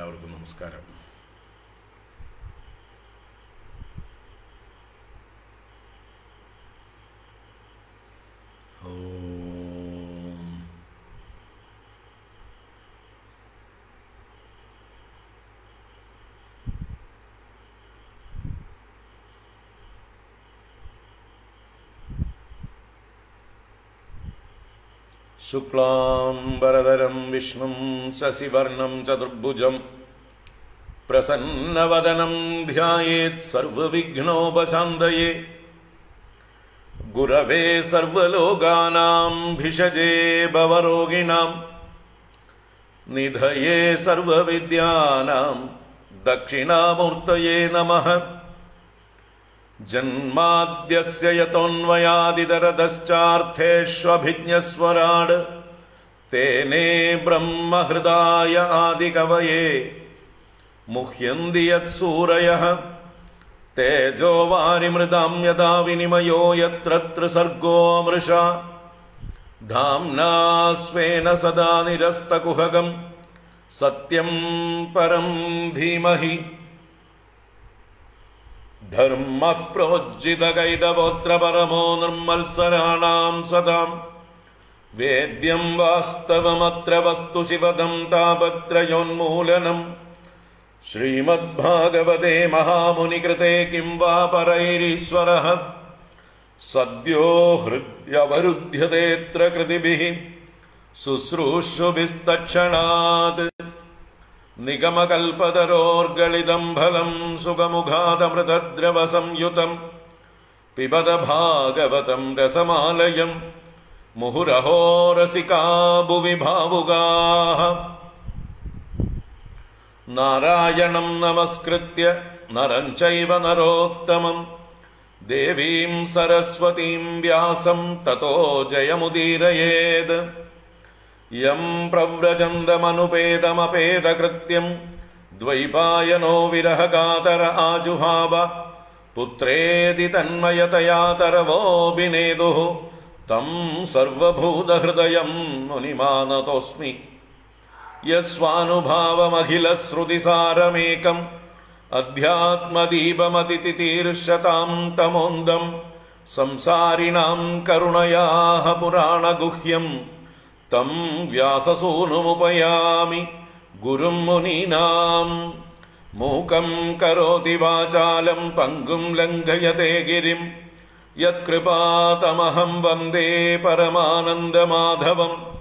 എല്ലാവർക്കും നമസ്കാരം. शुक्लांबरधरं विष्णुं शशिवर्णं चतुर्भुजं प्रसन्नवदनं ध्यायेत् सर्वविघ्नोपशान्तये. गुरवे सर्वलोकानां भिषजे भवरोगिणां निधये सर्वविद्यानां दक्षिणामूर्तये नमः. जन्माद्यस्य यतोऽन्वयादितरतश्चार्थेष्वभिज्ञस्वराट् तेने ब्रह्महृदाय आदिकवये मुह्यन्ति यत्सूरयः. तेजो वारिमृदां यदा विनिमयो यत्र त्रिसर्गो मृषा धाम्ना स्वेन सदा निरस्तकुहकं सत्यं परं धीमहि. धर्मः प्रोज्झितकैतवोऽत्र परमो निर्मत्सराणां सदां वेद्यं वास्तवमत्र वस्तु शिवदं तापत्रयोन्मूलनम्. श्रीमद्भागवते महामुनिकृते किं वा परैरीश्वरः सद्यो हृद्यवरुध्यतेऽत्र कृतिभिः शुश्रूषुभिस्तत्क्षणात्. निगमकल्पतरोर्गलितं फलं सुखमुखादमृतद्रवसंयुतं पिबत भागवतं रसमालयं मुहुरहो रसिका भुवि भावुकाः. नारायणं नमस्कृत्य नरं चैव नरोत्तमं देवीं सरस्वतीं व्यासं ततो जयमुदीरयेत्. यं प्रव्रजन्तमनुपेतमपेतकृत्यं द्वैपायनो विरहकातर आजुहाव पुत्रेति तन्मयतया तरवोऽभिनेदुः तं सर्वभूतहृदयं मुनिमानतोऽस्मि. यस्वानुभावमखिलश्रुतिसारमेकम् अध्यात्मदीपमतितितीर्षतां तमोन्दं संसारिणां करुणयाः पुराणगुह्यं तं व्याससूनुमुपयामि गुरुं मुनीनां. मूकं करोति वाचालं पङ्गुं लङ्घयते गिरिं यत्कृपातमहं वन्दे परमानन्दमाधवम्.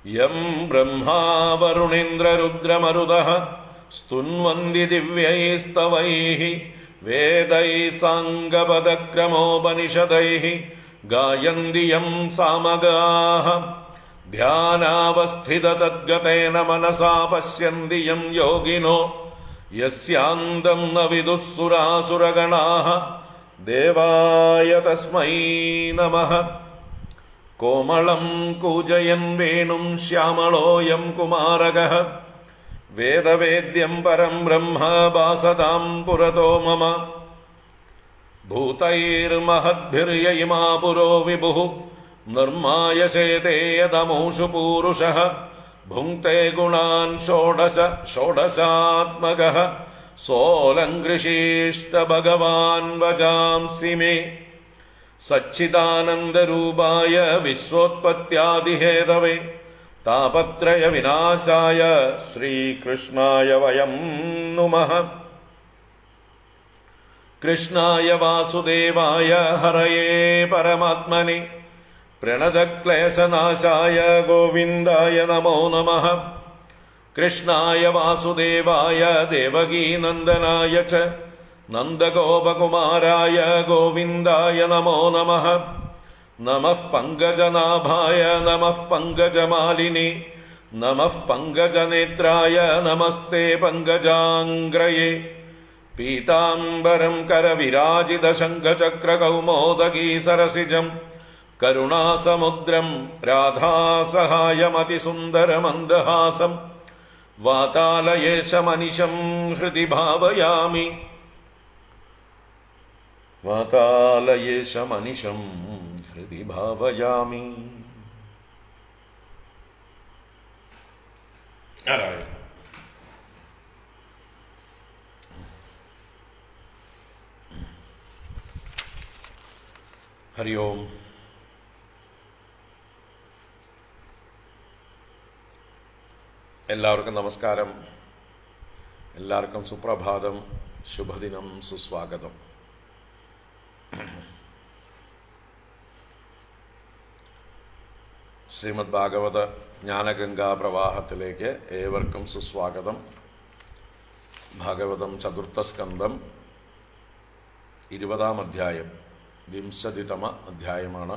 यं ब्रह्मा वरुणेन्द्ररुद्रमरुदः स्तुन्वन्ति दिव्यैस्तवैः वेदैः साङ्गपदक्रमोपनिषदैः गायन्ति यं सामगाः. ध्यानावस्थिततद्गतेन मनसा पश्यन्ति यं योगिनो यस्यान्तं न विदुः सुरासुरगणाः. देवाय तस्मै नमः. कोमलं कूजयन् वेणुं श्यामलोऽयं कुमारकः वेदवेद्यं परं ब्रह्म भासतां पुरतो मम. भूतैर्महद्भिर्ययिमा पुरो विभुः निर्मायशेते यदमूषु पूरुषः भुङ्क्ते गुणान् षोडशात्मकः सोऽलङ्कृषीष्ट भगवान् वजांसि मे. सच्चिदानन्दरूपाय विश्वोत्पत्त्यादिहेतवे तापत्रय विनाशाय श्रीकृष्णाय वयं नुमः. कृष्णाय वासुदेवाय हरये परमात्मने प्रणतक्लेशनाशाय गोविन्दाय नमो नमः. कृष्णाय वासुदेवाय देवकीनन्दनाय च नन्दगोपकुमाराय गोविन्दाय नमो नमः. नमः पङ्कजनाभाय नमः पङ्कजमालिने नमः पङ्कजनेत्राय नमस्ते पङ्कजाङ्ग्रये. पीताम्बरं करविराजितशङ्खचक्रकौमोदकी सरसिजं करुणासमुद्रं राधासहायमतिसुन्दरमन्दहासं वातालयेशमनिशं हृदि भावयामि. वातालयेशमनिशं हृदि भावयामि. नारायण. ഹരി ഓം. എല്ലാവർക്കും നമസ്കാരം. എല്ലാവർക്കും സുപ്രഭാതം, ശുഭദിനം, സുസ്വാഗതം. ശ്രീമദ് ഭാഗവത ജ്ഞാനഗംഗാ പ്രവാഹത്തിലേക്ക് ഏവർക്കും സുസ്വാഗതം. ഭാഗവതം ചതുർത്ഥസ്കന്ധം 20-ാം അധ്യായം, 20-തമ അധ്യായമാണ്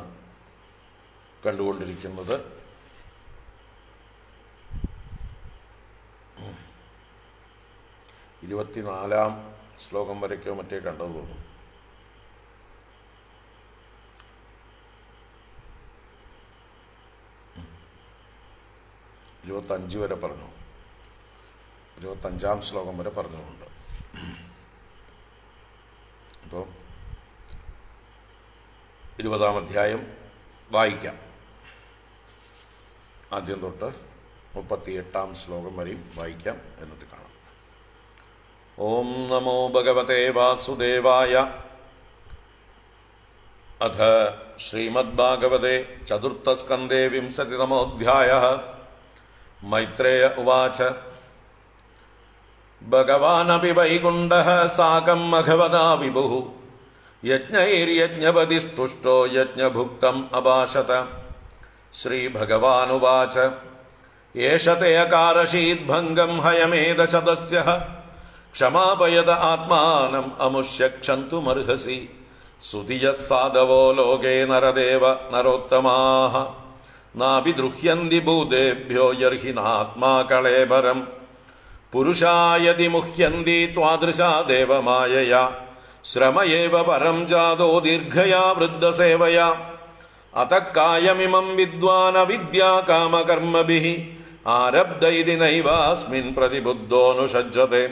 കണ്ടുകൊണ്ടിരിക്കുന്നത്. ഇരുപത്തിനാലാം ശ്ലോകം വരയ്ക്കോ മറ്റേ കണ്ടത് തോന്നുന്നു. 25 വരെ പറഞ്ഞു. 25-ാം ശ്ലോകം വരെ പറഞ്ഞുകൊണ്ട് അപ്പോൾ 20-ാം അധ്യായം വായിക്കാം. ആദ്യം തൊട്ട് 38-ാം ശ്ലോകം വരെയും വായിക്കാം, എന്നിട്ട് കാണാം. ഓം നമോ ഭഗവതേ വാസുദേവായ. അഥ ശ്രീമദ്ഭാഗവതേ ചതുർത്ഥസ്കന്ധേ 20-തമോऽധ്യായः. മൈത്രേയ ഉവാച. ഭഗവാനപി വൈകുണ്ഠഃ സാകം മഘവതാ വിഭുഃ യജ്ഞൈര്യജ്ഞപതിസ്തുഷ്ടോ യജ്ഞഭുക്തം അഭാഷത. ശ്രീഭഗവാനുവാച. ഏഷ തേ അകാരശീദ്ഭംഗം ഹയമേധശതസ്യഃ ക്ഷമാപയത ആത്മാനം അമുഷ്യ ക്ഷന്തുമർഹസി. സുധിയഃ സാധവോ ലോകേ നരദേവ നരോത്തമാഃ നാഭിദ്രുഹ്യന്തി ഭൂതേഭ്യോ യർഹി നാത്മാ കളേബരം. പുരുഷായതി മുഹ്യന്തി ത്വാദൃശാ ദേവമായയാ ശ്രമയേവ പരം ജാതോ ദീർഘയാ വൃദ്ധസേവയാ. അതഃ കായമിമം വിദ്വാൻ അവിദ്യാ കാമകർമ്മഭിഃ ആരബ്ധ ഇതി നൈവാസ്മിൻ പ്രതിബുദ്ധോനുഷജ്ജതേ.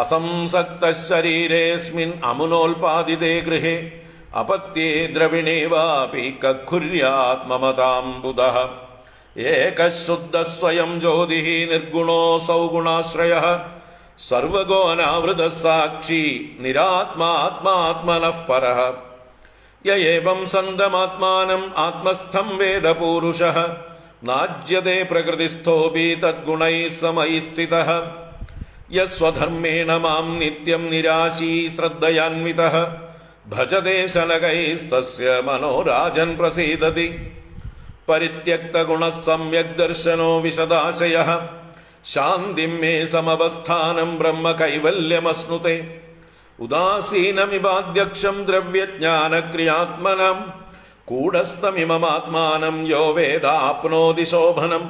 അസംസക്തഃ ശരീരേസ്മിൻ അമുനോൽപാദിതേ ഗൃഹേ അപത്യേ ദ്രവിണേ വാപി കക്കുര്യാത് മമതാം ബുധഃ. ഏകഃ ശുദ്ധഃ സ്വയം ജ്യോതിഃ നിർഗുണോ സൗഗുണാശ്രയഃ സർവഗോ അനാവൃതഃ സാക്ഷി നിരാത്മാ ആത്മാത്മനഃ പരഃ. യ ഏവം സന്തമാത്മാനം ആത്മസ്ഥം വേദ പൂരുഷഃ നാജ്യതേ പ്രകൃതിസ്ഥോപി തദ്ഗുണൈഃ സമൈഃ സ്ഥിതഃ. യസ്വധർമ്മേണ മാം നിത്യം നിരാശീ ശ്രദ്ധയാന്വിതഃ ഭജതേ ശനകൈസ്തസ്യ മനോരാജൻ പ്രസീദതി. പരിത്യക്തഗുണഃ സമ്യക് ദർശനോ വിശദാശയഃ ശാന്തിം മേ സമവസ്ഥാനം ബ്രഹ്മ കൈവല്യമശ്നുതേ. ഉദാസീനമിവാദ്യക്ഷം ദ്രവ്യജ്ഞാനക്രിയാത്മനം കൂടസ്ഥമിമമാത്മാനം യോ വേദാപ്നോതി ശോഭനം.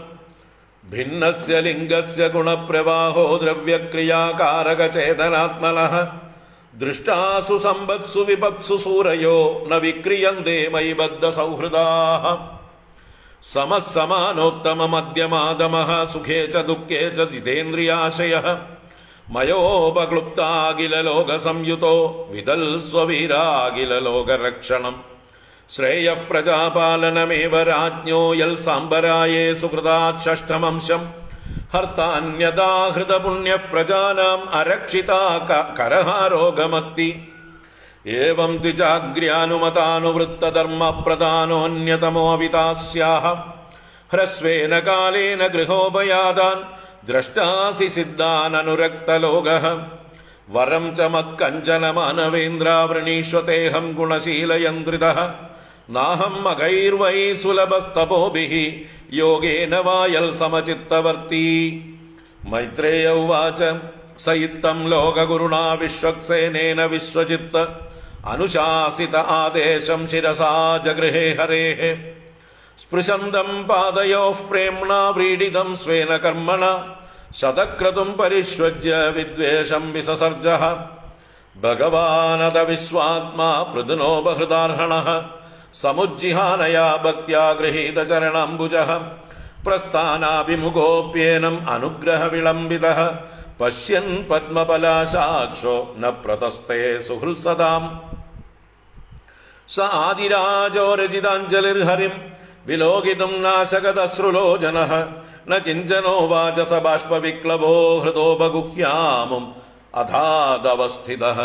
ഭിന്നസ്യ ലിംഗസ്യ ഗുണപ്രവാഹോ ദ്രവ്യക്രിയാകാരകചേതനാത്മനഃ ദൃഷ്ടാസു സമ്പത്സു വിപത്സു സൂരയോ ന വിക്രിയന്തേ മയി ബദ്ധ സൗഹൃദാഃ. സമഃ സമാനോത്തമമധ്യമാദമഃ സുഖേ ച ദുഃഖേ ച ജിതേന്ദ്രിയാശയഃ മയോപക്ലുപ്താഖില ലോകസംയുതോ വിദൽസ്വവീരാഖില ലോകരക്ഷണം. ശ്രേയഃ പ്രജാപാലനമേവ രാജ്ഞോ യൽ സാംബരായേ സുഹൃതാത് ഷഷ്ടമംശം. ഹർത്താന്യദാഹൃതപുണ്യഃ പ്രജാനാം അരക്ഷിതാ കരഹാരോഗമത്തി. ഏവം ദ്വിജാഗ്ര്യാനുമതാനുവൃത്തധർമ്മപ്രധാനോऽന്യതമോ വിതാസ്യാഃ. ഹ്രസ്വേന കാലേന ഗൃഹോപയാതാൻ ദ്രഷ്ടാസി സിദ്ധാൻ അനുരക്തലോകഃ. വരം ച മത്കഞ്ചന മാനവേന്ദ്രാവൃണീഷ്വതേഹം ഗുണശീലയന്ത്രിതഃ. നാഹം മകൈർവൈ സുലഭസ്തപോഭിഃ യോഗേന വായൽ സമചിത്തവർത്തി. മൈത്രേയ ഉവാച. സ ഇത്തം ലോകഗുരുണാ വിശ്വക്സേനേന വിശ്വജിത്ത് അനുശാസിത ആദേശം ശിരസാ ജഗൃഹേ ഹരേഃ. സ്പൃശന്തം പാദയോഃ പ്രേംണാ വ്രീഡിതം സ്വേന കർമ്മണ ശതക്രതും പരിഷ്വജ്യ വിദ്വേഷം വിസസർജഃ. ഭഗവാനത വിശ്വാത്മാ പൃഥുനോ ബഹൃദാർഹണഃ സമുജ്ജിഹാനയാ ഭക്ത്യാ ഗൃഹീതചരണാംബുജഃ. പ്രസ്ഥാനാഭിമുഖോപ്യേനം അനുഗ്രഹ വിളംബിതഃ പശ്യൻ പദ്മപലാശാക്ഷോ ന പ്രതസ്തേ സുഹൃത്സദാം. സ ആദിരാജോ രചിതാഞ്ജലിർഹരിം വിലോകിതും നാശകതശ്രുലോചനഃ. ന കിഞ്ചനോ വാച സ ബാഷ്പവിക്ലവോ ഹൃദോപഗുഹ്യാമും അഥാദവസ്ഥിതഃ.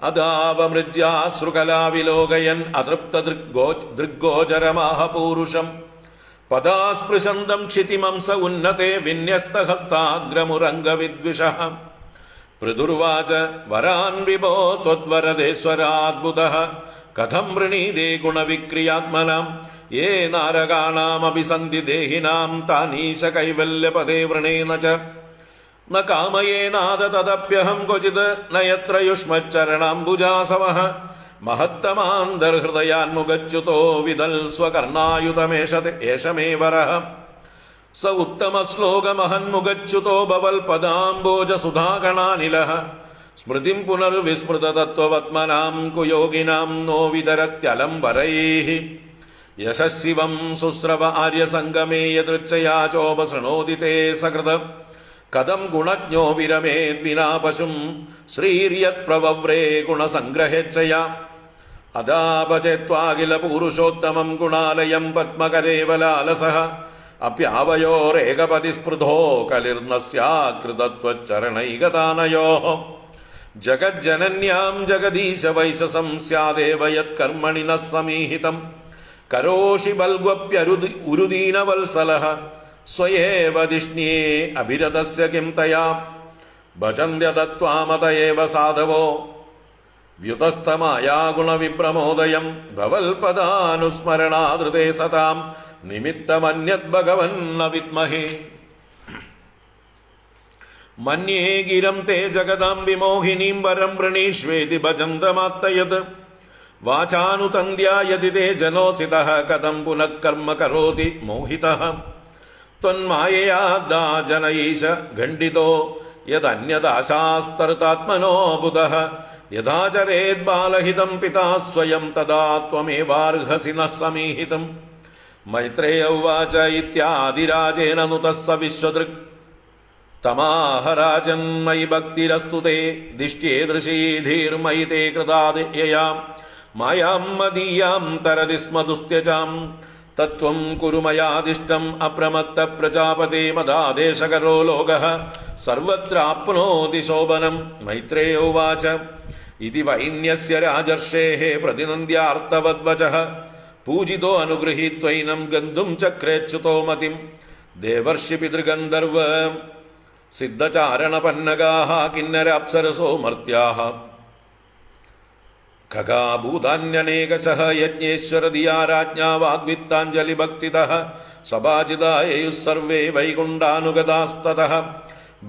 അദാവമൃജ്യാശ്രുകലാവിലോകയൻ അതൃപ്ത ദൃഗ്ഗോചരമാഹ പൂരുഷം പദാസ്പൃശന്തം ക്ഷിതിമംസ ഉന്നതേ വിന്യസ്തഹസ്താഗ്രമുരംഗവിദ്വിഷഃ പൃഥുർവാച വരാൻ വിഭോ ത്വദ്വരദേശ്വരാദ്ഭുതഃ കഥം വൃണീതേ ഗുണവിക്രിയാത്മനാം യേ നാരകാണാമപി സന്തി ദേഹിനാം താനീശ കൈവല്യപദേ വൃണേന ച ന കാമയേനാദ തദപ്യഹം ക്വചിത് ന യത്ര യുഷ്മച്ചരണാംബുജാസവഃ മഹത്തമാന്തർഹൃദയാന്മുഖച്യുതോ വിദൽ സ്വകർണായുതമേഷ ഏഷമേ വരഃ സ ഉത്തമശ്ലോകമഹന്മുഖച്യുതോ ഭവൽപദാംബോജസുധാഗണാനിലഃ സ്മൃതിം പുനർവിസ്മൃതതത്വവത്മനാം കുയോഗിനാം നോ വിതരത്യലം വരൈഃ യശസ്സിവം ശുശ്രവ ആര്യസംഗമേ യദൃച്ഛയാ ചോപസൃണോതി തേ സകൃത കഥം ഗുണജ്ഞോ വിരമേദ്വിനാ പശും ശ്രീര്യത്പ്രവവ്രേ ഗുണസംഗ്രഹേച്ഛയാ അദാപചേത്വാഖില പൂരുഷോത്തമം ഗുണാലയം പത്മകരേവലാലസഃ അപ്യാവയോരേകപതി സ്പൃധോ കലിർനസ്യാകൃതത്വച്ചരണൈകതാനയോഃ ജഗജ്ജനന്യാം ജഗദീശ വൈശസം സ്യാദേവ യത്കർമ്മണി ന സമീഹിതം കരോഷി ബൽഗ്വപ്യരുദീനവത്സലഃ സ്വയേവ ധിഷ്ണ്യേ അഭിരതസ്യ കിം തയാ ഭജന്ത്യതത്വാമത ഏവ സാധവോ വ്യുതസ്തമായാ ഗുണവിപ്രമോദയം ഭവൽപദാനുസ്മരണാദൃതേ സതാം നിമിത്തമന്യത് ഭഗവന്ന വിദ്മഹേ മന്യേ ഗിരം തേ ജഗദാം വിമോഹിനീം വരം വൃണീഷ്വേതി ഭജന്തമാത്തയത് വാചാനുതന്ദ്യായതി തേ ജനോസിതഃ കഥം പുനഃ കർമ്മ കരോതി മോഹിതഃ ത്വന്മായയാ ജനയീശ ഖണ്ഡിതോ യദന്യദാശാസ്തർത്താത്മനോ ബുധഃ യഥാചരേത് ബാലഹിതം പിതാ സ്വയം തദാ ത്വമേവാർഹസി നഃ സമീഹിതം മൈത്രേയ ഉവാച ഇത്യാദിരാജേന നുതഃ സ വിശ്വദൃക് തമാഹ രാജൻ മയി ഭക്തിരസ്തു തേ ദിഷ്ട്യേദൃശീ ധീർമയി തേ കൃതാദിയയാം മായാം മദീയാം തരതി സ്മ ദുസ്ത്യജാം തത്വം കുരു മയാദിഷ്ടം അപ്രമത്ത പ്രജാപതേ മദാദേശകരോ ലോകഃ സർവത്രാപ്നോതി ശോഭനം മൈത്രേയ ഉവാച ഇതി വൈന്യസ്യ രാജർഷേഃ പ്രതിനന്ദ്യാർത്തവദ്വചഃ പൂജിതോ അനുഗൃഹീത്വൈനം ഗന്ധും ചക്രേച്യുതോ മതിം ദേവർഷി പിതൃഗന്ധർവ സിദ്ധചാരണപന്നഗാഃ കിന്നരാപ്സരസോ മർത്യാഃ ഖഗാഭൂതാന്യനേകശഃ യജ്ഞേശ്വരധിയാ രാജ്ഞാ വാഗ്വിത്താഞ്ജലിഭക്തിതഃ സഭാജിതായേയുഃ സർവേ വൈകുണ്ഠാനുഗതാസ്തതഃ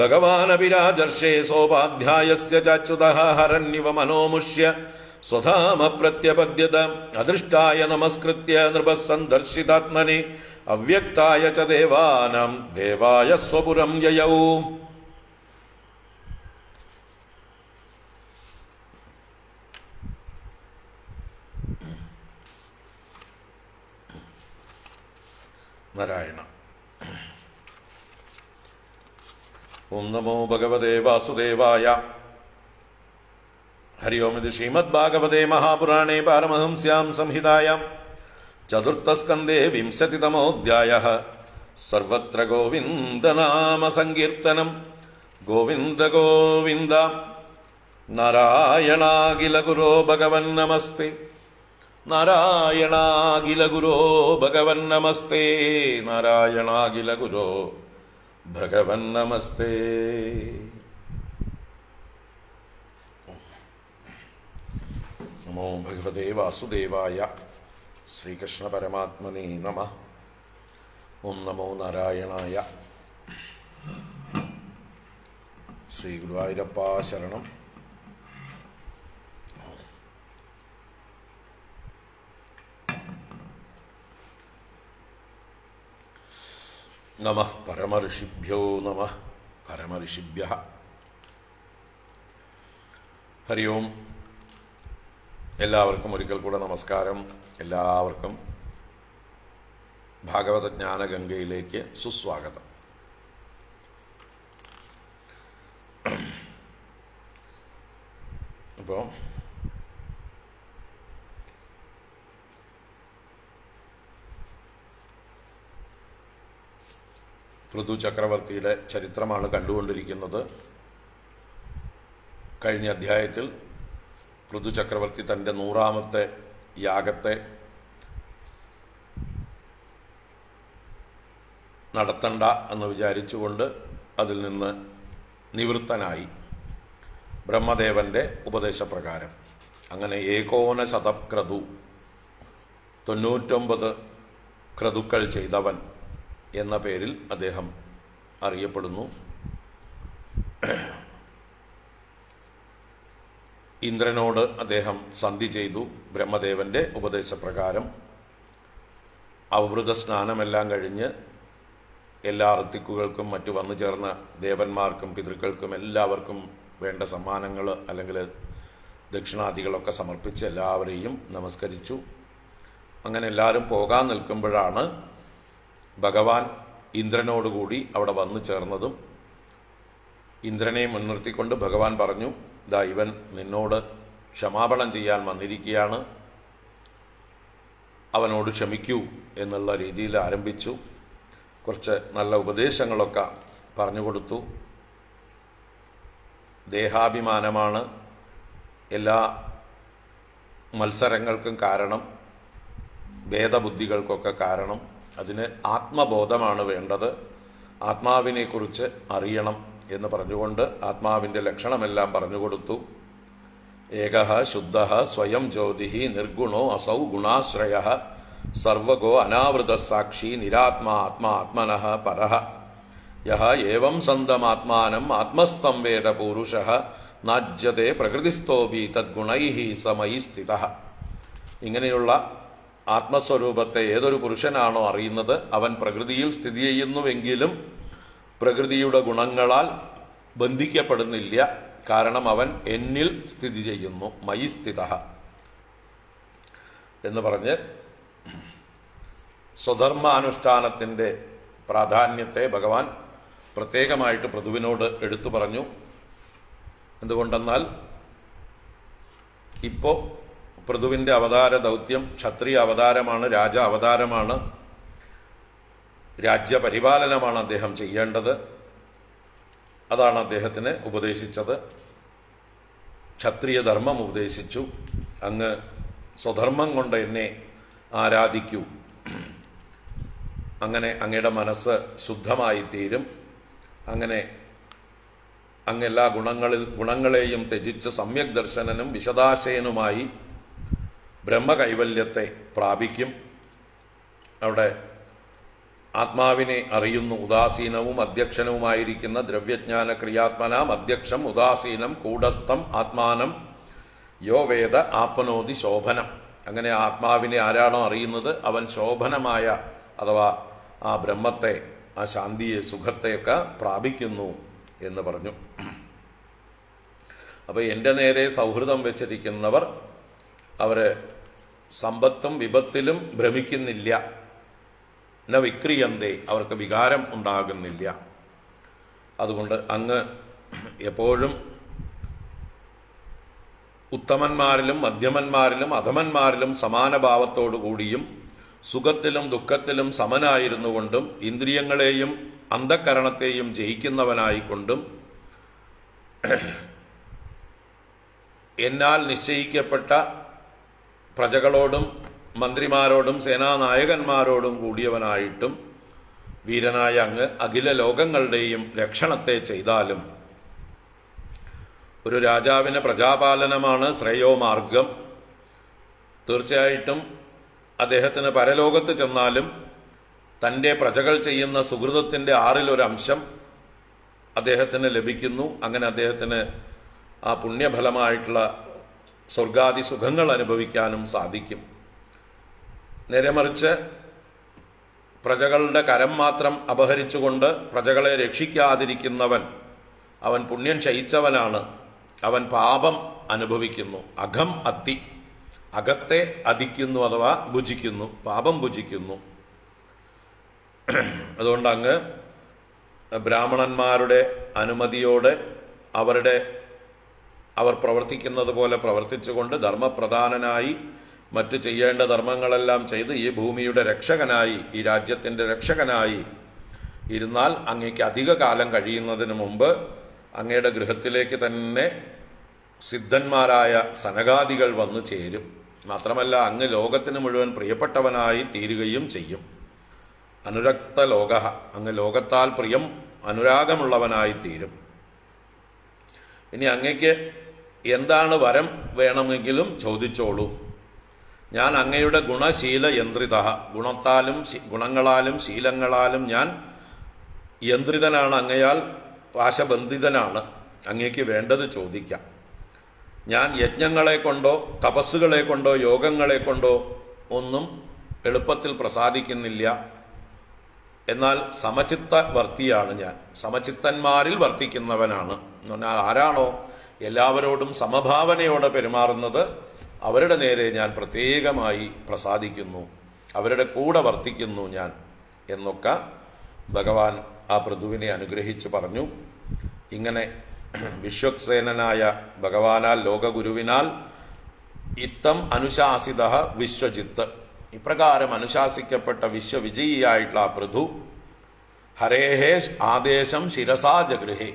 ഭഗവാനപി രാജർഷേ സോപാധ്യായസ്യ ചാച്യുതഃ ഹരന്യവ മനോമുഷ്യ സ്വധാമ പ്രത്യപദ്യത അദൃഷ്ടായ നമസ്കൃത്യ നൃപഃ സന്ദർശിതാത്മനി അവ്യക്തായ ച ദേവാനാം ദേവായ സ്വപുരം യയൗ. നാരായണ. ഓം നമോ ഭഗവതേ വാസുദേവായ. ഹരി ഓം. ഇത് ശ്രീമദ് ഭാഗവതേ മഹാപുരാണേ പാരമഹംസ്യാം സംഹിതായാം ചതുർത്ഥസ്കന്ധേ വിംശതിതമോऽധ്യായഃ. സർവത്ര ഗോവിന്ദനാമ സങ്കീർത്തനം. ഗോവിന്ദ ഗോവിന്ദ. നാരായണാഖില ഗുരോ ഭഗവൻ നമസ്തേ. നാരായണാഖില ഗുരോ ഭഗവൻ നമസ്തേ. നാരായണാഖില ഗുരോ ഭഗവൻ നമസ്തേ. നമോ ഭഗവതേ വാസുദേവായ. ശ്രീകൃഷ്ണ പരമാത്മനേ നമഃ. ഓം നമോ നാരായണായ. ശ്രീ ഗുരുവായൂരപ്പ ശരണം. നമഃ പരമഋഷിഭ്യോ നമഃ പരമഋഷിഭ്യഃ. ഹരി ഓം. എല്ലാവർക്കും ഒരിക്കൽ കൂടെ നമസ്കാരം. എല്ലാവർക്കും ഭാഗവത ജ്ഞാനഗംഗയിലേക്ക് സുസ്വാഗതം. അപ്പോൾ പൃഥു ചക്രവർത്തിയുടെ ചരിത്രമാണ് കണ്ടുകൊണ്ടിരിക്കുന്നത്. കഴിഞ്ഞ അധ്യായത്തിൽ പൃഥു ചക്രവർത്തി തൻ്റെ 100ാമത്തെ യാഗത്തെ നടത്തണ്ട എന്ന് വിചാരിച്ചുകൊണ്ട് അതിൽ നിന്ന് നിവൃത്തനായി ബ്രഹ്മദേവന്റെ ഉപദേശപ്രകാരം. അങ്ങനെ 19 ക്രതു 99 ക്രതുക്കൾ ചെയ്തവൻ എന്ന പേരിൽ അദ്ദേഹം അറിയപ്പെടുന്നു. ഇന്ദ്രനോട് അദ്ദേഹം സന്ധി ചെയ്തു. ബ്രഹ്മദേവന്റെ ഉപദേശപ്രകാരം അവഭൃത സ്നാനമെല്ലാം കഴിഞ്ഞ് എല്ലാ ഋത്തിക്കുകൾക്കും മറ്റു വന്നു ചേർന്ന ദേവന്മാർക്കും പിതൃക്കൾക്കും എല്ലാവർക്കും വേണ്ട സമ്മാനങ്ങൾ അല്ലെങ്കിൽ ദക്ഷിണാദികളൊക്കെ സമർപ്പിച്ച് എല്ലാവരെയും നമസ്കരിച്ചു. അങ്ങനെ എല്ലാവരും പോകാൻ നിൽക്കുമ്പോഴാണ് ഭഗവാൻ ഇന്ദ്രനോടുകൂടി അവിടെ വന്നു ചേർന്നതും. ഇന്ദ്രനെ മുൻനിർത്തിക്കൊണ്ട് ഭഗവാൻ പറഞ്ഞു, ദാ ഇവൻ നിന്നോട് ക്ഷമാപണം ചെയ്യാൻ വന്നിരിക്കുകയാണ്, അവനോട് ക്ഷമിക്കൂ എന്നുള്ള രീതിയിൽ ആരംഭിച്ചു. കുറച്ച് നല്ല ഉപദേശങ്ങളൊക്കെ പറഞ്ഞുകൊടുത്തു. ദേഹാഭിമാനമാണ് എല്ലാ മത്സരങ്ങൾക്കും കാരണം, ഭേദബുദ്ധികൾക്കൊക്കെ കാരണം. അതിന് ആത്മബോധമാണ് വേണ്ടത്, ആത്മാവിനെക്കുറിച്ച് അറിയണം എന്ന് പറഞ്ഞുകൊണ്ട് ആത്മാവിൻ്റെ ലക്ഷണമെല്ലാം പറഞ്ഞുകൊടുത്തു. ഏകഃ ശുദ്ധഃ സ്വയം ജ്യോതിഃ നിർഗുണോ അസൗ ഗുണാശ്രയഃ സർവഗോ അനാവൃത സാക്ഷി നിരാത്മാ ആത്മാ ആത്മനഃ പരഃ യഃ ഏവം സന്തമാത്മാനം ആത്മസ്തം വേദ പൂരുഷഃ നാജ്യതേ പ്രകൃതിസ്ഥോപി തദ്ഗുണൈഃ സമയി സ്ഥിതഃ. ഇങ്ങനെയുള്ള ആത്മസ്വരൂപത്തെ ഏതൊരു പുരുഷനാണോ അറിയുന്നത് അവൻ പ്രകൃതിയിൽ സ്ഥിതി ചെയ്യുന്നുവെങ്കിലും പ്രകൃതിയുടെ ഗുണങ്ങളാൽ ബന്ധിക്കപ്പെടുന്നില്ല. കാരണം അവൻ എന്നിൽ സ്ഥിതി ചെയ്യുന്നു, മയി സ്ഥിതഃ എന്ന് പറഞ്ഞ് സ്വധർമാനുഷ്ഠാനത്തിൻ്റെ പ്രാധാന്യത്തെ ഭഗവാൻ പ്രത്യേകമായിട്ട് പൃഥുവിനോട് എടുത്തു പറഞ്ഞു. എന്തുകൊണ്ടെന്നാൽ ഇപ്പോൾ പൃഥുവിൻ്റെ അവതാര ദൗത്യം ക്ഷത്രിയ അവതാരമാണ്, രാജ അവതാരമാണ്, രാജ്യപരിപാലനമാണ് അദ്ദേഹം ചെയ്യേണ്ടത്. അതാണ് അദ്ദേഹത്തിന് ഉപദേശിച്ചത്. ക്ഷത്രിയധർമ്മം ഉപദേശിച്ചു. അങ്ങ് സ്വധർമ്മം കൊണ്ട് എന്നെ ആരാധിക്കൂ, അങ്ങനെ അങ്ങയുടെ മനസ്സ് ശുദ്ധമായി തീരും. അങ്ങനെ അങ്ങെല്ലാ ഗുണങ്ങളെയും ത്യജിച്ച് സമ്യക് ദർശനനും വിശദാശയനുമായി ബ്രഹ്മകൈവല്യത്തെ പ്രാപിക്കും. അവിടെ ആത്മാവിനെ അറിയുന്നു. ഉദാസീനവും അധ്യക്ഷനുമായിരിക്കുന്ന ദ്രവ്യജ്ഞാന ക്രിയാത്മനാം അധ്യക്ഷം ഉദാസീനം കൂടസ്ഥം ആത്മാനം യോ വേദ ആപ്നോതി ശോഭനം. അങ്ങനെ ആത്മാവിനെ ആരാണോ അറിയുന്നത് അവൻ ശോഭനമായ അഥവാ ആ ബ്രഹ്മത്തെ, ആ ശാന്തിയെ, സുഖത്തെയൊക്കെ പ്രാപിക്കുന്നു എന്ന് പറഞ്ഞു. അപ്പൊ എൻ്റെ നേരെ സൗഹൃദം വെച്ചിരിക്കുന്നവർ അവര് സമ്പത്തും വിപത്തിലും ഭ്രമിക്കുന്നില്ല. ന വിക്രിയന്തേ, അവർക്ക് വികാരം ഉണ്ടാകുന്നില്ല. അതുകൊണ്ട് അങ്ങ് എപ്പോഴും ഉത്തമന്മാരിലും മധ്യമന്മാരിലും അധമന്മാരിലും സമാനഭാവത്തോടുകൂടിയും സുഖത്തിലും ദുഃഖത്തിലും സമനായിരുന്നുകൊണ്ടും ഇന്ദ്രിയങ്ങളെയും അന്ധകരണത്തെയും ജയിക്കുന്നവനായിക്കൊണ്ടും എന്നാൽ നിശ്ചയിക്കപ്പെട്ട പ്രജകളോടും മന്ത്രിമാരോടും സേനാനായകന്മാരോടും കൂടിയവനായിട്ടും വീരനായ അങ്ങ് അഖില ലോകങ്ങളുടെയും രക്ഷണത്തെ ചെയ്താലും ഒരു രാജാവിന് പ്രജാപാലനമാണ് ശ്രേയോമാർഗം. തീർച്ചയായിട്ടും അദ്ദേഹത്തിന് പരലോകത്ത് ചെന്നാലും തൻ്റെ പ്രജകൾ ചെയ്യുന്ന സുഹൃതത്തിൻ്റെ 1/6 അദ്ദേഹത്തിന് ലഭിക്കുന്നു. അങ്ങനെ അദ്ദേഹത്തിന് ആ പുണ്യഫലമായിട്ടുള്ള സ്വർഗാദി സുഖങ്ങൾ അനുഭവിക്കാനും സാധിക്കും. നേരെ മറിച്ച് പ്രജകളുടെ കരം മാത്രം അപഹരിച്ചുകൊണ്ട് പ്രജകളെ രക്ഷിക്കാതിരിക്കുന്നവൻ അവൻ പുണ്യം ക്ഷയിച്ചവനാണ്, അവൻ പാപം അനുഭവിക്കുന്നു. അഘം അത്തി, അകത്തെ അധിക്കുന്നു അഥവാ ഭുജിക്കുന്നു, പാപം ഭുജിക്കുന്നു. അതുകൊണ്ട് അങ്ങ് ബ്രാഹ്മണന്മാരുടെ അനുമതിയോടെ അവർ പ്രവർത്തിക്കുന്നത് പോലെ പ്രവർത്തിച്ചുകൊണ്ട് ധർമ്മപ്രധാനനായി മറ്റു ചെയ്യേണ്ട ധർമ്മങ്ങളെല്ലാം ചെയ്ത് ഈ ഭൂമിയുടെ രക്ഷകനായി, ഈ രാജ്യത്തിൻ്റെ രക്ഷകനായി ഇരുന്നാൽ അങ്ങേക്ക് അധിക കാലം കഴിയുന്നതിന് മുമ്പ് അങ്ങയുടെ ഗൃഹത്തിലേക്ക് തന്നെ സിദ്ധന്മാരായ സനകാദികൾ വന്നു ചേരും. മാത്രമല്ല അങ്ങ് ലോകത്തിന് മുഴുവൻ പ്രിയപ്പെട്ടവനായി തീരുകയും ചെയ്യും. അനുരക്ത ലോക, അങ്ങ് ലോകത്താൽ പ്രിയം അനുരാഗമുള്ളവനായി തീരും. ഇനി അങ്ങയ്ക്ക് എന്താണ് വരം വേണമെങ്കിലും ചോദിച്ചോളൂ. ഞാൻ അങ്ങയുടെ ഗുണശീല യന്ത്രിത, ഗുണങ്ങളാലും ശീലങ്ങളാലും ഞാൻ യന്ത്രിതനാണ്, അങ്ങയാൽ പാശബന്ധിതനാണ്. അങ്ങയ്ക്ക് വേണ്ടത് ചോദിക്കാം. ഞാൻ യജ്ഞങ്ങളെ കൊണ്ടോ തപസ്സുകളെ കൊണ്ടോ യോഗങ്ങളെ കൊണ്ടോ ഒന്നും എളുപ്പത്തിൽ പ്രസാദിക്കുന്നില്ല. എന്നാൽ സമചിത്തവർത്തിയാണ് ഞാൻ, സമചിത്തന്മാരിൽ വർത്തിക്കുന്നവനാണ്. എന്ന് പറഞ്ഞാൽ ആരാണോ എല്ലാവരോടും സമഭാവനയോടെ പെരുമാറുന്നത് അവരുടെ നേരെ ഞാൻ പ്രത്യേകമായി പ്രസാദിക്കുന്നു, അവരുടെ കൂടെ വർത്തിക്കുന്നു ഞാൻ എന്നൊക്കെ ഭഗവാൻ ആ പൃഥുവിനെ അനുഗ്രഹിച്ച് പറഞ്ഞു. ഇങ്ങനെ വിശ്വക്സേനനായ ഭഗവാനാൽ ലോകഗുരുവിനാൽ ഇത്തം അനുശാസിത വിശ്വജിത്ത്, ഇപ്രകാരം അനുശാസിക്കപ്പെട്ട വിശ്വവിജയിയായിട്ടുള്ള ആ പൃഥു ഹരേഹേ ആദേശം ശിരസാ ജഗൃഹേ,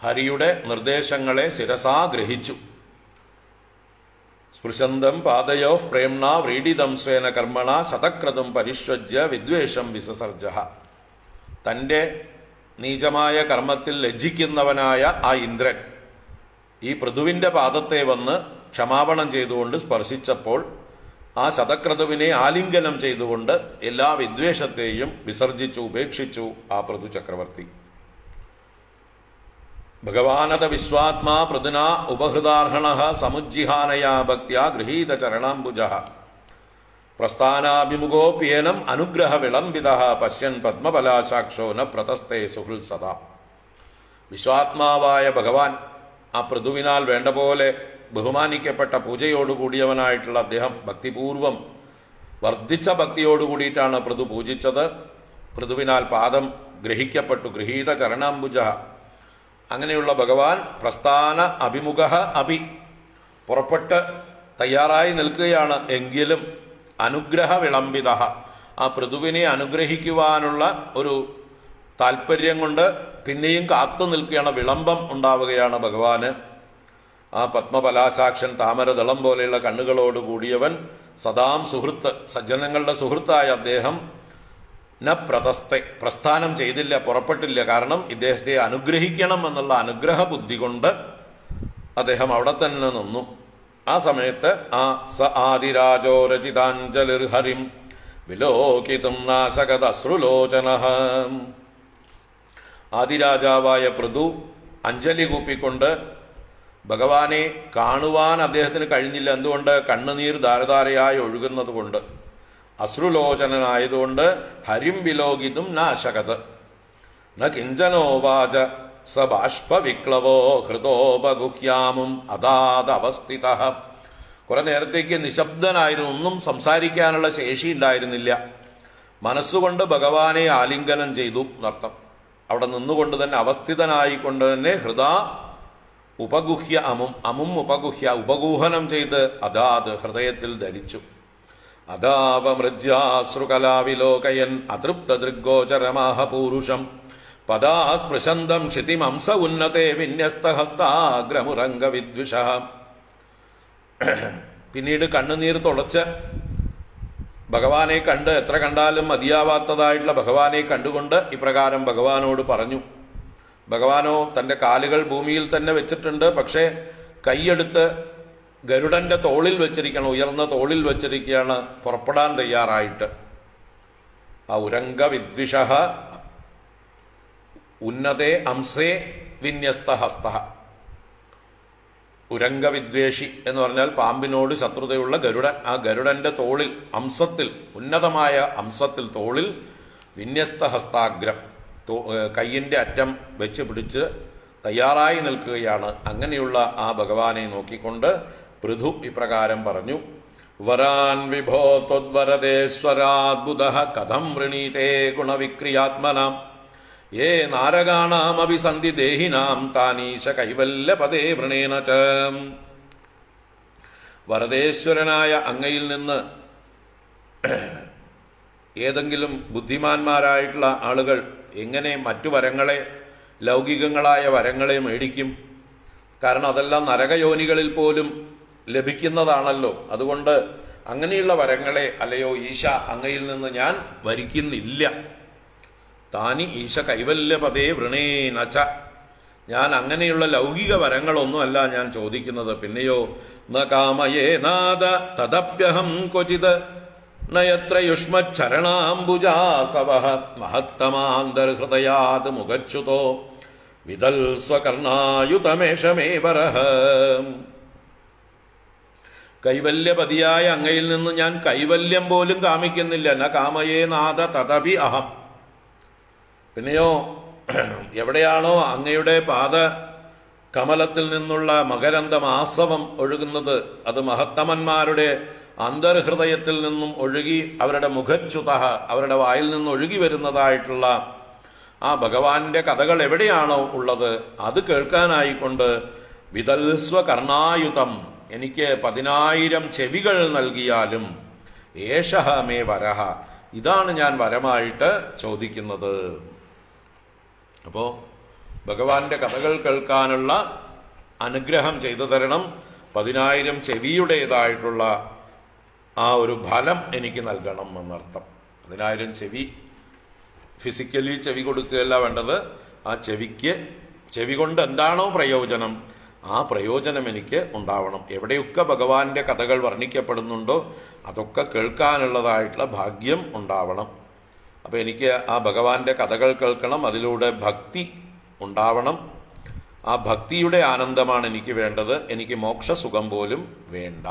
ഹരിയുടെ നിർദ്ദേശങ്ങളെ ശിരസാ ഗ്രഹിച്ചു. സ്പൃശന്തം പാദയോ പ്രേംണ വ്രീഡിതം സ്വേന കർമ്മണ ശതക്രതും പരിഷ്വജ്യ വിദ്വേഷം വിസസർജ, തൻ്റെ നീചമായ കർമ്മത്തിൽ ലജ്ജിക്കുന്നവനായ ആ ഇന്ദ്രൻ ഈ പൃഥുവിന്റെ പാദത്തെ വന്ന് ക്ഷമാപണം ചെയ്തുകൊണ്ട് സ്പർശിച്ചപ്പോൾ ആ ശതക്രതുവിനെ ആലിംഗനം ചെയ്തുകൊണ്ട് എല്ലാ വിദ്വേഷത്തെയും വിസർജിച്ചു, ഉപേക്ഷിച്ചു ആ പൃഥു ചക്രവർത്തി. ഭഗവാനത വിശ്വാത്മാ പൃഥുന ഉപഹൃദാർഹണ സമുജ്ജിഹാനയാ ഭക്ത്യാ ഗൃഹീത ചരണാംബുജ പ്രസ്ഥാനാഭിമുഖോപ്യേനം അനുഗ്രഹ വിളംബിത പശ്യൻ പത്മപലാശാക്ഷോ ന പ്രതസ്തേ സുഹൃൽ സദാ. വിശ്വാത്മാവായ ഭഗവാൻ ആ പൃഥുവിനാൽ വേണ്ട പോലെ ബഹുമാനിക്കപ്പെട്ട പൂജയോടുകൂടിയവനായിട്ടുള്ള അദ്ദേഹം ഭക്തിപൂർവം വർദ്ധിച്ച ഭക്തിയോടുകൂടിയിട്ടാണ് പൃഥു പൂജിച്ചത്. പൃഥുവിനാൽ പാദം ഗ്രഹിക്കപ്പെട്ടു, ഗൃഹീത ചരണാംബുജ. അങ്ങനെയുള്ള ഭഗവാൻ പ്രസ്ഥാന അഭിമുഖ അഭി, പുറപ്പെട്ട് തയ്യാറായി നിൽക്കുകയാണ്. എങ്കിലും അനുഗ്രഹ വിളംബിത, ആ പൃഥുവിനെ അനുഗ്രഹിക്കുവാനുള്ള ഒരു താല്പര്യം കൊണ്ട് പിന്നെയും കാത്തു നിൽക്കുകയാണ്, വിളംബം ഉണ്ടാവുകയാണ് ഭഗവാന്. ആ പത്മപലാശാക്ഷൻ, താമരദളം പോലെയുള്ള കണ്ണുകളോട് കൂടിയവൻ, സദാം സുഹൃത്ത്, സജ്ജനങ്ങളുടെ സുഹൃത്തായ അദ്ദേഹം ന പ്രതസ്തെ, പ്രസ്ഥാനം ചെയ്തില്ല, പുറപ്പെട്ടില്ല. കാരണം ഇദ്ദേഹത്തെ അനുഗ്രഹിക്കണം എന്നുള്ള അനുഗ്രഹ ബുദ്ധി കൊണ്ട് അദ്ദേഹം അവിടെ തന്നെ നിന്നു. ആ സമയത്ത് ആ സ ആദിരാജോ രചിതാഞ്ജലിർ ഹരിം വിലോകിതും നാശകതശ്രുലോചന, ആദിരാജാവായ പൃഥു അഞ്ജലി കൂപ്പിക്കൊണ്ട് ഭഗവാനെ കാണുവാൻ അദ്ദേഹത്തിന് കഴിഞ്ഞില്ല. എന്തുകൊണ്ട്? കണ്ണുനീർ ധാരധാരയായി ഒഴുകുന്നത് കൊണ്ട്, അശ്രുലോചനായതുകൊണ്ട്. ഹരിം വിലോകിതും നാശകത് ന കിഞ്ചനോവാച സ ബാഷ്പവിക്ലവോ ഹൃദോപഗുഹ്യാമും അതാദവസ്ഥിത. കുറെ നേരത്തേക്ക് നിശബ്ദനായിരുന്നു, ഒന്നും സംസാരിക്കാനുള്ള ശേഷി ഉണ്ടായിരുന്നില്ല. മനസ്സുകൊണ്ട് ഭഗവാനെ ആലിംഗനം ചെയ്തു എന്നർത്ഥം. അവിടെ നിന്നുകൊണ്ട് തന്നെ, അവസ്ഥിതനായിക്കൊണ്ട് തന്നെ, ഹൃദാ ഉപഗുഹ്യ അമും ഉപഗുഹ്യ, ഉപഗൂഹനം ചെയ്ത് അതാത് ഹൃദയത്തിൽ ധരിച്ചു. അതാവമൃജ്യാശ്രുകലാവിലോകയൻ അതൃപ്ത ദൃഗ്ഗോചരമാഹ പൂരുഷം പദാസ്പൃശന്തം ക്ഷിതിമംസ ഉന്നതേ വിന്യസ്തഹസ്താഗ്രമുരംഗ വിദ്വിഷ. പിന്നീട് കണ്ണുനീർ തുളച്ച് ഭഗവാനെ കണ്ട്, എത്ര കണ്ടാലും മതിയാവാത്തതായിട്ടുള്ള ഭഗവാനെ കണ്ടുകൊണ്ട് ഇപ്രകാരം ഭഗവാനോട് പറഞ്ഞു. ഭഗവാനോ തന്റെ കാലുകൾ ഭൂമിയിൽ തന്നെ വെച്ചിട്ടുണ്ട്, പക്ഷേ കൈയെടുത്ത് ഗരുഡന്റെ തോളിൽ വെച്ചിരിക്കണം, ഉയർന്ന തോളിൽ വെച്ചിരിക്കുകയാണ്, പുറപ്പെടാൻ തയ്യാറായിട്ട്. ആ ഉരംഗ വിദ്വിഷ ഉന്നതേ അംസേ വിന്യസ്ത ഹസ്ത. ഉരംഗവിദ്വേഷി എന്ന് പറഞ്ഞാൽ പാമ്പിനോട് ശത്രുതയുള്ള ഗരുഡൻ. ആ ഗരുഡന്റെ തോളിൽ, അംസത്തിൽ, ഉന്നതമായ അംസത്തിൽ, തോളിൽ വിന്യസ്ത ഹസ്താഗ്രം, കയ്യിന്റെ അറ്റം വെച്ച് പിടിച്ച് തയ്യാറായി നിൽക്കുകയാണ്. അങ്ങനെയുള്ള ആ ഭഗവാനെ നോക്കിക്കൊണ്ട് പൃഥു ഇപ്രകാരം പറഞ്ഞു. വരാൻ വിഭോ ത്വദ്വരദേശ്വരാദ്ഭുത കഥം വൃണീതേ ഗുണവിക്രിയാത്മനാം യേ നാരകാണാമഭിസന്ധി ദേഹിനാം താനീശ കൈവല്യപദേ വൃണേന ച. വരദേശ്വരനായ അങ്ങയിൽ നിന്ന് ഏതെങ്കിലും ബുദ്ധിമാന്മാരായിട്ടുള്ള ആളുകൾ എങ്ങനെ മറ്റു വരങ്ങളെ, ലൗകികങ്ങളായ വരങ്ങളെ മേടിക്കും? കാരണം അതെല്ലാം നരകയോനികളിൽ പോലും ലഭിക്കുന്നതാണല്ലോ. അതുകൊണ്ട് അങ്ങനെയുള്ള വരങ്ങളെ അല്ലയോ ഈശ അങ്ങയിൽ നിന്ന് ഞാൻ വരിക്കുന്നില്ല. താനി ഈശ കൈവല്യപദേ വൃണേനച്ച, ഞാൻ അങ്ങനെയുള്ള ലൗകിക വരങ്ങളൊന്നുമല്ല ഞാൻ ചോദിക്കുന്നത്. പിന്നെയോ ന കാമയേ നാദ തദപ്യഹം ക്വചിത് നയത്ര യുഷ്മച്ചരണാംബുജാസവഃ മഹത്തമാന്തർഹൃദയാത് മുഖച്യുതോ വിദൽ സ്വകർണായുതമേഷമേ വരഃ. കൈവല്യപതിയായ അങ്ങയിൽ നിന്ന് ഞാൻ കൈവല്യം പോലും കാമിക്കുന്നില്ല. ന കാമയേ നാദ തദപി അഹം. പിന്നെയോ എവിടെയാണോ അങ്ങയുടെ പാദ കമലത്തിൽ നിന്നുള്ള മകരന്തമാസവം ഒഴുകുന്നത്, അത് മഹത്തമന്മാരുടെ അന്തർഹൃദയത്തിൽ നിന്നും ഒഴുകി അവരുടെ മുഖച്യുത, അവരുടെ വായിൽ നിന്ന് ഒഴുകി വരുന്നതായിട്ടുള്ള ആ ഭഗവാന്റെ കഥകൾ എവിടെയാണോ ഉള്ളത് അത് കേൾക്കാനായിക്കൊണ്ട് വിതൽസ്വ കർണായുധം, എനിക്ക് 10,000 ചെവികൾ നൽകിയാലും ഏഷഹ മേ വരഹ, ഇതാണ് ഞാൻ വരമായിട്ട് ചോദിക്കുന്നത്. അപ്പോ ഭഗവാന്റെ കഥകൾ കേൾക്കാനുള്ള അനുഗ്രഹം ചെയ്തു തരണം. 10,000 ചെവിയുടേതായിട്ടുള്ള ആ ഒരു ഫലം എനിക്ക് നൽകണം എന്നർത്ഥം. 10,000 ചെവി ഫിസിക്കലി ചെവി കൊടുക്കുകയല്ല വേണ്ടത്. ആ ചെവി കൊണ്ട് എന്താണോ പ്രയോജനം, ആ പ്രയോജനം എനിക്ക് ഉണ്ടാവണം. എവിടെയൊക്കെ ഭഗവാന്റെ കഥകൾ വർണ്ണിക്കപ്പെടുന്നുണ്ടോ അതൊക്കെ കേൾക്കാനുള്ളതായിട്ടുള്ള ഭാഗ്യം ഉണ്ടാവണം. അപ്പൊ എനിക്ക് ആ ഭഗവാന്റെ കഥകൾ കേൾക്കണം, അതിലൂടെ ഭക്തി ഉണ്ടാവണം. ആ ഭക്തിയുടെ ആനന്ദമാണ് എനിക്ക് വേണ്ടത്. എനിക്ക് മോക്ഷസുഖം പോലും വേണ്ട.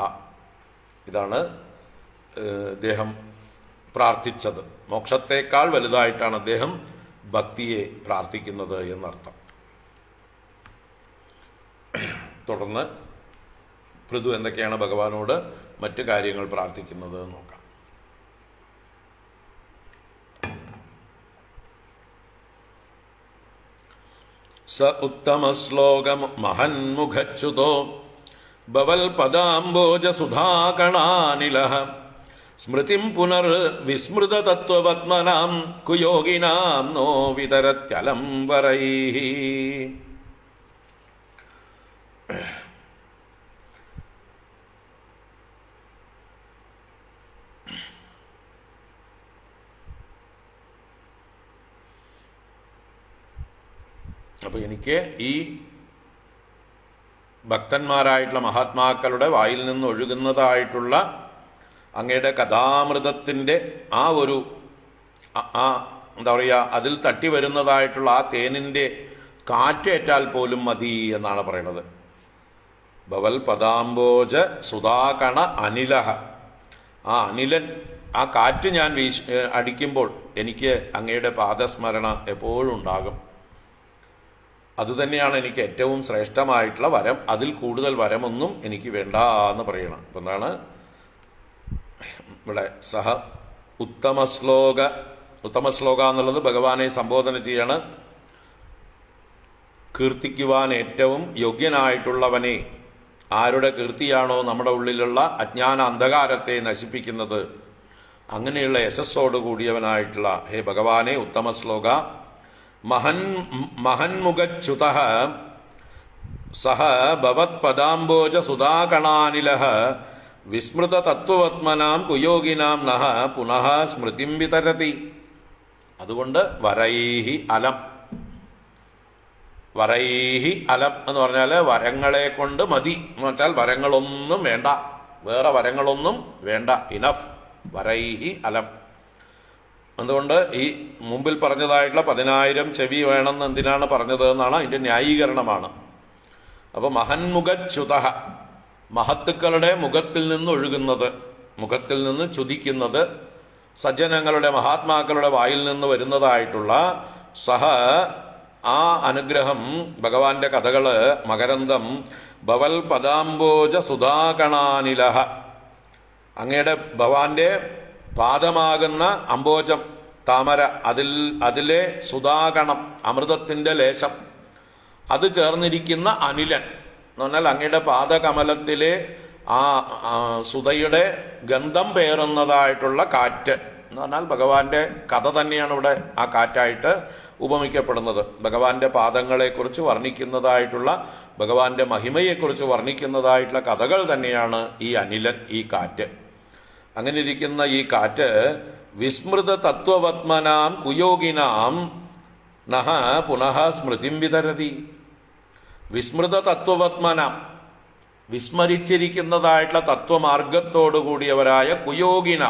ഇതാണ് അദ്ദേഹം പ്രാർത്ഥിച്ചത്. മോക്ഷത്തെക്കാൾ വലുതായിട്ടാണ് അദ്ദേഹം ഭക്തിയെ പ്രാർത്ഥിക്കുന്നത് എന്നർത്ഥം. തുടർന്ന് പൃഥു എന്തൊക്കെയാണ് ഭഗവാനോട് മറ്റു കാര്യങ്ങൾ പ്രാർത്ഥിക്കുന്നത് നോക്കാം. സ ഉത്തമശ്ലോകം മഹന്മുഖച്യുതോ ഭവൽ പദാംബോജ സുധാകണാനിലഃ സ്മൃതിം പുനർ വിസ്മൃത തത്വവത്മനാം കുയോഗിനാം നോ വിതരത്യലം വരൈഃ. അപ്പൊ എനിക്ക് ഈ ഭക്തന്മാരായിട്ടുള്ള മഹാത്മാക്കളുടെ വായിൽ നിന്ന് ഒഴുകുന്നതായിട്ടുള്ള അങ്ങയുടെ കഥാമൃതത്തിന്റെ ആ ഒരു എന്താ പറയുക, അതിൽ തട്ടി വരുന്നതായിട്ടുള്ള ആ തേനിന്റെ കാറ്റേറ്റാൽ പോലും മതി എന്നാണ് പറയുന്നത്. ഭവൽ പദാംബോജ സുധാകണ അനിലഹ, ആ അനിലൻ, ആ കാറ്റ് ഞാൻ അടിക്കുമ്പോൾ എനിക്ക് അങ്ങയുടെ പാദസ്മരണ എപ്പോഴും ഉണ്ടാകും. അതുതന്നെയാണ് എനിക്ക് ഏറ്റവും ശ്രേഷ്ഠമായിട്ടുള്ള വരം. അതിൽ കൂടുതൽ വരമൊന്നും എനിക്ക് വേണ്ട എന്ന് പറയണം. അപ്പൊ എന്താണ് ഇവിടെ സഹ ഉത്തമശ്ലോക എന്നുള്ളത് ഭഗവാനെ സംബോധന ചെയ്യാണ്. കീർത്തിക്കുവാൻ ഏറ്റവും യോഗ്യനായിട്ടുള്ളവനെ, ആരുടെ കീർത്തിയാണോ നമ്മുടെ ഉള്ളിലുള്ള അജ്ഞാന അന്ധകാരത്തെ നശിപ്പിക്കുന്നത്, അങ്ങനെയുള്ള യശസ്സോട് കൂടിയവനായിട്ടുള്ള ഹേ ഭഗവാനെ ഉത്തമശ്ലോക മഹന്മുഖച്യുതഃ സഹ ഭവത് പദാംബോജ സുധാകണാനിലഃ വിസ്മൃത തത്വവത്മനാം കുയോഗിനാം നഃ പുനഃ സ്മൃതിം വിതരതി. അതുകൊണ്ട് വരൈഹി അലം, വരൈഹി അലം എന്ന് പറഞ്ഞാല് വരങ്ങളെ കൊണ്ട് മതി എന്ന് വെച്ചാൽ വരങ്ങളൊന്നും വേണ്ട, വേറെ വരങ്ങളൊന്നും വേണ്ട, ഇനഫ്. വരൈഹി അലം. അതുകൊണ്ട് ഈ മുമ്പിൽ പറഞ്ഞതായിട്ടുള്ള 10,000 ചെവി വേണമെന്ന് എന്തിനാണ് പറഞ്ഞത് എന്നാണ് അതിന്റെ ന്യായീകരണമാണ്. അപ്പൊ മഹന്മുഖച്യുതഃ, മഹത്തുക്കളുടെ മുഖത്തിൽ നിന്ന് ഒഴുകുന്നത്, മുഖത്തിൽ നിന്ന് ചുതിക്കുന്നത്, സജ്ജനങ്ങളുടെ മഹാത്മാക്കളുടെ വായിൽ നിന്ന് വരുന്നതായിട്ടുള്ള സഹ ആ അനുഗ്രഹം, ഭഗവാന്റെ കഥകള്, മകരന്തം ഭവൽ പദാംബോജ സുധാകണാനിലഃ, അങ്ങയുടെ ഭഗവാന്റെ പാദമാകുന്ന അംബോജം താമര, അതിലെ സുധാകണം അമൃതത്തിന്റെ ലേശം, അത് ചേർന്നിരിക്കുന്ന അനിലൻ എന്ന് പറഞ്ഞാൽ അങ്ങയുടെ പാദകമലത്തിലെ ആ സുധയുടെ ഗന്ധം പേറുന്നതായിട്ടുള്ള കാറ്റ് എന്ന് പറഞ്ഞാൽ ഭഗവാന്റെ കഥ തന്നെയാണ് ഇവിടെ ആ കാറ്റായിട്ട് ഉപമിക്കപ്പെടുന്നത്. ഭഗവാന്റെ പാദങ്ങളെക്കുറിച്ച് വർണ്ണിക്കുന്നതായിട്ടുള്ള, ഭഗവാന്റെ മഹിമയെക്കുറിച്ച് വർണ്ണിക്കുന്നതായിട്ടുള്ള കഥകൾ തന്നെയാണ് ഈ അനിലൻ, ഈ കാറ്റ്. അങ്ങനെ ഇരിക്കുന്ന ഈ കാറ്റ് വിസ്മൃത തത്വവത്മനാം കുയോഗിനാം നഹ പുനഃ സ്മൃതിം വിതരതി. വിസ്മൃത തത്വവത്മനാം, വിസ്മരിച്ചിരിക്കുന്നതായിട്ടുള്ള തത്വമാർഗത്തോടുകൂടിയവരായ കുയോഗിന,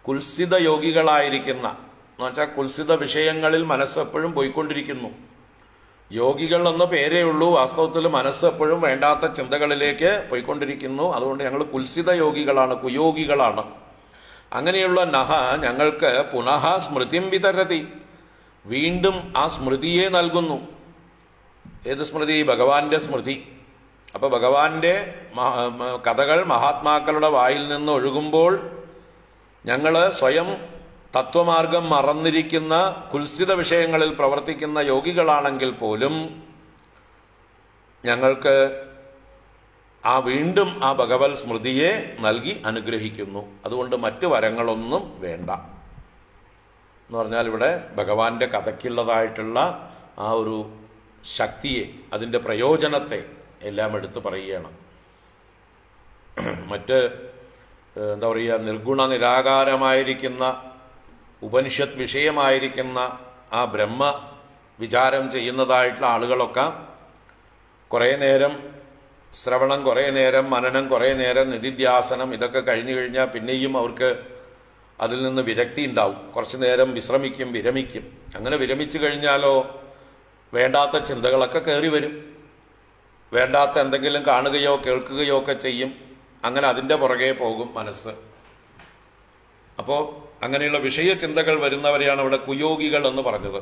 കുൽസിത യോഗികളായിരിക്കുന്ന, എന്ന് വെച്ചാൽ കുൽസിത വിഷയങ്ങളിൽ മനസ്സെപ്പോഴും പോയിക്കൊണ്ടിരിക്കുന്നു. യോഗികൾ എന്ന പേരേ ഉള്ളൂ, വാസ്തവത്തിൽ മനസ്സെപ്പോഴും വേണ്ടാത്ത ചിന്തകളിലേക്ക് പോയിക്കൊണ്ടിരിക്കുന്നു. അതുകൊണ്ട് ഞങ്ങൾ കുൽസിത യോഗികളാണ്, കുയോഗികളാണ്. അങ്ങനെയുള്ള നഹ ഞങ്ങൾക്ക് പുനഃ സ്മൃതിം വിതരതി, വീണ്ടും ആ സ്മൃതിയെ നൽകുന്നു. ഏത് സ്മൃതി? ഭഗവാന്റെ സ്മൃതി. അപ്പൊ ഭഗവാന്റെ കഥകൾ മഹാത്മാക്കളുടെ വായിൽ നിന്ന് ഒഴുകുമ്പോൾ ഞങ്ങള് സ്വയം തത്വമാർഗം മറന്നിരിക്കുന്ന കുൽസിത വിഷയങ്ങളിൽ പ്രവർത്തിക്കുന്ന യോഗികളാണെങ്കിൽ പോലും ഞങ്ങൾക്ക് വീണ്ടും ആ ഭഗവത് സ്മൃതിയെ നൽകി അനുഗ്രഹിക്കുന്നു. അതുകൊണ്ട് മറ്റു വരങ്ങളൊന്നും വേണ്ട എന്ന് പറഞ്ഞാൽ ഇവിടെ ഭഗവാന്റെ കഥയ്ക്കുള്ളതായിട്ടുള്ള ആ ഒരു ശക്തിയെ, അതിൻ്റെ പ്രയോജനത്തെ എല്ലാം എടുത്തു പറയുകയാണ്. മറ്റ് എന്താ പറയുക, നിർഗുണ നിരാകാരമായിരിക്കുന്ന ഉപനിഷത്ത് വിഷയമായിരിക്കുന്ന ആ ബ്രഹ്മ വിചാരം ചെയ്യുന്നതായിട്ടുള്ള ആളുകളൊക്കെ കുറേ നേരം ശ്രവണം, കുറേ നേരം മനനം, കുറേ നേരം നിധിധ്യാസനം ഇതൊക്കെ കഴിഞ്ഞു കഴിഞ്ഞാൽ പിന്നെയും അവർക്ക് അതിൽ നിന്ന് വിരക്തി ഉണ്ടാവും. കുറച്ചു നേരം വിശ്രമിക്കും, വിരമിക്കും. അങ്ങനെ വിരമിച്ചു കഴിഞ്ഞാലോ വേണ്ടാത്ത ചിന്തകളൊക്കെ കയറി വരും. വേണ്ടാത്ത എന്തെങ്കിലും കാണുകയോ കേൾക്കുകയോ ഒക്കെ ചെയ്യും. അങ്ങനെ അതിൻ്റെ പുറകെ പോകും മനസ്സ്. അപ്പോൾ അങ്ങനെയുള്ള വിഷയചിന്തകൾ വരുന്നവരെയാണ് ഇവിടെ കുയോഗികൾ എന്ന് പറഞ്ഞത്.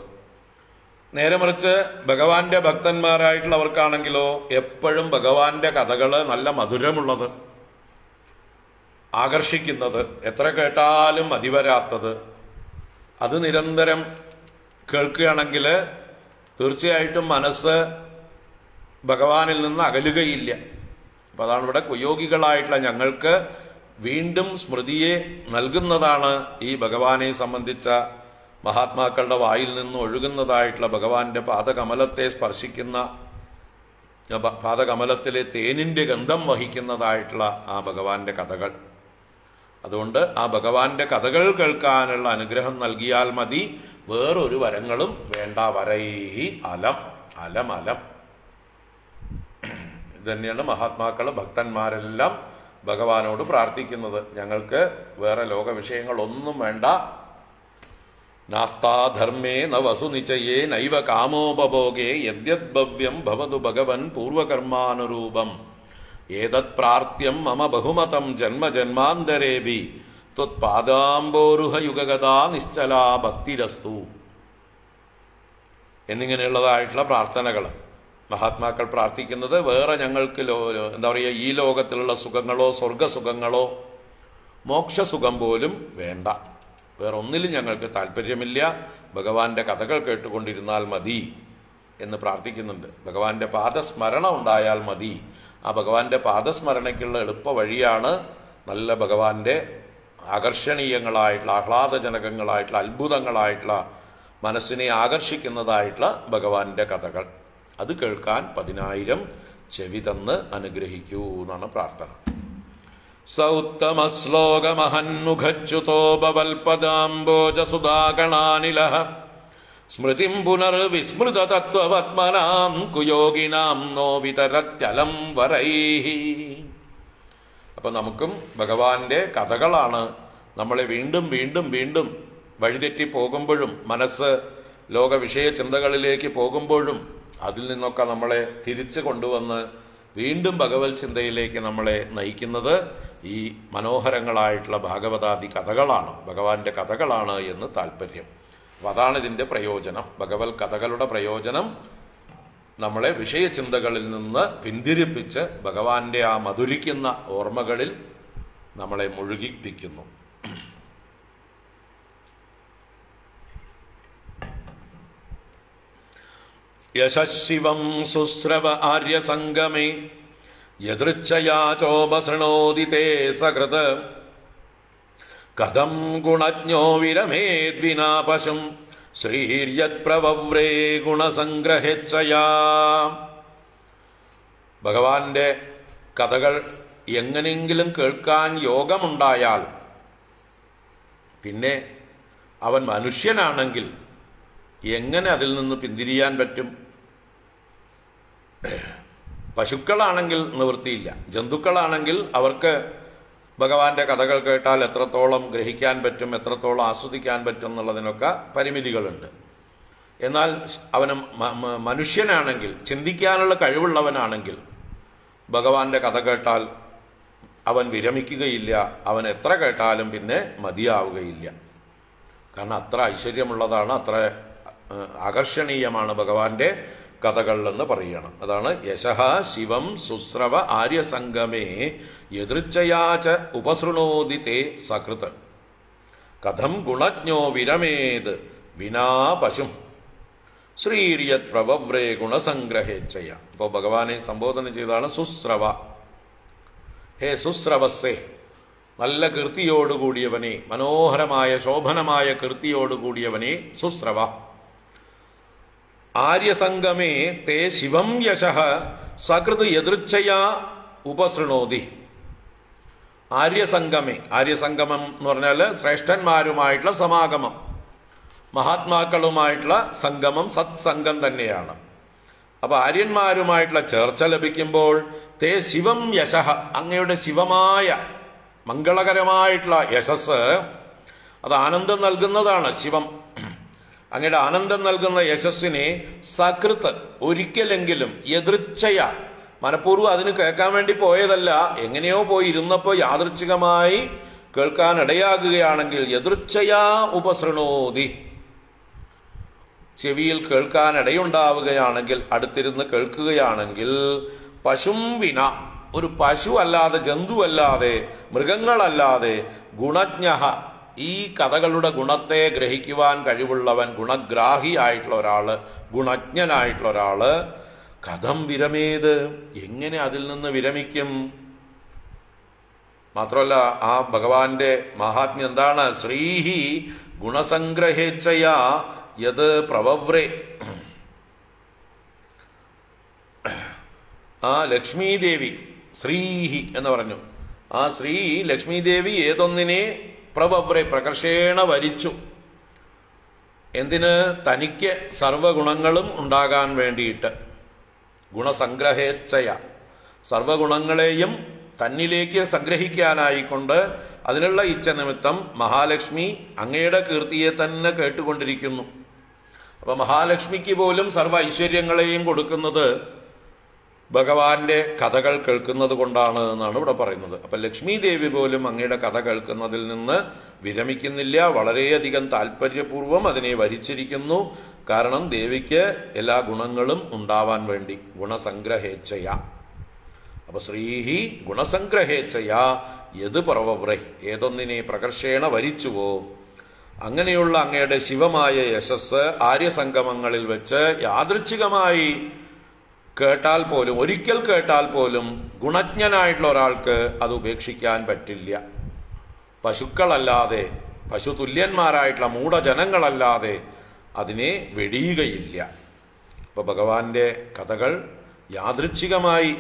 നേരെ മറിച്ച് ഭഗവാന്റെ ഭക്തന്മാരായിട്ടുള്ളവർക്കാണെങ്കിലോ എപ്പോഴും ഭഗവാന്റെ കഥകള് നല്ല മധുരമുള്ളത്, ആകർഷിക്കുന്നത്, എത്ര കേട്ടാലും മതിവരാത്തത്, അത് നിരന്തരം കേൾക്കുകയാണെങ്കിൽ തീർച്ചയായിട്ടും മനസ്സ് ഭഗവാനിൽ നിന്ന് അകലുകയില്ല. അപ്പൊ അതാണ് ഇവിടെ കുയോഗികളായിട്ടുള്ള ഞങ്ങൾക്ക് വീണ്ടും സ്മൃതിയെ നൽകുന്നതാണ് ഈ ഭഗവാനെ സംബന്ധിച്ച മഹാത്മാക്കളുടെ വായിൽ നിന്ന് ഒഴുകുന്നതായിട്ടുള്ള ഭഗവാന്റെ പാദകമലത്തെ സ്പർശിക്കുന്ന, പാദകമലത്തിലെ തേനിന്റെ ഗന്ധം വഹിക്കുന്നതായിട്ടുള്ള ആ ഭഗവാന്റെ കഥകൾ. അതുകൊണ്ട് ആ ഭഗവാന്റെ കഥകൾ കേൾക്കാനുള്ള അനുഗ്രഹം നൽകിയാൽ മതി, വേറൊരു വരങ്ങളും വേണ്ട. വരൈഹി അലം, അലം അലം. ഇത് തന്നെയാണ് മഹാത്മാക്കള്, ഭക്തന്മാരെല്ലാം ഭഗവാനോട് പ്രാർത്ഥിക്കുന്നത്. ഞങ്ങൾക്ക് വേറെ ലോക വിഷയങ്ങളൊന്നും വേണ്ട. നാസ്താധർമ്മേ ന വസുനിചയേ നൈവ കാമോപഭോഗേ യദ്യദ്ഭവ്യം ഭവതു ഭഗവൻ പൂർവകർമാനുരൂപം ഏതത് പ്രാർത്ഥ്യം മമ ബഹുമതം ജന്മ ജന്മാന്തരേഭി ത്വത്പാദാംബോരുഹയുഗഗതാ നിശ്ചലാ ഭക്തിരസ്തു എന്നിങ്ങനെയുള്ളതായിട്ടുള്ള പ്രാർത്ഥനകൾ മഹാത്മാക്കൾ പ്രാർത്ഥിക്കുന്നത്. വേറെ ഞങ്ങൾക്ക് എന്താ പറയുക, ഈ ലോകത്തിലുള്ള സുഖങ്ങളോ സ്വർഗസുഖങ്ങളോ മോക്ഷസുഖം പോലും വേണ്ട. വേറെ ഒന്നിലും ഞങ്ങൾക്ക് താല്പര്യമില്ല. ഭഗവാന്റെ കഥകൾ കേട്ടുകൊണ്ടിരുന്നാൽ മതി എന്ന് പ്രാർത്ഥിക്കുന്നുണ്ട്. ഭഗവാന്റെ പാദസ്മരണ ഉണ്ടായാൽ മതി. ആ ഭഗവാന്റെ പാദസ്മരണയ്ക്കുള്ള എളുപ്പ വഴിയാണ് നല്ല ഭഗവാന്റെ ആകർഷണീയങ്ങളായിട്ടുള്ള, ആഹ്ലാദജനകങ്ങളായിട്ടുള്ള, അത്ഭുതങ്ങളായിട്ടുള്ള, മനസ്സിനെ ആകർഷിക്കുന്നതായിട്ടുള്ള ഭഗവാന്റെ കഥകൾ. അത് കേൾക്കാൻ 10,000 ചെവി തന്ന് അനുഗ്രഹിക്കൂ എന്നാണ് പ്രാർത്ഥന. സൗത്തമശ്ലോകമഹന്മുഖച്യുതോ ഭവൽപദാംബോജസുധാഗണാനിലഃ സ്മൃതിം പുനർവിസ്മൃത തത്വവത്മനാം കുയോഗിനാം നോ വിതരത്യലം വരൈഹി. അപ്പൊ നമുക്കും ഭഗവാന്റെ കഥകളാണ് നമ്മളെ വീണ്ടും വീണ്ടും വീണ്ടും വഴിതെറ്റി പോകുമ്പോഴും, മനസ്സ് ലോക വിഷയ ചിന്തകളിലേക്ക് പോകുമ്പോഴും അതിൽ നിന്നൊക്കെ നമ്മളെ തിരിച്ചു കൊണ്ടുവന്ന് വീണ്ടും ഭഗവത് ചിന്തയിലേക്ക് നമ്മളെ നയിക്കുന്നത് ഈ മനോഹരങ്ങളായിട്ടുള്ള ഭാഗവതാദി കഥകളാണ്, ഭഗവാന്റെ കഥകളാണ് എന്ന് താല്പര്യം. അപ്പൊ അതാണ് ഇതിന്റെ പ്രയോജനം. ഭഗവത് കഥകളുടെ പ്രയോജനം നമ്മളെ വിഷയചിന്തകളിൽ നിന്ന് പിന്തിരിപ്പിച്ച് ഭഗവാന്റെ ആ മധുരിക്കുന്ന ഓർമ്മകളിൽ നമ്മളെ മുഴുകിപ്പിക്കുന്നു. യശശിവം സുശ്രവ ആര്യസംഗമേ യദൃച്ഛയാ ചോപസൃണോതി തേ സകൃത് കഥം ഗുണജ്ഞോ വിരമേദ്വിനാ പശും ശ്രീര്യത് പ്രവവ്രേ ഗുണസംഗ്രഹേച്ഛയാ. ഭഗവാന്റെ കഥകൾ എങ്ങനെയെങ്കിലും കേൾക്കാൻ യോഗമുണ്ടായാൽ പിന്നെ അവൻ മനുഷ്യനാണെങ്കിൽ എങ്ങനെ അതിൽ നിന്ന് പിന്തിരിയാൻ പറ്റും? പശുക്കളാണെങ്കിൽ നിവൃത്തിയില്ല. ജന്തുക്കളാണെങ്കിൽ അവർക്ക് ഭഗവാന്റെ കഥകൾ കേട്ടാൽ എത്രത്തോളം ഗ്രഹിക്കാൻ പറ്റും, എത്രത്തോളം ആസ്വദിക്കാൻ പറ്റും എന്നുള്ളതിനൊക്കെ പരിമിതികളുണ്ട്. എന്നാൽ അവന് മനുഷ്യനാണെങ്കിൽ, ചിന്തിക്കാനുള്ള കഴിവുള്ളവനാണെങ്കിൽ ഭഗവാന്റെ കഥ കേട്ടാൽ അവൻ വിരമിക്കുകയില്ല. അവൻ എത്ര കേട്ടാലും പിന്നെ മതിയാവുകയില്ല. കാരണം അത്ര ഐശ്വര്യമുള്ളതാണ്, അത്ര ആകർഷണീയമാണ് ഭഗവാന്റെ കഥകൾ എന്ന് പറയണം. അതാണ് യശഃ ശിവം സുസ്രവ ആര്യസംഗമേ യദൃച്ഛയാച ഉപസൃണോതി തേ സകൃത് കഥം ഗുണജ്ഞോ വിരമേത് വിനാ പശും ശ്രീര്യത് പ്രവവ്രേ ഗുണസംഗ്രഹേച്ഛയ. ഇപ്പോൾ ഭഗവാനെ സംബോധന ചെയ്താണ് സുസ്രവ. ഹേ സുസ്രവസ്സേ, നല്ല കീർത്തിയോടുകൂടിയവനെ, മനോഹരമായ ശോഭനമായ കീർത്തിയോടുകൂടിയവനെ സുസ്രവ. ആര്യസംഗമേ തേ ശിവം യശഃ സകൃത് യദൃച്ഛയാ ഉപസൃണോതി. ആര്യസംഗമേ, ആര്യസംഗമം എന്ന് പറഞ്ഞാൽ ശ്രേഷ്ഠന്മാരുമായിട്ടുള്ള സമാഗമം, മഹാത്മാക്കളുമായിട്ടുള്ള സംഗമം സത്സംഗം തന്നെയാണ്. അപ്പൊ ആര്യന്മാരുമായിട്ടുള്ള ചേർച്ച ലഭിക്കുമ്പോൾ തേ ശിവം യശഃ, അങ്ങയുടെ ശിവമായ മംഗളകരമായിട്ടുള്ള യശസ്, അത് ആനന്ദം നൽകുന്നതാണ്. ശിവം, അങ്ങയുടെ ആനന്ദം നൽകുന്ന യശസ്സിനെ സകൃത്ത്, ഒരിക്കലെങ്കിലും, യദൃച്ഛയ, മനഃപൂർവ്വം അതിന് കേൾക്കാൻ വേണ്ടി പോയതല്ല, എങ്ങനെയോ പോയി ഇരുന്നപ്പോൾ യാദൃച്ഛികമായി കേൾക്കാൻ ഇടയാകുകയാണെങ്കിൽ യദൃച്ഛയാ ഉപസൃണോതി, ചെവിയിൽ കേൾക്കാൻ ഇടയുണ്ടാവുകയാണെങ്കിൽ, അടുത്തിരുന്ന് കേൾക്കുകയാണെങ്കിൽ, പശും വിന, ഒരു പശു അല്ലാതെ, ജന്തുവല്ലാതെ, മൃഗങ്ങളല്ലാതെ, ഗുണജ്ഞഃ, ഈ കഥകളുടെ ഗുണത്തെ ഗ്രഹിക്കുവാൻ കഴിവുള്ളവൻ, ഗുണഗ്രാഹിയായിട്ടുള്ള ഒരാള്, ഗുണജ്ഞനായിട്ടുള്ള ഒരാള്, കഥം വിരമേത്, എങ്ങനെ അതിൽ നിന്ന് വിരമിക്കും? മാത്രമല്ല ആ ഭഗവാന്റെ മഹാത്മ്യം എന്താണ്? ശ്രീഹി ഗുണസംഗ്രഹേച്ഛയാ യത് പ്രവവ്രേ. ആ ലക്ഷ്മീദേവി, ശ്രീഹി എന്ന് പറഞ്ഞു, ആ ശ്രീ ലക്ഷ്മീദേവി ഏതൊന്നിനെ പ്രവവ്രേ, പ്രകർഷേണ വരിച്ചു. എന്തിന്? തനിക്ക് സർവഗുണങ്ങളും ഉണ്ടാകാൻ വേണ്ടിയിട്ട്. ഗുണസംഗ്രഹേച്ഛയ, സർവഗുണങ്ങളെയും തന്നിലേക്ക് സംഗ്രഹിക്കാനായിക്കൊണ്ട് അതിനുള്ള ഇച്ഛ നിമിത്തം മഹാലക്ഷ്മി അങ്ങയുടെ കീർത്തിയെ തന്നെ കേട്ടുകൊണ്ടിരിക്കുന്നു. അപ്പൊ മഹാലക്ഷ്മിക്ക് പോലും സർവ്വ ഐശ്വര്യങ്ങളെയും കൊടുക്കുന്നത് ഭഗവാന്റെ കഥകൾ കേൾക്കുന്നത് കൊണ്ടാണ് എന്നാണ് ഇവിടെ പറയുന്നത്. അപ്പൊ ലക്ഷ്മി ദേവി പോലും അങ്ങയുടെ കഥ കേൾക്കുന്നതിൽ നിന്ന് വിരമിക്കുന്നില്ല, വളരെയധികം താല്പര്യപൂർവ്വം അതിനെ വരിച്ചിരിക്കുന്നു. കാരണം ദേവിക്ക് എല്ലാ ഗുണങ്ങളും ഉണ്ടാവാൻ വേണ്ടി. ഗുണസംഗ്രഹേച്ഛയ. അപ്പൊ ശ്രീഹി ഗുണസംഗ്രഹേച്ഛയ യത് പ്രവവ്രേ, ഏതൊന്നിനെ പ്രകർഷേണ വരിച്ചുവോ അങ്ങനെയുള്ള അങ്ങയുടെ ശിവമായ യശസ് ആര്യസംഗമങ്ങളിൽ വെച്ച് യാദൃച്ഛികമായി കേട്ടാൽ പോലും, ഒരിക്കൽ കേട്ടാൽ പോലും ഗുണജ്ഞനായിട്ടുള്ള ഒരാൾക്ക് അത് ഉപേക്ഷിക്കാൻ പറ്റില്ല. പശുക്കളല്ലാതെ, പശുതുല്യന്മാരായിട്ടുള്ള മൂഢജനങ്ങളല്ലാതെ അതിനെ വെടിയുകയില്ല. ഇപ്പൊ ഭഗവാന്റെ കഥകൾ യാദൃച്ഛികമായി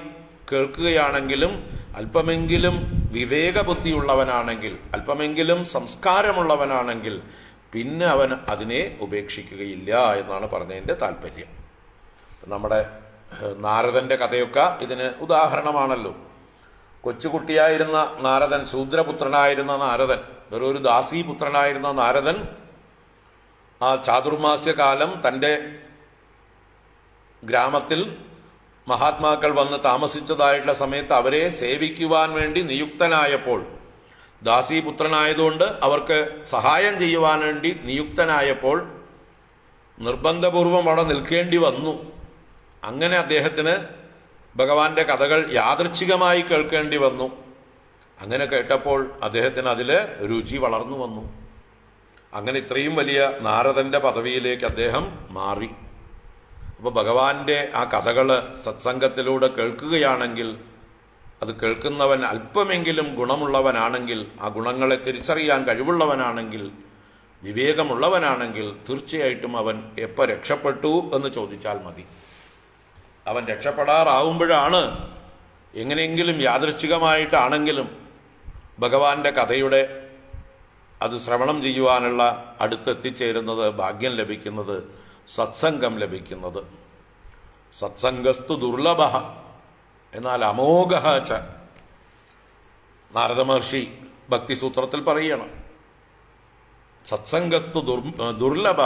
കേൾക്കുകയാണെങ്കിലും, അല്പമെങ്കിലും വിവേകബുദ്ധിയുള്ളവനാണെങ്കിൽ, അല്പമെങ്കിലും സംസ്കാരമുള്ളവനാണെങ്കിൽ പിന്നെ അവൻ അതിനെ ഉപേക്ഷിക്കുകയില്ല എന്നാണ് പറഞ്ഞതിന്റെ താല്പര്യം. നമ്മുടെ നാരദന്റെ കഥയൊക്കെ ഇതിന് ഉദാഹരണമാണല്ലോ. കൊച്ചുകുട്ടിയായിരുന്ന നാരദൻ, ശൂദ്രപുത്രനായിരുന്ന നാരദൻ, വെറൊരു ദാസീപുത്രനായിരുന്ന നാരദൻ ആ ചാതുർമാസ്യകാലം തൻ്റെ ഗ്രാമത്തിൽ മഹാത്മാക്കൾ വന്ന് താമസിച്ചതായിട്ടുള്ള സമയത്ത് അവരെ സേവിക്കുവാൻ വേണ്ടി നിയുക്തനായപ്പോൾ, ദാസീപുത്രനായതുകൊണ്ട് അവർക്ക് സഹായം ചെയ്യുവാൻ വേണ്ടി നിയുക്തനായപ്പോൾ നിർബന്ധപൂർവം അവിടെ നിൽക്കേണ്ടി വന്നു. അങ്ങനെ അദ്ദേഹത്തിന് ഭഗവാന്റെ കഥകൾ യാദൃച്ഛികമായി കേൾക്കേണ്ടി വന്നു. അങ്ങനെ കേട്ടപ്പോൾ അദ്ദേഹത്തിന് അതിൽ രുചി വളർന്നു വന്നു. അങ്ങനെ ഇത്രയും വലിയ നാരദന്റെ പദവിയിലേക്ക് അദ്ദേഹം മാറി. അപ്പൊ ഭഗവാന്റെ ആ കഥകള് സത്സംഗത്തിലൂടെ കേൾക്കുകയാണെങ്കിൽ, അത് കേൾക്കുന്നവൻ അല്പമെങ്കിലും ഗുണമുള്ളവനാണെങ്കിൽ, ആ ഗുണങ്ങളെ തിരിച്ചറിയാൻ കഴിവുള്ളവനാണെങ്കിൽ വിവേകമുള്ളവനാണെങ്കിൽ തീർച്ചയായിട്ടും അവൻ എപ്പോൾ രക്ഷപ്പെട്ടു എന്ന് ചോദിച്ചാൽ മതി. അവൻ രക്ഷപ്പെടാറാവുമ്പോഴാണ് എങ്ങനെയെങ്കിലും യാദൃച്ഛികമായിട്ടാണെങ്കിലും ഭഗവാന്റെ കഥയുടെ അത് ശ്രവണം ചെയ്യുവാനുള്ള അടുത്തെത്തിച്ചേരുന്നത്, ഭാഗ്യം ലഭിക്കുന്നത്, സത്സംഗം ലഭിക്കുന്നത്. സത്സംഗസ്തു ദുർലഭ എന്നാൽ അമോഘ ച. നാരദ മഹർഷി ഭക്തിസൂത്രത്തിൽ പറയണം, സത്സംഗസ്തു ദുർലഭ.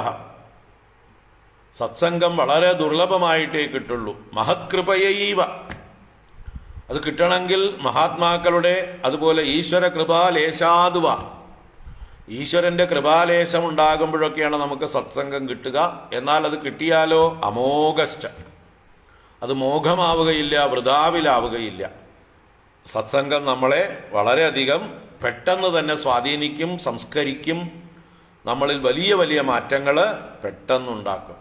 സത്സംഗം വളരെ ദുർലഭമായിട്ടേ കിട്ടുള്ളൂ. മഹത്കൃപയൈവ. അത് കിട്ടണമെങ്കിൽ മഹാത്മാക്കളുടെ അതുപോലെ ഈശ്വര കൃപാലേശാതുവ, ഈശ്വരന്റെ കൃപാലേശം ഉണ്ടാകുമ്പോഴൊക്കെയാണ് നമുക്ക് സത്സംഗം കിട്ടുക. എന്നാൽ അത് കിട്ടിയാലോ അമോഘശ്ച, അത് മോഘമാവുകയില്ല, വൃഥാവിലാവുകയില്ല. സത്സംഗം നമ്മളെ വളരെയധികം പെട്ടെന്ന് തന്നെ സ്വാധീനിക്കും, സംസ്കരിക്കും, നമ്മളിൽ വലിയ വലിയ മാറ്റങ്ങൾ പെട്ടെന്നുണ്ടാക്കും.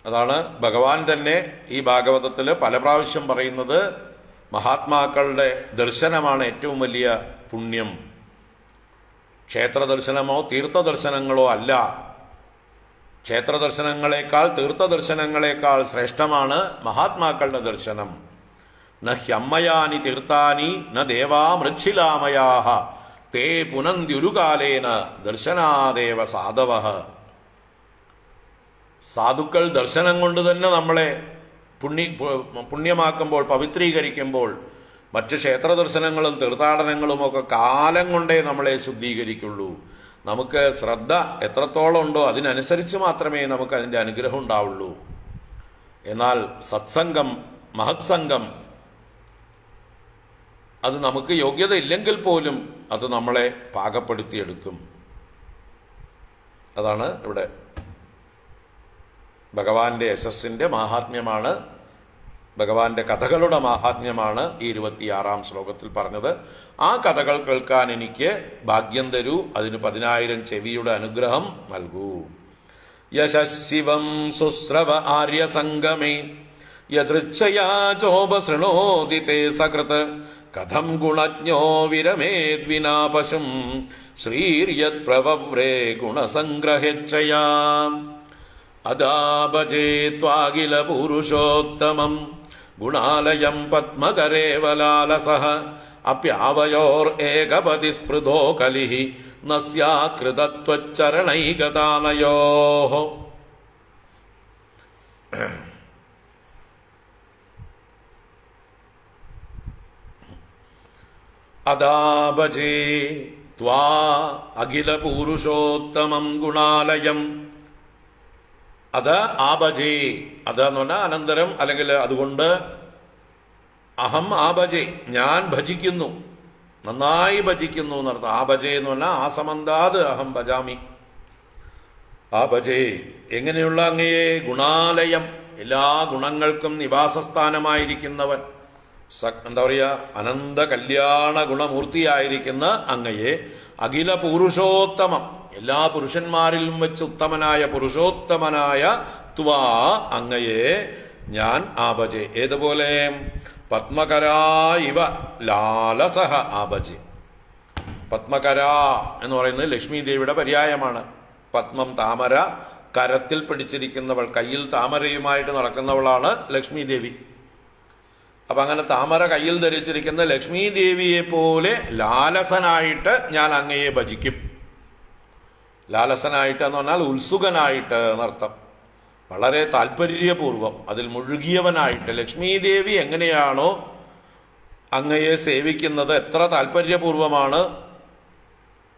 അതാണ് ഭഗവാൻ തന്നെ ഈ ഭാഗവതത്തിൽ പല പ്രാവശ്യം പറയുന്നത്, മഹാത്മാക്കളുടെ ദർശനമാണ് ഏറ്റവും വലിയ പുണ്യം. ക്ഷേത്രദർശനമോ തീർത്ഥദർശനങ്ങളോ അല്ല. ക്ഷേത്രദർശനങ്ങളെക്കാൾ തീർത്ഥദർശനങ്ങളെക്കാൾ ശ്രേഷ്ഠമാണ് മഹാത്മാക്കളുടെ ദർശനം. ന ഹ്യമ്മയാനി തീർത്ഥാനി ന ദേവാ മൃച്ഛിലാമയാഹ തേ പുനന്ത്യുരുകാലേന ദർശനാദേവ സാധവഃ. സാധുക്കൾ ദർശനം കൊണ്ട് തന്നെ നമ്മളെ പുണ്യമാക്കുമ്പോൾ, പവിത്രീകരിക്കുമ്പോൾ, മറ്റ് ക്ഷേത്രദർശനങ്ങളും തീർത്ഥാടനങ്ങളും ഒക്കെ കാലം കൊണ്ടേ നമ്മളെ ശുദ്ധീകരിക്കുള്ളൂ. നമുക്ക് ശ്രദ്ധ എത്രത്തോളം ഉണ്ടോ അതിനനുസരിച്ച് മാത്രമേ നമുക്ക് അതിൻ്റെ അനുഗ്രഹം ഉണ്ടാവുള്ളൂ. എന്നാൽ സത്സംഗം, മഹത്സംഗം, അത് നമുക്ക് യോഗ്യത ഇല്ലെങ്കിൽ പോലും അത് നമ്മളെ പാകപ്പെടുത്തിയെടുക്കും. അതാണ് ഇവിടെ ഭഗവാന്റെ യശസ്സിന്റെ മാഹാത്മ്യമാണ്, ഭഗവാന്റെ കഥകളുടെ മാഹാത്മ്യമാണ് ഈ 26-ാം ശ്ലോകത്തിൽ പറഞ്ഞത്. ആ കഥകൾ കേൾക്കാൻ എനിക്ക് ഭാഗ്യം തരൂ, അതിന് 10,000 ചെവിയുടെ അനുഗ്രഹം നൽകൂ. യശശിവം സുസ്രവ ആര്യസംഗമേ യദൃച്ഛയാ ചോപസൃണോതി തേ സകൃത് കഥം ഗുണജ്ഞോ വിരമേദ്വിനാ പശും ശ്രീര്യത് പ്രവവ്രേ ഗുണസംഗ്രഹേച്ഛയാ. അദാഭജേ ത്വാഖില പുരുഷോത്തമം ഗുണാലയം പത്മകരേവലാലസഃ അപ്യാവയോർ ഏകപതി സ്പൃധോ കലിഃ ന സ്യാത് കൃതത്വച്ചരണൈകതാനയോഃ. അദാഭജേ ത്വാ അഖില പുരുഷോത്തമം ഗുണാലയം. അത് ആഭജേ, അതെന്ന് പറഞ്ഞാൽ അനന്തരം, അല്ലെങ്കിൽ അതുകൊണ്ട് അഹം ആഭജേ, ഞാൻ ഭജിക്കുന്നു, നന്നായി ഭജിക്കുന്നു എന്നർത്ഥം. ആഭജേ എന്ന് പറഞ്ഞാൽ ആസമന്താത് അഹം ഭജാമി. ആഭജേ എങ്ങനെയുള്ള അങ്ങയെ? ഗുണാലയം, എല്ലാ ഗുണങ്ങൾക്കും നിവാസസ്ഥാനമായിരിക്കുന്നവൻ, എന്താ പറയുക, അനന്ത കല്യാണ ഗുണമൂർത്തിയായിരിക്കുന്ന അങ്ങയെ, അഖില പുരുഷോത്തമം, എല്ലാ പുരുഷന്മാരിലും വെച്ച് ഉത്തമനായ പുരുഷോത്തമനായ ത്വാ അങ്ങയെ ഞാൻ ആഭജെ. ഏതുപോലെ? പത്മകരാ ഇവ ലാലസഹ ആഭജെ. പത്മകര എന്ന് പറയുന്നത് ലക്ഷ്മി ദേവിയുടെ പര്യായമാണ്. പത്മം താമര, കരത്തിൽ പിടിച്ചിരിക്കുന്നവൾ, കയ്യിൽ താമരയുമായിട്ട് നടക്കുന്നവളാണ് ലക്ഷ്മി ദേവി. അപ്പൊ അങ്ങനെ താമര കയ്യിൽ ധരിച്ചിരിക്കുന്ന ലക്ഷ്മി ദേവിയെ പോലെ ലാലസനായിട്ട് ഞാൻ അങ്ങയെ ഭജിക്കും. ലാലസനായിട്ട് എന്ന് പറഞ്ഞാൽ ഉത്സുകനായിട്ട് എന്നർത്ഥം. വളരെ താല്പര്യപൂർവം അതിൽ മുഴുകിയവനായിട്ട്. ലക്ഷ്മി ദേവി എങ്ങനെയാണോ അങ്ങയെ സേവിക്കുന്നത്, എത്ര താല്പര്യപൂർവമാണ്,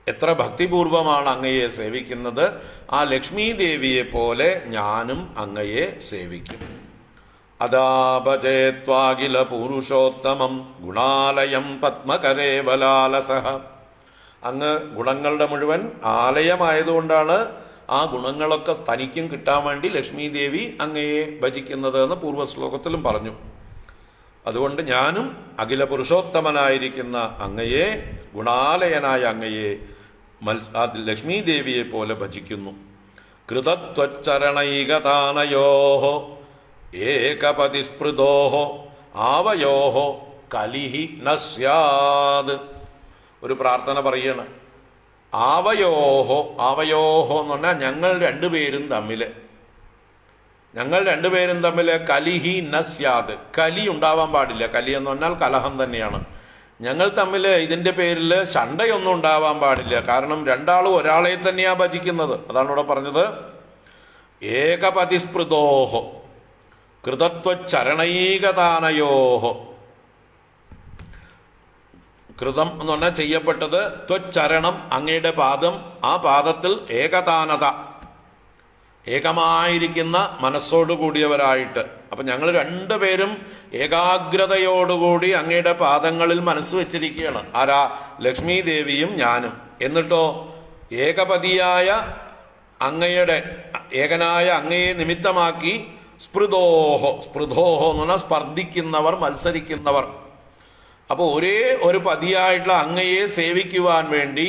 എത്ര ഭക്തിപൂർവമാണ് അങ്ങയെ സേവിക്കുന്നത്, ആ ലക്ഷ്മി ദേവിയെ പോലെ ഞാനും അങ്ങയെ സേവിക്കും. അദാഭജേ ത്വാഖില പുരുഷോത്തമം ഗുണാലയം പത്മകരേവലാലസഃ. അങ്ങ് ഗുണങ്ങളുടെ മുഴുവൻ ആലയമായതുകൊണ്ടാണ് ആ ഗുണങ്ങളൊക്കെ തനിക്കും കിട്ടാൻ വേണ്ടി ലക്ഷ്മി ദേവി അങ്ങയെ ഭജിക്കുന്നത് എന്ന് പൂർവ്വശ്ലോകത്തിലും പറഞ്ഞു. അതുകൊണ്ട് ഞാനും അഖില പുരുഷോത്തമനായിരിക്കുന്ന അങ്ങയെ, ഗുണാലയനായ അങ്ങയെ ലക്ഷ്മി ദേവിയെ പോലെ ഭജിക്കുന്നു. കൃതത്വച്ചരണൈകതാനയോഹോ ഏകപതിസ്പൃതോഹോ ആവയോഹോ കലിഹി ന സ്യാത്. ഒരു പ്രാർത്ഥന പറയണം. ആവയോഹോ, ആവയോഹോ എന്ന് പറഞ്ഞാൽ ഞങ്ങൾ രണ്ടുപേരും തമ്മിൽ കലിഹി ന സ്യാത്, കലി ഉണ്ടാവാൻ പാടില്ല. കലി എന്ന് പറഞ്ഞാൽ കലഹം തന്നെയാണ്. ഞങ്ങൾ തമ്മിൽ ഇതിന്റെ പേരിൽ ശണ്ടയൊന്നും ഉണ്ടാവാൻ പാടില്ല. കാരണം രണ്ടാളും ഒരാളെ തന്നെയാ ഭജിക്കുന്നത്. അതാണ് ഇവിടെ പറഞ്ഞത്. ഏകപതിസ്പൃതോഹോ കൃതത്വചരണൈകതാനയോഹോ. കൃതം എന്ന് പറഞ്ഞാൽ ചെയ്യപ്പെട്ടത്, ത്വച്ചരണം അങ്ങയുടെ പാദം, ആ പാദത്തിൽ ഏകതാനത, ഏകമായിരിക്കുന്ന മനസ്സോടുകൂടിയവരായിട്ട്. അപ്പൊ ഞങ്ങൾ രണ്ടുപേരും ഏകാഗ്രതയോടുകൂടി അങ്ങയുടെ പാദങ്ങളിൽ മനസ്സ് വെച്ചിരിക്കുകയാണ്. ആരാ? ലക്ഷ്മി ദേവിയും ഞാനും. എന്നിട്ടോ ഏകപതിയായ അങ്ങയുടെ, ഏകനായ അങ്ങയെ നിമിത്തമാക്കി സ്പൃതോഹോ, സ്പൃതോഹോ എന്ന് പറഞ്ഞാൽ സ്പർദ്ധിക്കുന്നവർ, മത്സരിക്കുന്നവർ. അപ്പൊ ഒരേ ഒരു പതിയായിട്ടുള്ള അങ്ങയെ സേവിക്കുവാൻ വേണ്ടി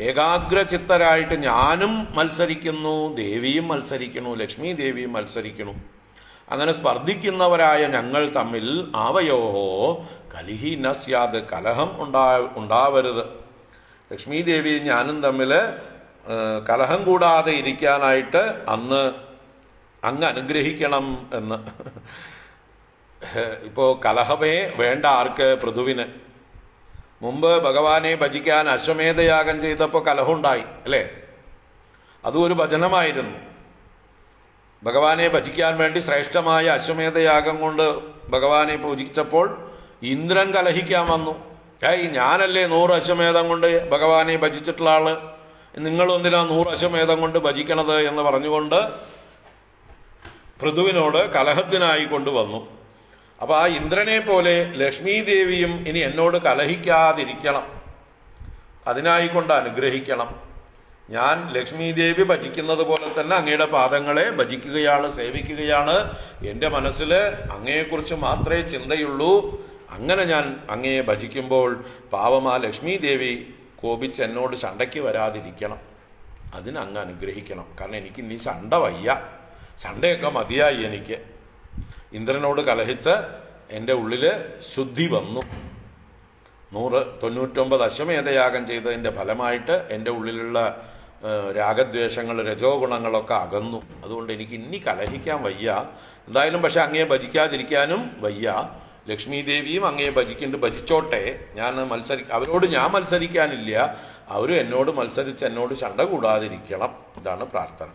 ഏകാഗ്രചിത്തരായിട്ട് ഞാനും മത്സരിക്കുന്നു, ദേവിയും മത്സരിക്കുന്നു, ലക്ഷ്മി ദേവിയും മത്സരിക്കുന്നു. അങ്ങനെ സ്പർദ്ധിക്കുന്നവരായ ഞങ്ങൾ തമ്മിൽ ആവയോഹോ കലിഹി ന സ്യാത്, കലഹം ഉണ്ടാവരുത്. ലക്ഷ്മി ദേവിയും ഞാനും തമ്മിൽ കലഹം കൂടാതെ ഇരിക്കാനായിട്ട് അങ്ങ് അനുഗ്രഹിക്കണം എന്ന്. ഇപ്പോ കലഹമേ വേണ്ട ആർക്ക്? പൃഥുവിന്. മുമ്പ് ഭഗവാനെ ഭജിക്കാൻ അശ്വമേധയാഗം ചെയ്തപ്പോൾ കലഹമുണ്ടായി അല്ലേ? അതും ഒരു ഭജനമായിരുന്നു. ഭഗവാനെ ഭജിക്കാൻ വേണ്ടി ശ്രേഷ്ഠമായ അശ്വമേധയാഗം കൊണ്ട് ഭഗവാനെ പൂജിച്ചപ്പോൾ ഇന്ദ്രൻ കലഹിക്കാൻ വന്നു. ഞാനല്ലേ 100 അശ്വമേധം കൊണ്ട് ഭഗവാനെ ഭജിച്ചിട്ടുള്ള ആള്, നിങ്ങളൊന്നിനാ 100 അശ്വമേധം കൊണ്ട് ഭജിക്കണത് എന്ന് പറഞ്ഞുകൊണ്ട് പൃഥുവിനോട് കലഹത്തിനായി കൊണ്ടുവന്നു. അപ്പൊ ആ ഇന്ദ്രനെ പോലെ ലക്ഷ്മി ദേവിയും ഇനി എന്നോട് കലഹിക്കാതിരിക്കണം, അതിനായിക്കൊണ്ട് അനുഗ്രഹിക്കണം. ഞാൻ ലക്ഷ്മി ദേവി ഭജിക്കുന്നത് പോലെ തന്നെ അങ്ങയുടെ പാദങ്ങളെ ഭജിക്കുകയാണ്, സേവിക്കുകയാണ്. എന്റെ മനസ്സിൽ അങ്ങയെക്കുറിച്ച് മാത്രമേ ചിന്തയുള്ളൂ. അങ്ങനെ ഞാൻ അങ്ങയെ ഭജിക്കുമ്പോൾ പാവം ആ ലക്ഷ്മി ദേവി കോപിച്ച് എന്നോട് ശണ്ടയ്ക്ക് വരാതിരിക്കണം. അതിന് അങ്ങ് അനുഗ്രഹിക്കണം. കാരണം എനിക്ക് ഇനി ശണ്ട വയ്യ, ശണ്ടയൊക്കെ മതിയായി എനിക്ക്. ഇന്ദ്രനോട് കലഹിച്ച് എൻ്റെ ഉള്ളില് ശുദ്ധി വന്നു. 199 അശ്വമേധയാഗം ചെയ്തതിന്റെ ഫലമായിട്ട് എൻ്റെ ഉള്ളിലുള്ള രാഗദ്വേഷങ്ങൾ, രജോ ഗുണങ്ങളൊക്കെ അകന്നു. അതുകൊണ്ട് എനിക്ക് ഇനി കലഹിക്കാൻ വയ്യ. എന്തായാലും പക്ഷെ അങ്ങയെ ഭജിക്കാതിരിക്കാനും വയ്യ. ലക്ഷ്മി ദേവിയും അങ്ങയെ ഭജിച്ചോട്ടെ. അവരോട് ഞാൻ മത്സരിക്കാനില്ല, അവരും എന്നോട് മത്സരിച്ച് എന്നോട് ശണ്ട കൂടാതിരിക്കണം. ഇതാണ് പ്രാർത്ഥന.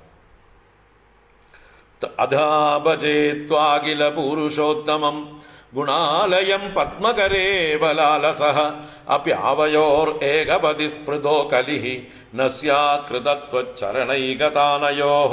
അധാഭജേത്വാഖില പൂരുഷോത്തമം ഗുണാലയം പത്മകരേ ബലാലസഃ അപ്യാവയോർ ഏകപതി സ്പൃതോ കലിഹി ന സ്യാത് കൃതത്വചരണൈകതാനയോഃ.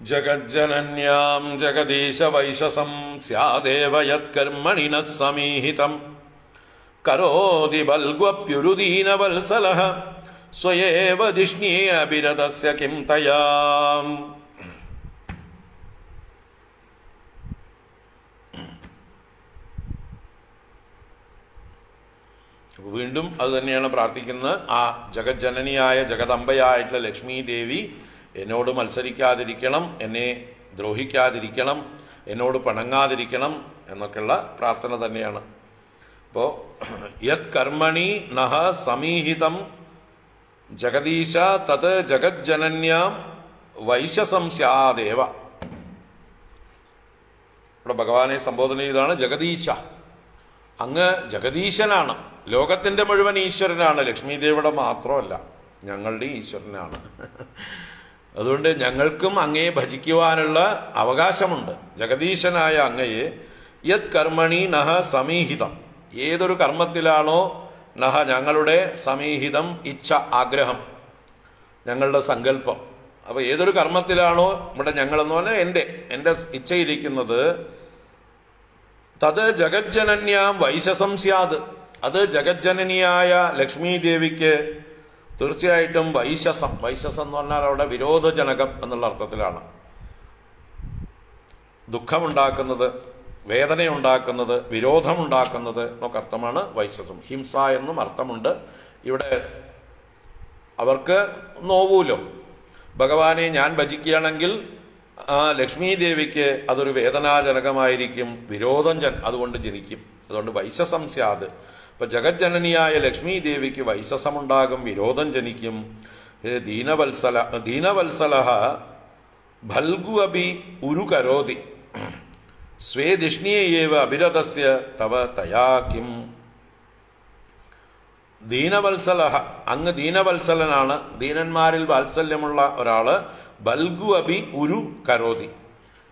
ജഗജ്ജനന്യാം ജഗദീശ വൈശസം സ്യാദേവ യത്കർമ്മണി ന സമീഹിതം കരോതി ബൽഗ്വപ്യുരുദീന വത്സലഃ സ്വയേവ ധിഷ്ണ്യേ അഭിരതസ്യ കിം തയാ. വീണ്ടും അത് തന്നെയാണ് പ്രാർത്ഥിക്കുന്നത്. ആ ജഗജ്ജനനിയായ ജഗദംബയായിട്ടുള്ള ലക്ഷ്മി ദേവി എന്നോട് മത്സരിക്കാതിരിക്കണം, എന്നെ ദ്രോഹിക്കാതിരിക്കണം, എന്നോട് പിണങ്ങാതിരിക്കണം എന്നൊക്കെയുള്ള പ്രാർത്ഥന തന്നെയാണ്. അപ്പോ യത് കർമ്മണി നഹ സമീഹിതം ജഗദീശ തത് ജഗജ്ജനന്യാം വൈശസം സ്യാദേവ. ഇവിടെ ഭഗവാനെ സംബോധന ചെയ്താണ് ജഗദീശ. അങ്ങ് ജഗദീശനാണ്, ലോകത്തിന്റെ മുഴുവൻ ഈശ്വരനാണ്. ലക്ഷ്മി ദേവിയുടെ മാത്രമല്ല, ഞങ്ങളുടെ ഈശ്വരനാണ്. അതുകൊണ്ട് ഞങ്ങൾക്കും അങ്ങയെ ഭജിക്കുവാനുള്ള അവകാശമുണ്ട്. ജഗദീശനായ അങ്ങയെ യത് കർമ്മണി നഹ സമീഹിതം, ഏതൊരു കർമ്മത്തിലാണോ നഹ ഞങ്ങളുടെ സമീഹിതം, ഇച്ഛ ആഗ്രഹം, ഞങ്ങളുടെ സങ്കല്പം. അപ്പൊ ഏതൊരു കർമ്മത്തിലാണോ ഇവിടെ ഞങ്ങളെന്ന് പറഞ്ഞാൽ എന്റെ ഇച്ഛയിരിക്കുന്നത്, തത് ജഗജ്ജനന്യാം വൈശസം സ്യാത്, അത് ജഗജ്ജനനിയായ ലക്ഷ്മി ദേവിക്ക് തീർച്ചയായിട്ടും വൈശസം എന്ന് പറഞ്ഞാൽ അവിടെ വിരോധജനകം എന്നുള്ള അർത്ഥത്തിലാണ്. ദുഃഖമുണ്ടാക്കുന്നത്, വേദനയുണ്ടാക്കുന്നത്, വിരോധമുണ്ടാക്കുന്നത് എന്നൊക്കെ അർത്ഥമാണ് വൈശസം. ഹിംസ എന്നും അർത്ഥമുണ്ട്. ഇവിടെ അവർക്ക് നോവൂലോ. ഭഗവാനെ ഞാൻ ഭജിക്കുകയാണെങ്കിൽ ലക്ഷ്മി ദേവിക്ക് അതൊരു വേദനാജനകമായിരിക്കും, വിരോധം അതുകൊണ്ട് ജനിക്കും. അതുകൊണ്ട് വൈശസം സ്യാത്. ഇപ്പൊ ജഗജ്ജനനിയായ ലക്ഷ്മി ദേവിക്ക് വൈശസമുണ്ടാകും, വിരോധം ജനിക്കും. ദീനവത്സല ഭൽഗു അഭി ഉരു കരോതി സ്വേ ധിഷ്ണിയേവ അഭിരതസ്യ തവ തയാ കിം. ദീനവത്സല, അങ്ങ് ദീനവത്സലനാണ്, ദീനന്മാരിൽ വാത്സല്യമുള്ള ഒരാള്. ബൽഗു അഭി ഉരു കരോതി,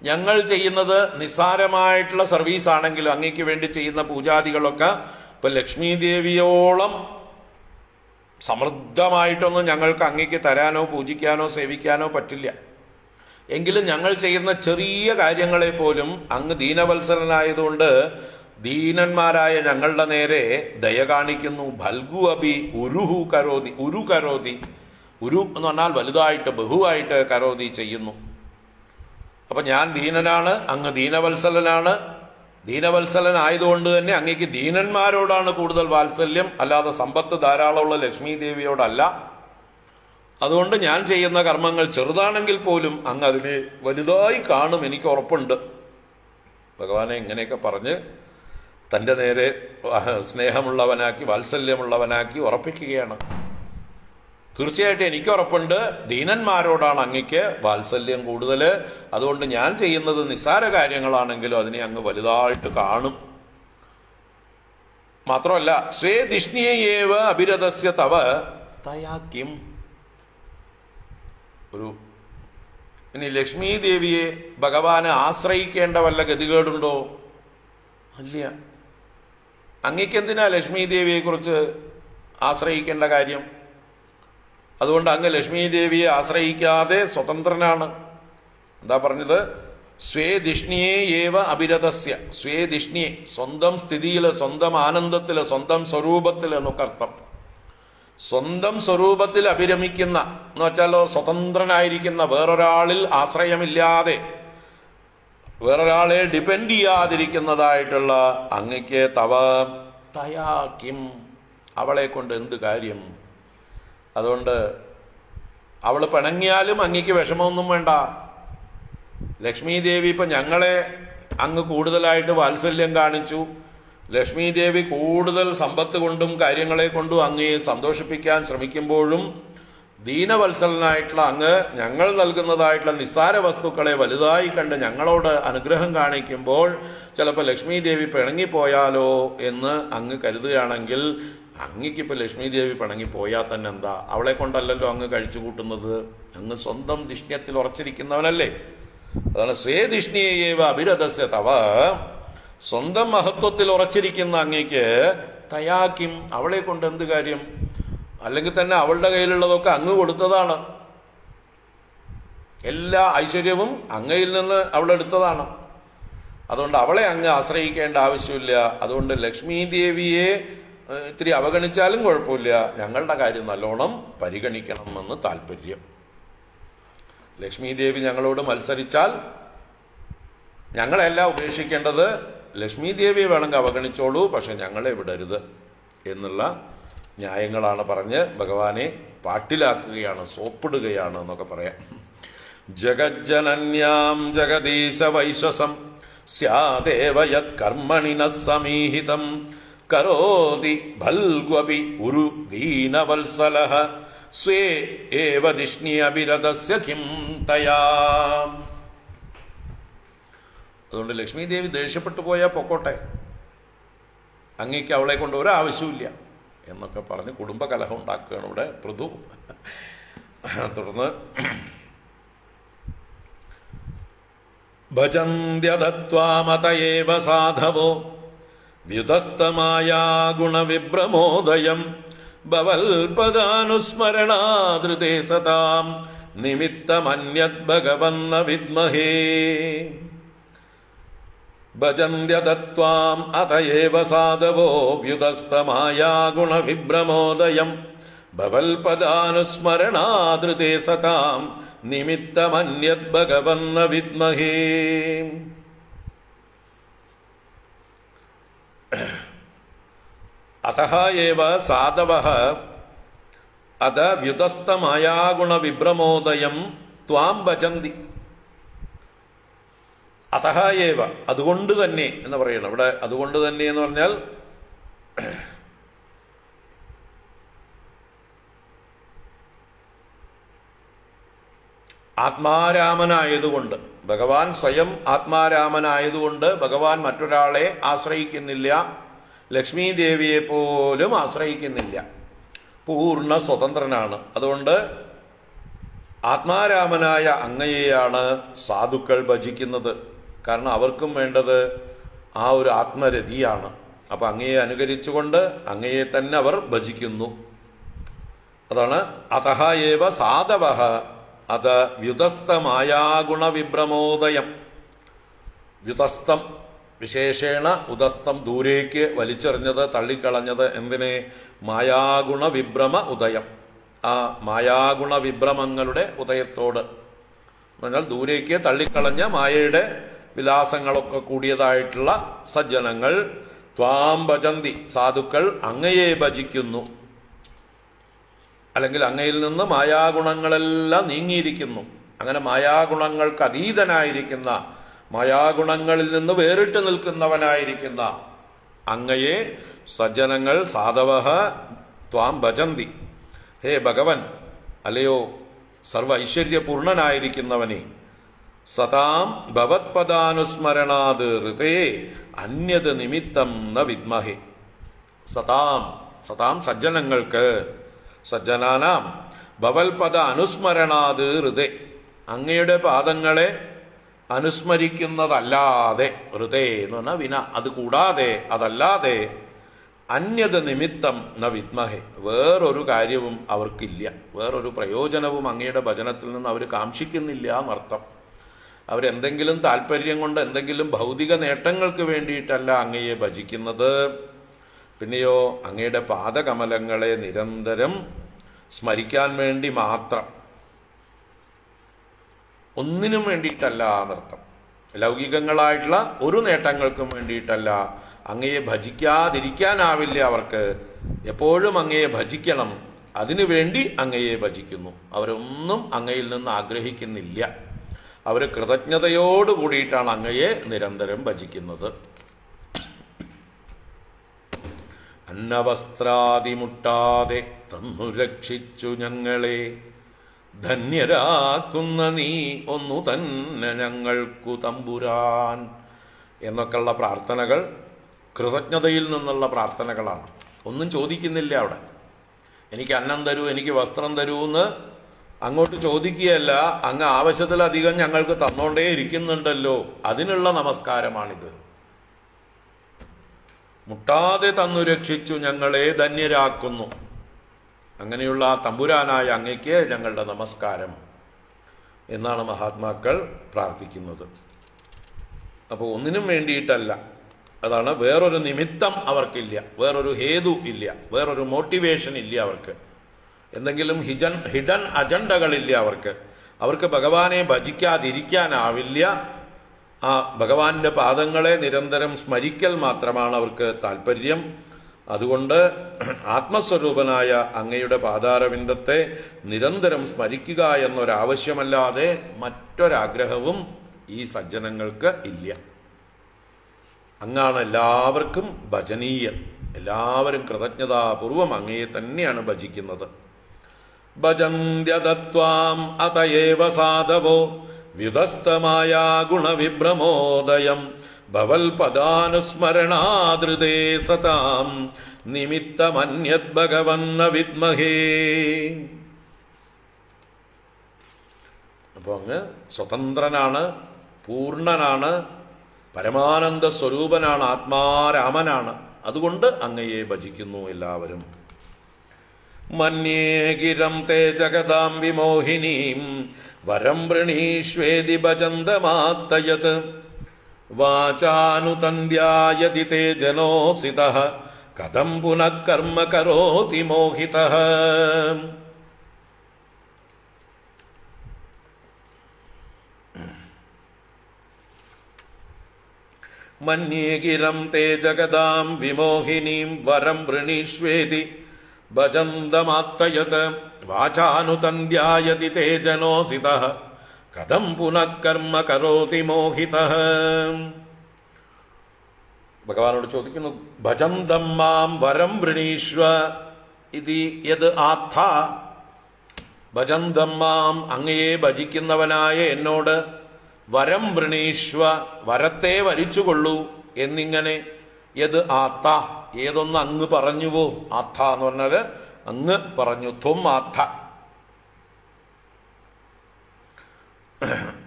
ഞങ്ങൾ ചെയ്യുന്നത് നിസ്സാരമായിട്ടുള്ള സർവീസ് ആണെങ്കിലും അങ്ങയ്ക്ക് വേണ്ടി ചെയ്യുന്ന പൂജാദികളൊക്കെ ഇപ്പൊ ലക്ഷ്മി ദേവിയോളം സമൃദ്ധമായിട്ടൊന്നും ഞങ്ങൾക്ക് അങ്ങയ്ക്ക് തരാനോ പൂജിക്കാനോ സേവിക്കാനോ പറ്റില്ല. എങ്കിലും ഞങ്ങൾ ചെയ്യുന്ന ചെറിയ കാര്യങ്ങളെ പോലും അങ്ങ് ദീനവത്സലനായതുകൊണ്ട് ദീനന്മാരായ ഞങ്ങളുടെ നേരെ ദയ കാണിക്കുന്നു. ഭൽഗു അഭി ഉരുഹു കരോതി, ഉരു കരോതി, ഉരു എന്ന് പറഞ്ഞാൽ വലുതായിട്ട് ബഹുവായിട്ട് കരോതി ചെയ്യുന്നു. അപ്പൊ ഞാൻ ദീനനാണ്, അങ്ങ് ദീനവത്സലനാണ്. ദീനവത്സലനായതുകൊണ്ട് തന്നെ അങ്ങേക്ക് ദീനന്മാരോടാണ് കൂടുതൽ വാത്സല്യം, അല്ലാതെ സമ്പത്ത് ധാരാളമുള്ള ലക്ഷ്മി ദേവിയോടല്ല. അതുകൊണ്ട് ഞാൻ ചെയ്യുന്ന കർമ്മങ്ങൾ ചെറുതാണെങ്കിൽ പോലും അങ്ങ് അതിനെ വലുതായി കാണും, എനിക്ക് ഉറപ്പുണ്ട്. ഭഗവാനെ ഇങ്ങനെയൊക്കെ പറഞ്ഞ് തന്റെ നേരെ സ്നേഹമുള്ളവനാക്കി വാത്സല്യമുള്ളവനാക്കി ഉറപ്പിക്കുകയാണ്. തീർച്ചയായിട്ടും എനിക്ക് ഉറപ്പുണ്ട് ദീനന്മാരോടാണ് അങ്ങയ്ക്ക് വാത്സല്യം കൂടുതൽ. അതുകൊണ്ട് ഞാൻ ചെയ്യുന്നത് നിസ്സാര കാര്യങ്ങളാണെങ്കിലും അതിനെ അങ്ങ് വലുതായിട്ട് കാണും. മാത്രമല്ല സ്വേ ധിഷ്ണിയേവ അഭിരതസ്യ തവ തയാ കിം. ഇനി ലക്ഷ്മി ദേവിയെ ഭഗവാന് ആശ്രയിക്കേണ്ട വല്ല ഗതികേടുണ്ടോ? അല്ല. അങ്ങയ്ക്കെന്തിനാ ലക്ഷ്മി ദേവിയെ കുറിച്ച് ആശ്രയിക്കേണ്ട കാര്യം? അതുകൊണ്ട് അങ്ങ് ലക്ഷ്മി ദേവിയെ ആശ്രയിക്കാതെ സ്വതന്ത്രനാണ്. എന്താ പറഞ്ഞത്? സ്വേ ധിഷ്ണിയെ ഏവ അഭിരതസ്യ. സ്വേ ധിഷ്ണിയെ, സ്വന്തം സ്ഥിതിയില്, സ്വന്തം ആനന്ദത്തില്, സ്വന്തം സ്വരൂപത്തില് എന്നൊക്കെ അർത്ഥം. സ്വന്തം സ്വരൂപത്തിൽ അഭിരമിക്കുന്ന എന്ന് വെച്ചാലോ സ്വതന്ത്രനായിരിക്കുന്ന, വേറൊരാളിൽ ആശ്രയമില്ലാതെ വേറൊരാളെ ഡിപ്പെൻഡ് ചെയ്യാതിരിക്കുന്നതായിട്ടുള്ള അങ്ങയ്ക്ക് തവ തയാ കിം, അവളെ കൊണ്ട് എന്ത് കാര്യം? അതുകൊണ്ട് അവൾ പിണങ്ങിയാലും അങ്ങയ്ക്ക് വിഷമമൊന്നും വേണ്ട. ലക്ഷ്മി ദേവി ഇപ്പൊ ഞങ്ങളെ അങ്ങ് കൂടുതലായിട്ട് വാത്സല്യം കാണിച്ചു. ലക്ഷ്മി ദേവി കൂടുതൽ സമ്പത്ത് കൊണ്ടും കാര്യങ്ങളെ കൊണ്ടും അങ്ങയെ സന്തോഷിപ്പിക്കാൻ ശ്രമിക്കുമ്പോഴും ദീനവത്സലനായിട്ടുള്ള അങ്ങ് ഞങ്ങൾ നൽകുന്നതായിട്ടുള്ള നിസ്സാര വസ്തുക്കളെ വലുതായി കണ്ട് ഞങ്ങളോട് അനുഗ്രഹം കാണിക്കുമ്പോൾ ചിലപ്പോൾ ലക്ഷ്മി ദേവി പിണങ്ങിപ്പോയാലോ എന്ന് അങ്ങ് കരുതുകയാണെങ്കിൽ, അങ്ങക്കിപ്പോ ലക്ഷ്മി ദേവി പിണങ്ങിപ്പോയാൽ തന്നെ എന്താ? അവളെ കൊണ്ടല്ലല്ലോ അങ്ങ് കഴിച്ചു കൂട്ടുന്നത്. അങ്ങ് സ്വന്തം ധിഷ്ണ്യത്തിൽ ഉറച്ചിരിക്കുന്നവനല്ലേ. അതാണ് സ്വേ ധിഷ്ണിയേവ അഭിരതസ്യ തവ. സ്വന്തം മഹത്വത്തിൽ ഉറച്ചിരിക്കുന്ന അങ്ങയ്ക്ക് തയാക്കിം, അവളെ കൊണ്ട് എന്ത് കാര്യം? അല്ലെങ്കിൽ തന്നെ അവളുടെ കയ്യിലുള്ളതൊക്കെ അങ്ങ് കൊടുത്തതാണ്. എല്ലാ ഐശ്വര്യവും അങ്ങയിൽ നിന്ന് അവളെടുത്തതാണ്. അതുകൊണ്ട് അവളെ അങ്ങ് ആശ്രയിക്കേണ്ട ആവശ്യമില്ല. അതുകൊണ്ട് ലക്ഷ്മി ദേവിയെ ഇത്തിരി അവഗണിച്ചാലും കുഴപ്പമില്ല, ഞങ്ങളുടെ കാര്യം നല്ലോണം പരിഗണിക്കണമെന്ന് താല്പര്യം. ലക്ഷ്മി ദേവി ഞങ്ങളോട് മത്സരിച്ചാൽ ഞങ്ങളെല്ലാം ഉപേക്ഷിക്കേണ്ടത്. ലക്ഷ്മി ദേവിയെ വേണമെങ്കിൽ അവഗണിച്ചോളൂ, പക്ഷെ ഞങ്ങളെ വിടരുത് എന്നുള്ള ന്യായങ്ങളാണ് പറഞ്ഞ് ഭഗവാനെ പാട്ടിലാക്കുകയാണ്, സോപ്പിടുകയാണ് എന്നൊക്കെ പറയാം. ജഗജ്ജനന്യാം ജഗദീശ വൈശ്വസം സ്യാദേവ യത് കർമ്മണി ന സമീഹിതം കരോതി ഭൽഗ്വപി ഉരു ദീനവത്സലഃ സ്വേ ഏവ ധിഷ്ണി അഭിരതസ്യ കിം തയാ. അതുകൊണ്ട് ലക്ഷ്മി ദേവി ദേഷ്യപ്പെട്ടു പോയാൽ പൊക്കോട്ടെ, അങ്ങേക്ക് അവളെ കൊണ്ട് ഒരാവശ്യമില്ല എന്നൊക്കെ പറഞ്ഞ് കുടുംബകലഹം ഉണ്ടാക്കുകയാണ് ഇവിടെ പൃഥു. തുടർന്ന് ഭജന്ത്യതത്വാമതയേവ സാധവോ വ്യുതസ്തമായാ ഗുണവിഭ്രമോദയം ഭവൽപദാനുസ്മരണാദൃതേ സതാം നിമിത്തമന്യത് ഭഗവന്ന വിദ്മഹേ. ഭജന്ത്യതത്വാം അതയേവ സാധവോ വ്യുതസ്തമായാ ഗുണവിഭ്രമോദയം ഭവൽപദാനുസ്മരണാദൃതേ സതാം നിമിത്തമന്യത് ഭഗവന്ന വിദ്മഹേ. അതഃ ഏവ സാധവഃ, അത് വ്യുതസ്ഥമായാഗുണ വിഭ്രമോദയം ത്വാം ഭജന്തി. അതഹ ഏവ, അതുകൊണ്ട് തന്നെ എന്ന് പറയണം. ഇവിടെ അതുകൊണ്ട് തന്നെ എന്ന് പറഞ്ഞാൽ ആത്മാരാമനായതുകൊണ്ട്, ഭഗവാൻ സ്വയം ആത്മാരാമനായതുകൊണ്ട് ഭഗവാൻ മറ്റൊരാളെ ആശ്രയിക്കുന്നില്ല, ലക്ഷ്മീ ദേവിയെ പോലും ആശ്രയിക്കുന്നില്ല, പൂർണ്ണ സ്വതന്ത്രനാണ്. അതുകൊണ്ട് ആത്മാരാമനായ അങ്ങയെയാണ് സാധുക്കൾ ഭജിക്കുന്നത്. കാരണം അവർക്കും വേണ്ടത് ആ ഒരു ആത്മരതിയാണ്. അപ്പൊ അങ്ങയെ അനുകരിച്ചുകൊണ്ട് അങ്ങയെ തന്നെ അവർ ഭജിക്കുന്നു. അതാണ് അതഹ ഏവ സാധവഃ അത് വ്യുതസ്ഥമായാഗുണ വിഭ്രമോദയം. വ്യുതസ്ഥം വിശേഷേണ, ഉദസ്തം ദൂരേക്ക് വലിച്ചെറിഞ്ഞത്, തള്ളിക്കളഞ്ഞത്. എന്തിനെ? മായാഗുണ വിഭ്രമ ഉദയം. ആ മായാഗുണ വിഭ്രമങ്ങളുടെ ഉദയത്തോട് എന്ന് പറഞ്ഞാൽ ദൂരേക്ക് തള്ളിക്കളഞ്ഞ മായയുടെ വിലാസങ്ങളൊക്കെ കൂടിയതായിട്ടുള്ള സജ്ജനങ്ങൾ ത്വാം ഭജന്തി, സാധുക്കൾ അങ്ങയെ ഭജിക്കുന്നു. അല്ലെങ്കിൽ അങ്ങയിൽ നിന്ന് മായാഗുണങ്ങളെല്ലാം നീങ്ങിയിരിക്കുന്നു. അങ്ങനെ മായാഗുണങ്ങൾക്ക് അതീതനായിരിക്കുന്ന, മായാഗുണങ്ങളിൽ നിന്ന് വേറിട്ട് നിൽക്കുന്നവനായിരിക്കുന്ന അങ്ങയെ സജ്ജനങ്ങൾ സാധവഃ ത്വാം ഭജന്തി. ഹേ ഭഗവൻ, അല്ലയോ സർവ ഐശ്വര്യപൂർണനായിരിക്കുന്നവനെ, സതാം ഭവത്പദാനുസ്മരണാത് ഋതേ അന്യത് നിമിത്തം ന വിദ്മഹേ. സതാം, സതാം സജ്ജനങ്ങൾക്ക്, സജ്ജനാനാം ഭവൽപദ അനുസ്മരണാത് ഋതേ, അങ്ങയുടെ പാദങ്ങളെ അനുസ്മരിക്കുന്നതല്ലാതെ, ഋതേ എന്ന് പറഞ്ഞാൽ വിന, അത് കൂടാതെ, അതല്ലാതെ, അന്യത് നിമിത്തം ന വിദ്മഹേ, വേറൊരു കാര്യവും അവർക്കില്ല, വേറൊരു പ്രയോജനവും അങ്ങയുടെ ഭജനത്തിൽ നിന്ന് അവർ കാംക്ഷിക്കുന്നില്ല എന്നർത്ഥം. അവരെന്തെങ്കിലും താല്പര്യം കൊണ്ട്, എന്തെങ്കിലും ഭൗതിക നേട്ടങ്ങൾക്ക് വേണ്ടിയിട്ടല്ല അങ്ങയെ ഭജിക്കുന്നത്. പിന്നെയോ അങ്ങയുടെ പാദകമലങ്ങളെ നിരന്തരം സ്മരിക്കാൻ വേണ്ടി മാത്രം, ഒന്നിനും വേണ്ടിയിട്ടല്ല എന്നർത്ഥം. ലൗകികങ്ങളായിട്ടുള്ള ഒരു നേട്ടങ്ങൾക്കും വേണ്ടിയിട്ടല്ല. അങ്ങയെ ഭജിക്കാതിരിക്കാനാവില്ല അവർക്ക്. എപ്പോഴും അങ്ങയെ ഭജിക്കണം, അതിനുവേണ്ടി അങ്ങയെ ഭജിക്കുന്നു. അവരൊന്നും അങ്ങയിൽ നിന്ന് ആഗ്രഹിക്കുന്നില്ല. അവർ കൃതജ്ഞതയോട് കൂടിയിട്ടാണ് അങ്ങയെ നിരന്തരം ഭജിക്കുന്നത്. അന്നവസ്ത്രാദിമുട്ടാതെ തന്നു രക്ഷിച്ചു ഞങ്ങളെ, ധന്യരാക്കുന്ന നീ ഒന്നു തന്നെ ഞങ്ങൾക്കു തമ്പുരാൻ എന്നൊക്കെയുള്ള പ്രാർത്ഥനകൾ കൃതജ്ഞതയിൽ നിന്നുള്ള പ്രാർത്ഥനകളാണ്. ഒന്നും ചോദിക്കുന്നില്ല അവിടെ. എനിക്ക് അന്നം തരൂ, എനിക്ക് വസ്ത്രം തരൂ എന്ന് അങ്ങോട്ട് ചോദിക്കുകയല്ല. അങ്ങ് ആവശ്യത്തിലധികം ഞങ്ങൾക്ക് തന്നോണ്ടേ ഇരിക്കുന്നുണ്ടല്ലോ, അതിനുള്ള നമസ്കാരമാണിത്. മുട്ടാതെ തന്നു രക്ഷിച്ചു ഞങ്ങളെ ധന്യരാക്കുന്നു. അങ്ങനെയുള്ള തമ്പുരാനായ അങ്ങയ്ക്ക് ഞങ്ങളുടെ നമസ്കാരം എന്നാണ് മഹാത്മാക്കൾ പ്രാർത്ഥിക്കുന്നത്. അപ്പോൾ ഒന്നിനും വേണ്ടിയിട്ടല്ല. അതാണ്, വേറൊരു നിമിത്തം അവർക്കില്ല, വേറൊരു ഹേതു ഇല്ല, വേറൊരു മോട്ടിവേഷൻ ഇല്ല അവർക്ക്. എന്തെങ്കിലും ഹിഡൻ അജണ്ടകളില്ല അവർക്ക്. അവർക്ക് ഭഗവാനെ ഭജിക്കാതിരിക്കാനാവില്ല. ആ ഭഗവാന്റെ പാദങ്ങളെ നിരന്തരം സ്മരിക്കൽ മാത്രമാണ് അവർക്ക് താല്പര്യം. അതുകൊണ്ട് ആത്മസ്വരൂപനായ അങ്ങയുടെ പാദാരവിന്ദത്തെ നിരന്തരം സ്മരിക്കുക എന്നൊരാവശ്യമല്ലാതെ മറ്റൊരാഗ്രഹവും ഈ സജ്ജനങ്ങൾക്ക് ഇല്ല. അങ്ങാണ് എല്ലാവർക്കും ഭജനീയൻ. എല്ലാവരും കൃതജ്ഞതാപൂർവം അങ്ങയെ തന്നെയാണ് ഭജിക്കുന്നത്. ഭജന്ത്യതത്വാം അതയേവ സാധവോ വ്യുതസ്ഥമായ ഗുണവിഭ്രമോദയം ഭവൽപദാനുസ്മരണാദൃതേ സതാം നിമിത്തമന്യത് ഭഗവന്ന വിദ്മഹേ. അപ്പൊ അങ്ങ് സ്വതന്ത്രനാണ്, പൂർണ്ണനാണ്, പരമാനന്ദ സ്വരൂപനാണ്, ആത്മാരാമനാണ്. അതുകൊണ്ട് അങ്ങയെ ഭജിക്കുന്നു എല്ലാവരും. മന്യേ ഗിരം തേ ജഗതാം വിമോഹിനീം വരം വൃണീഷ്വേദി ഭജന്തമാത്തയത് വാചാനുതന്ദ്യായതി തേ ജനോസിതഃ കഥം പുനഃ കർമ്മ കരോതി മോഹിതഃ. മന്യേ ഗിരം തേ ജഗതാം വിമോഹിനീം വരം വൃണീഷ്വേദി ഭജന്തമാത്തയത്. വാചാനുതന്ധ്യായതി തേ ജനോസിതഃ കഥം പുനഃ കർമ്മ കരോതി മോഹിതഃ. ഭഗവാനോട് ചോദിക്കുന്നു, ഭജന്തം മാം വരം വൃണീഷ്വ ഇതി യത് ആത്ഥ. ഭജന്തം മാം, അങ്ങയെ ഭജിക്കുന്നവനായ എന്നോട്, വരം വൃണീഷ്വ, വരത്തെ വരിച്ചുകൊള്ളൂ എന്നിങ്ങനെ, യത് ആത്ത, ഏതൊന്ന് അങ്ങ് പറഞ്ഞുവോ. ആത്ത എന്ന് പറഞ്ഞാല് അങ്ങ് പറഞ്ഞു. ത്വം ആത്ത.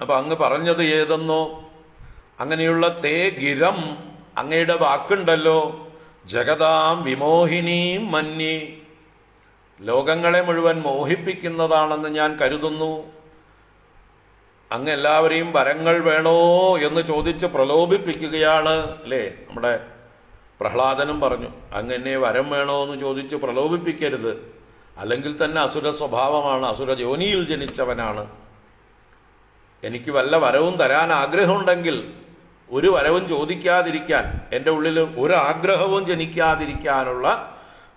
അപ്പൊ അങ്ങ് പറഞ്ഞത് ഏതെന്നോ, അങ്ങനെയുള്ള തേ ഗിരം, അങ്ങയുടെ വാക്കുണ്ടല്ലോ, ജഗതാം വിമോഹിനീം മന്യേ, ലോകങ്ങളെ മുഴുവൻ മോഹിപ്പിക്കുന്നതാണെന്ന് ഞാൻ കരുതുന്നു. അങ്ങ് എല്ലാവരെയും വരങ്ങൾ വേണോ എന്ന് ചോദിച്ച് പ്രലോഭിപ്പിക്കുകയാണ് അല്ലേ. നമ്മുടെ പ്രഹ്ലാദനും പറഞ്ഞു, അങ്ങ് എന്നെ വരം വേണോ എന്ന് ചോദിച്ച് പ്രലോഭിപ്പിക്കരുത്, അല്ലെങ്കിൽ തന്നെ അസുര സ്വഭാവമാണ്, അസുര ജോനിയിൽ ജനിച്ചവനാണ്. എനിക്ക് വല്ല വരവും തരാൻ ആഗ്രഹമുണ്ടെങ്കിൽ ഒരു വരവും ചോദിക്കാതിരിക്കാൻ, എൻ്റെ ഉള്ളിൽ ഒരു ആഗ്രഹവും ജനിക്കാതിരിക്കാനുള്ള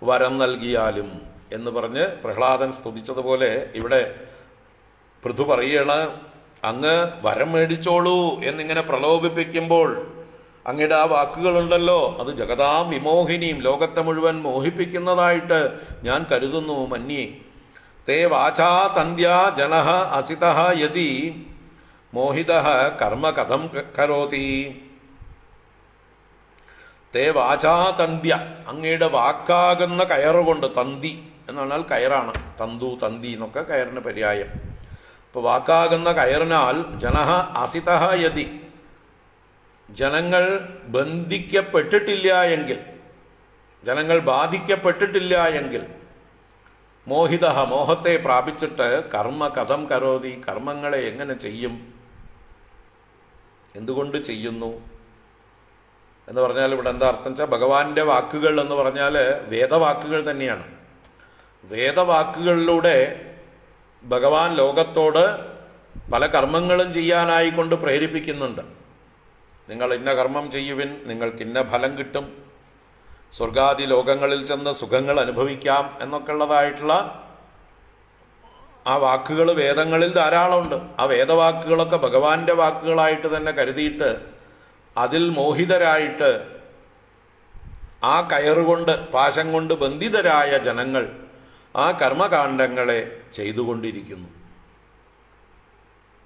വരം നൽകിയാലും എന്ന് പറഞ്ഞ് പ്രഹ്ലാദൻ സ്തുതിച്ചതുപോലെ ഇവിടെ പൃഥു പറയണ, അങ്ങ് വരം മേടിച്ചോളൂ എന്നിങ്ങനെ പ്രലോഭിപ്പിക്കുമ്പോൾ അങ്ങയുടെ ആ വാക്കുകളുണ്ടല്ലോ, അത് ജഗതാം വിമോഹിനിയും, ലോകത്തെ മുഴുവൻ മോഹിപ്പിക്കുന്നതായിട്ട് ഞാൻ കരുതുന്നു. മന്യേ തേ വാചാ തന്ധ്യാ ജനഃ അസിതഃ യതി മോഹിതഃ കർമ്മ കഥം കരോതി. തേ വാചാ തന്ധ്യ, അങ്ങയുടെ വാക്കാകുന്ന കയറുകൊണ്ട്, തന്തി എന്ന് പറഞ്ഞാൽ കയറാണ്, തന്തു തന്തി എന്നൊക്കെ കയറിന് പര്യായം. അപ്പൊ വാക്കാകുന്ന കയറിനാൽ ജനഃ അസിതഃ യതി, ജനങ്ങൾ ബന്ധിക്കപ്പെട്ടിട്ടില്ല എങ്കിൽ, ജനങ്ങൾ ബാധിക്കപ്പെട്ടിട്ടില്ല എങ്കിൽ, മോഹിതഃ, മോഹത്തെ പ്രാപിച്ചിട്ട്, കർമ്മ കഥം കരോതി, കർമ്മങ്ങളെ എങ്ങനെ ചെയ്യും, എന്തുകൊണ്ട് ചെയ്യുന്നു എന്ന് പറഞ്ഞാൽ ഇവിടെ എന്താ അർത്ഥം വെച്ചാൽ, ഭഗവാന്റെ വാക്കുകൾ എന്ന് പറഞ്ഞാൽ വേദവാക്കുകൾ തന്നെയാണ്. വേദവാക്കുകളിലൂടെ ഭഗവാൻ ലോകത്തോട് പല കർമ്മങ്ങളും ചെയ്യാനായിക്കൊണ്ട് പ്രേരിപ്പിക്കുന്നുണ്ട്. നിങ്ങൾ ഇന്ന കർമ്മം ചെയ്യുവിൻ, നിങ്ങൾക്ക് ഇന്ന ഫലം കിട്ടും, സ്വർഗാദി ലോകങ്ങളിൽ ചെന്ന് സുഖങ്ങൾ അനുഭവിക്കാം എന്നൊക്കെ ഉള്ളതായിട്ടുള്ള ആ വാക്കുകൾ വേദങ്ങളിൽ ധാരാളമുണ്ട്. ആ വേദവാക്കുകളൊക്കെ ഭഗവാന്റെ വാക്കുകളായിട്ട് തന്നെ കരുതിയിട്ട് അതിൽ മോഹിതരായിട്ട് ആ കയറുകൊണ്ട്, പാശം കൊണ്ട് ബന്ധിതരായ ജനങ്ങൾ ആ കർമ്മകാണ്ഡങ്ങളെ ചെയ്തുകൊണ്ടിരിക്കുന്നു.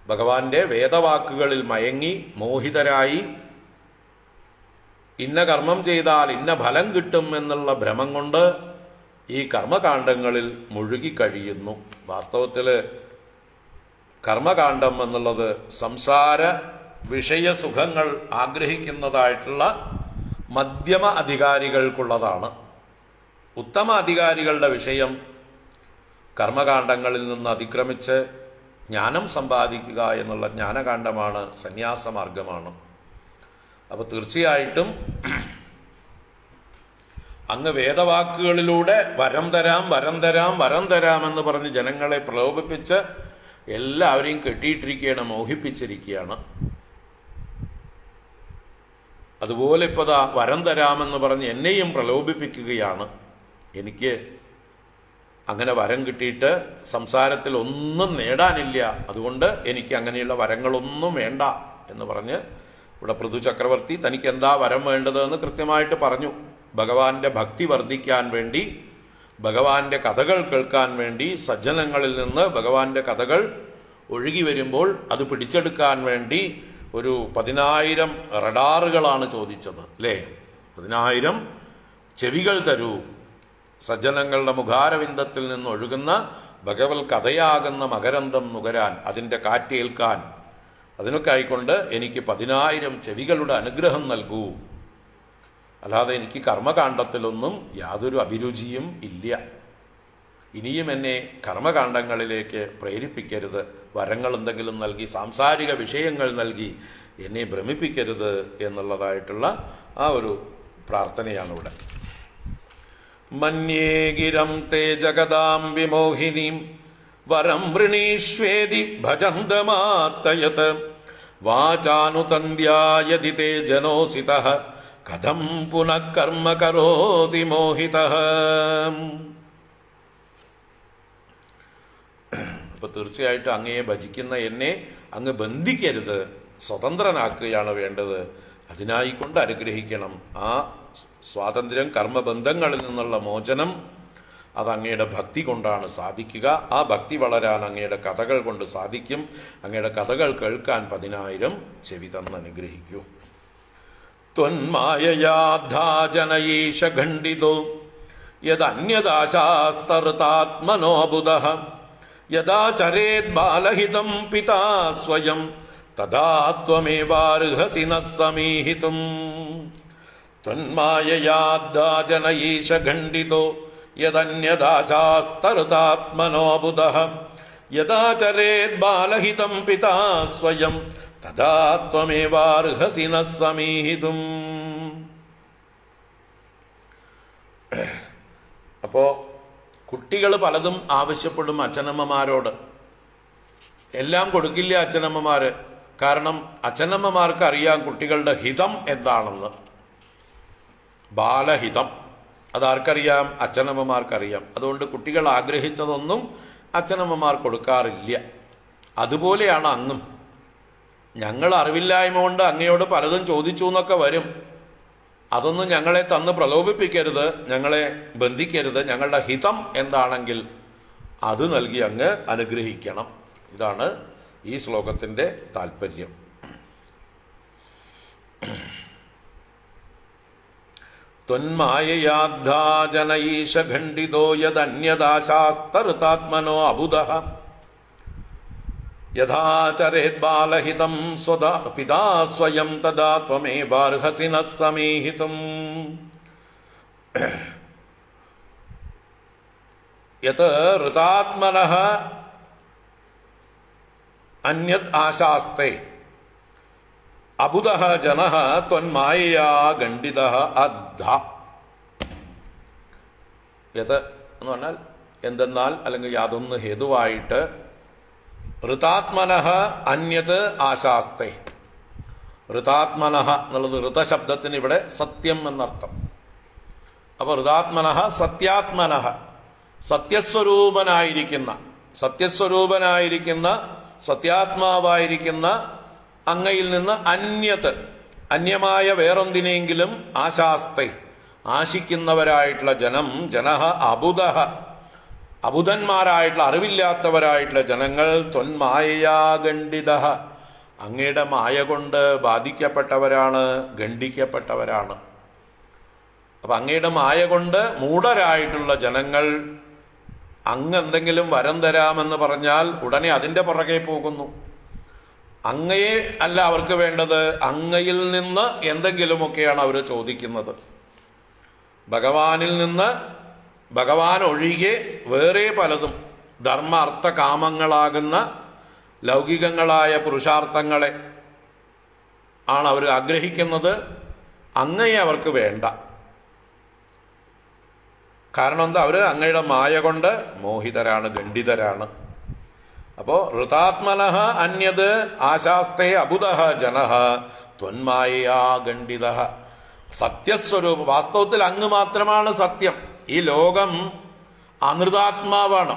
ഭഗവാന്റെ വേദവാക്കുകളിൽ മയങ്ങി മോഹിതരായി ഇന്ന കർമ്മം ചെയ്താൽ ഇന്ന ഫലം കിട്ടും എന്നുള്ള ഭ്രമം കൊണ്ട് ഈ കർമ്മകാണ്ഡങ്ങളിൽ മുഴുകിക്കഴിയുന്നു. വാസ്തവത്തില് കർമ്മകാണ്ഡം എന്നുള്ളത് സംസാര വിഷയസുഖങ്ങൾ ആഗ്രഹിക്കുന്നതായിട്ടുള്ള മധ്യമ അധികാരികൾക്കുള്ളതാണ്. ഉത്തമ അധികാരികളുടെ വിഷയം കർമ്മകാണ്ഡങ്ങളിൽ നിന്ന് അതിക്രമിച്ച് ജ്ഞാനം സമ്പാദിക്കുക എന്നുള്ള ജ്ഞാനകാണ്ഡമാണ്, സന്യാസമാർഗമാണ്. അപ്പൊ തീർച്ചയായിട്ടും അങ്ങ് വേദവാക്കുകളിലൂടെ വരം തരാം വരം തരാം വരം തരാം എന്ന് പറഞ്ഞ് ജനങ്ങളെ പ്രലോഭിപ്പിച്ച് എല്ലാവരെയും കെട്ടിയിട്ടിരിക്കുകയാണ്, മോഹിപ്പിച്ചിരിക്കുകയാണ്. അതുപോലെ ഇപ്പതാ വരം തരാമെന്ന് പറഞ്ഞ് എന്നെയും പ്രലോഭിപ്പിക്കുകയാണ്. എനിക്ക് അങ്ങനെ വരം കിട്ടിയിട്ട് സംസാരത്തിൽ ഒന്നും നേടാനില്ല, അതുകൊണ്ട് എനിക്ക് അങ്ങനെയുള്ള വരങ്ങളൊന്നും വേണ്ട എന്ന് പറഞ്ഞ് ഇവിടെ പൃഥു ചക്രവർത്തി തനിക്ക് എന്താ വരം വേണ്ടതെന്ന് കൃത്യമായിട്ട് പറഞ്ഞു. ഭഗവാന്റെ ഭക്തി വർദ്ധിക്കാൻ വേണ്ടി, ഭഗവാന്റെ കഥകൾ കേൾക്കാൻ വേണ്ടി, സജ്ജനങ്ങളിൽ നിന്ന് ഭഗവാന്റെ കഥകൾ ഒഴുകി വരുമ്പോൾ അത് പിടിച്ചെടുക്കാൻ വേണ്ടി ഒരു 10,000 റഡാറുകളാണ് ചോദിച്ചത് അല്ലേ. 10,000 ചെവികൾ തരൂ, സജ്ജനങ്ങളുടെ മുഖാരവിന്ദത്തിൽ നിന്ന് ഒഴുകുന്ന ഭഗവത് കഥയാകുന്ന മകരന്തം നുകരാൻ, അതിന്റെ കാറ്റേൽക്കാൻ, അതിനൊക്കെ ആയിക്കൊണ്ട് എനിക്ക് 10,000 ചെവികളുടെ അനുഗ്രഹം നൽകൂ. അല്ലാതെ എനിക്ക് കർമ്മകാണ്ഡത്തിലൊന്നും യാതൊരു അഭിരുചിയും ഇല്ല. ഇനിയും എന്നെ കർമ്മകാണ്ഡങ്ങളിലേക്ക് പ്രേരിപ്പിക്കരുത്, വരങ്ങൾ എന്തെങ്കിലും നൽകി, സാംസാരിക വിഷയങ്ങൾ നൽകി എന്നെ ഭ്രമിപ്പിക്കരുത് എന്നുള്ളതായിട്ടുള്ള ആ ഒരു പ്രാർത്ഥനയാണ് ഇവിടെ. മന്യേ ഗിരം തേ ജഗതാം വിമോഹിനീം വരം വൃണീഷ്വേതി ഭജന്തമാത്തയത് വാചാനുതന്ധ്യായതി തേ ജനോസിതഃ കഥം പുനഃ കർമ്മ കരോതി മോഹിതഃ. അപ്പൊ തീർച്ചയായിട്ടും അങ്ങയെ ഭജിക്കുന്ന എന്നെ അങ്ങ് ബന്ധിക്കരുത്, സ്വതന്ത്രനാക്കുകയാണ് വേണ്ടത്. അതിനായിക്കൊണ്ട് അനുഗ്രഹിക്കണം. ആ സ്വാതന്ത്ര്യം, കർമ്മബന്ധങ്ങളിൽ നിന്നുള്ള മോചനം അത് അങ്ങയുടെ ഭക്തി കൊണ്ടാണ് സാധിക്കുക. ആ ഭക്തി വളരാൻ അങ്ങയുടെ കഥകൾ കൊണ്ട് സാധിക്കും. അങ്ങയുടെ കഥകൾ കേൾക്കാൻ 10,000 ചെവി തന്ന് അനുഗ്രഹിക്കൂ. ത്വന്മായയാധാജനയീശ ഖണ്ഡിതോ യദന്യദാശാസ്തർത്താത്മനോ ബുധഃ യദാ ചരേത് ബാലഹിതം പിതാ സ്വയം തദാ ത്വമേവാർഹസി നഃ സമീഹിതും. ത്വന്മായയാധാജനയീശ ഖണ്ഡിതോ യദന്യദാശാസ്തർത്താത്മനോ ബുധഃ യദാ ചരേത് ബാലഹിതം പിതാ സ്വയം തദാ ത്വമേവാർഹസി നഃ സമീഹിതും. അപ്പോ കുട്ടികൾ പലതും ആവശ്യപ്പെടും അച്ഛനമ്മമാരോട്. എല്ലാം കൊടുക്കില്ല അച്ഛനമ്മമാര്. കാരണം അച്ഛനമ്മമാർക്ക് അറിയാം കുട്ടികളുടെ ഹിതം എന്താണെന്ന്. ബാലഹിതം അതാർക്കറിയാം? അച്ഛനമ്മമാർക്കറിയാം. അതുകൊണ്ട് കുട്ടികൾ ആഗ്രഹിച്ചതൊന്നും അച്ഛനമ്മമാർ കൊടുക്കാറില്ല. അതുപോലെയാണ് അങ്ങും. ഞങ്ങൾ അറിവില്ലായ്മ കൊണ്ട് അങ്ങയോട് പലതും ചോദിച്ചു എന്നൊക്കെ വരും. അതൊന്നും ഞങ്ങളെ തന്ന് പ്രലോഭിപ്പിക്കരുത്, ഞങ്ങളെ ബന്ധിക്കരുത്. ഞങ്ങളുടെ ഹിതം എന്താണെങ്കിൽ അത് നൽകി അങ്ങ് അനുഗ്രഹിക്കണം. ഇതാണ് ഈ ശ്ലോകത്തിന്റെ താല്പര്യം. ത്വന്മായയാധാജനയീശ ഖണ്ഡിതോ യദന്യദാശാസ്തർത്താത്മനോ അബുധഃ യഥാ ചരേത് ബാലഹിതം പിതാ സ്വയം തദാ ത്വമേവാർഹസി നഃ സമീഹിതും. യത് ഋതാത്മനഃ അന്യത് ആശാസ്തേ അബുധഃ ജനഃ ത്വന്മായയാ ഖണ്ഡിതഃ അദ്ധ. യത് എന്ന് പറഞ്ഞാൽ എന്തെന്നാൽ, അല്ലെങ്കിൽ യാതൊന്ന് ഹേതുവായിട്ട്, ഋതാത്മനഃ അന്യത് ആശാസ്തേ. ഋതാത്മനഃ എന്നുള്ളത് ഋതശബ്ദത്തിന് ഇവിടെ സത്യം എന്നർത്ഥം. അപ്പൊ ഋതാത്മനഃ സത്യാത്മനഃ, സത്യസ്വരൂപനായിരിക്കുന്ന സത്യാത്മാവായിരിക്കുന്ന അങ്ങയിൽ നിന്ന് അന്യമായ വേറൊന്തിനെങ്കിലും ആശാസ്തേ ആശിക്കുന്നവരായിട്ടുള്ള ജനഃ അബുധഃ അബുധന്മാരായിട്ടുള്ള അറിവില്ലാത്തവരായിട്ടുള്ള ജനങ്ങൾ ത്വന്മായയാ ഖണ്ഡിതഃ അങ്ങയുടെ മായ കൊണ്ട് ബാധിക്കപ്പെട്ടവരാണ്, ഖണ്ഡിക്കപ്പെട്ടവരാണ്. അപ്പൊ അങ്ങയുടെ മായ കൊണ്ട് മൂഢരായിട്ടുള്ള ജനങ്ങൾ അങ്ങ് എന്തെങ്കിലും വരം തരാമെന്ന് പറഞ്ഞാൽ ഉടനെ അതിന്റെ പുറകെ പോകുന്നു. അങ്ങയെ അല്ല അവർക്ക് വേണ്ടത്, അങ്ങയിൽ നിന്ന് എന്തെങ്കിലുമൊക്കെയാണ് അവർ ചോദിക്കുന്നത്. ഭഗവാനിൽ നിന്ന്, ഭഗവാൻ ഒഴികെ വേറെ പലതും ധർമ്മ അർത്ഥ കാമങ്ങളാകുന്ന ലൗകികങ്ങളായ പുരുഷാർത്ഥങ്ങളെ ആണ് അവർ ആഗ്രഹിക്കുന്നത്. അങ്ങയെ അവർക്ക് വേണ്ട. കാരണം എന്താ? അവര് അങ്ങയുടെ മായ കൊണ്ട് മോഹിതരാണ്, ഖണ്ഡിതരാണ്. അപ്പോ ഋതാത്മനഃ അന്യത് ആശാസ്തേ അബുധഃ ജനഃ ത്വന്മായയാ ഖണ്ഡിതഃ. സത്യസ്വരൂപം, വാസ്തവത്തിൽ അങ്ങ് മാത്രമാണ് സത്യം. ഈ ലോകം അനൃതാത്മാവാണ്.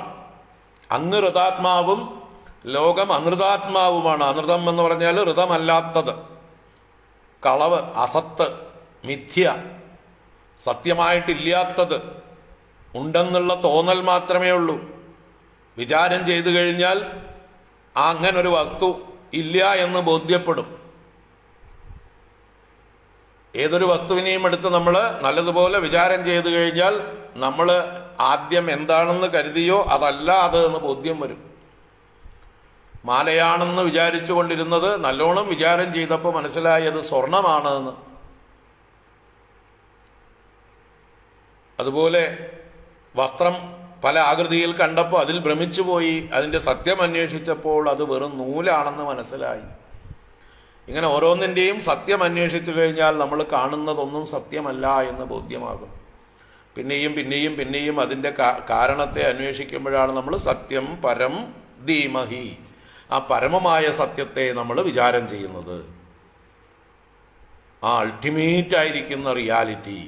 അങ്ങ് ഋതാത്മാവും ലോകം അനൃതാത്മാവുമാണ്. അനൃതം എന്ന് പറഞ്ഞാൽ ഋതമല്ലാത്തത്, കളവ്, അസത്ത്, മിഥ്യ, സത്യമായിട്ടില്ലാത്തത്, ഉണ്ടെന്നുള്ള തോന്നൽ മാത്രമേ ഉള്ളൂ. വിചാരം ചെയ്തു കഴിഞ്ഞാൽ അങ്ങനൊരു വസ്തു ഇല്ല എന്ന് ബോധ്യപ്പെടും. ഏതൊരു വസ്തുവിനെയും എടുത്ത് നമ്മൾ നല്ലതുപോലെ വിചാരം ചെയ്തു കഴിഞ്ഞാൽ നമ്മൾ ആദ്യം എന്താണെന്ന് കരുതിയോ അതല്ല അത് എന്ന് ബോധ്യം വരും. മാലയാണെന്ന് വിചാരിച്ചു കൊണ്ടിരുന്നത് നല്ലോണം വിചാരം ചെയ്തപ്പോൾ മനസ്സിലായത് സ്വർണമാണ് എന്ന്. അതുപോലെ വസ്ത്രം പല ആകൃതിയിൽ കണ്ടപ്പോൾ അതിൽ ഭ്രമിച്ചുപോയി. അതിന്റെ സത്യം അന്വേഷിച്ചപ്പോൾ അത് വെറും നൂലാണെന്ന് മനസ്സിലായി. ഇങ്ങനെ ഓരോന്നിന്റെയും സത്യം അന്വേഷിച്ചു കഴിഞ്ഞാൽ നമ്മൾ കാണുന്നതൊന്നും സത്യമല്ല എന്ന് ബോധ്യമാകും. പിന്നെയും പിന്നെയും പിന്നെയും അതിന്റെ കാരണത്തെ അന്വേഷിക്കുമ്പോഴാണ് നമ്മൾ സത്യം പരം ധീമഹി, ആ പരമമായ സത്യത്തെ നമ്മൾ വിചാരം ചെയ്യുന്നത്. ആ അൾട്ടിമേറ്റ് ആയിരിക്കുന്ന റിയാലിറ്റി,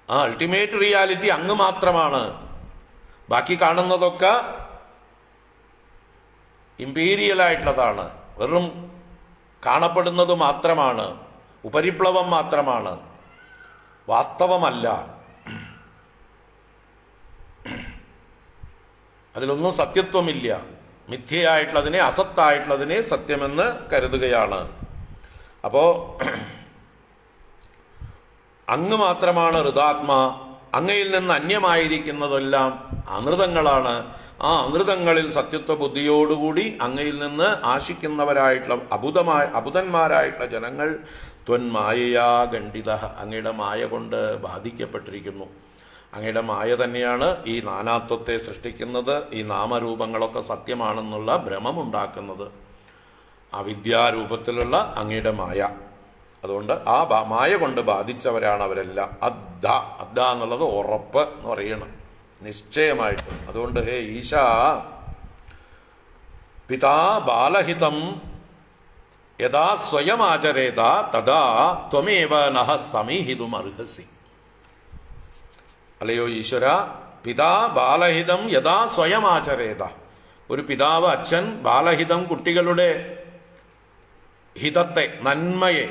ആ അൾട്ടിമേറ്റ് റിയാലിറ്റി അങ്ങ് മാത്രമാണ്. ബാക്കി കാണുന്നതൊക്കെ ഇമ്പീരിയലായിട്ടുള്ളതാണ്, വെറും കാണപ്പെടുന്നത് മാത്രമാണ്, ഉപരിപ്ലവം മാത്രമാണ്, വാസ്തവമല്ല. അതിലൊന്നും സത്യത്വമില്ല. മിഥ്യയായിട്ടുള്ളതിനെ, അസത്തായിട്ടുള്ളതിനെ സത്യമെന്ന് കരുതുകയാണ്. അപ്പോ അങ്ങ് മാത്രമാണ് ഋതാത്മാ, അങ്ങയിൽ നിന്ന് അന്യമായിരിക്കുന്നതെല്ലാം അനൃതങ്ങളാണ്. ആ അനൃതങ്ങളിൽ സത്യത്വ ബുദ്ധിയോടുകൂടി അങ്ങയിൽ നിന്ന് ആശിക്കുന്നവരായിട്ടുള്ള അബുധന്മാരായിട്ടുള്ള ജനങ്ങൾ ത്വന്മായയാ ഖണ്ഡിത, അങ്ങയുടെ മായ കൊണ്ട് ബാധിക്കപ്പെട്ടിരിക്കുന്നു. അങ്ങയുടെ മായ തന്നെയാണ് ഈ നാനാത്വത്തെ സൃഷ്ടിക്കുന്നത്, ഈ നാമരൂപങ്ങളൊക്കെ സത്യമാണെന്നുള്ള ഭ്രമമുണ്ടാക്കുന്നത്. അവിദ്യാരൂപത്തിലുള്ള അങ്ങയുടെ മായ. അതുകൊണ്ട് ആ മായ കൊണ്ട് ബാധിച്ചവരാണ് അവരെല്ലാം. അദ്ധ എന്നുള്ളത് ഉറപ്പ് എന്ന് പറയണം, നിശ്ചയമായിട്ട്. അതുകൊണ്ട് ഹേ ഈശ, പിതാ ബാലഹിതം യഥാ സ്വയം ആചരേത തഥാ ത്വമേവ നഹ സമീഹിതും അർഹസി. അല്ലയോ ഈശ്വര, പിതാ ബാലഹിതം യഥാ സ്വയം ആചരേത. ഒരു പിതാവ്, അച്ഛൻ ബാലഹിതം, കുട്ടികളുടെ ഹിതത്തെ, നന്മയെ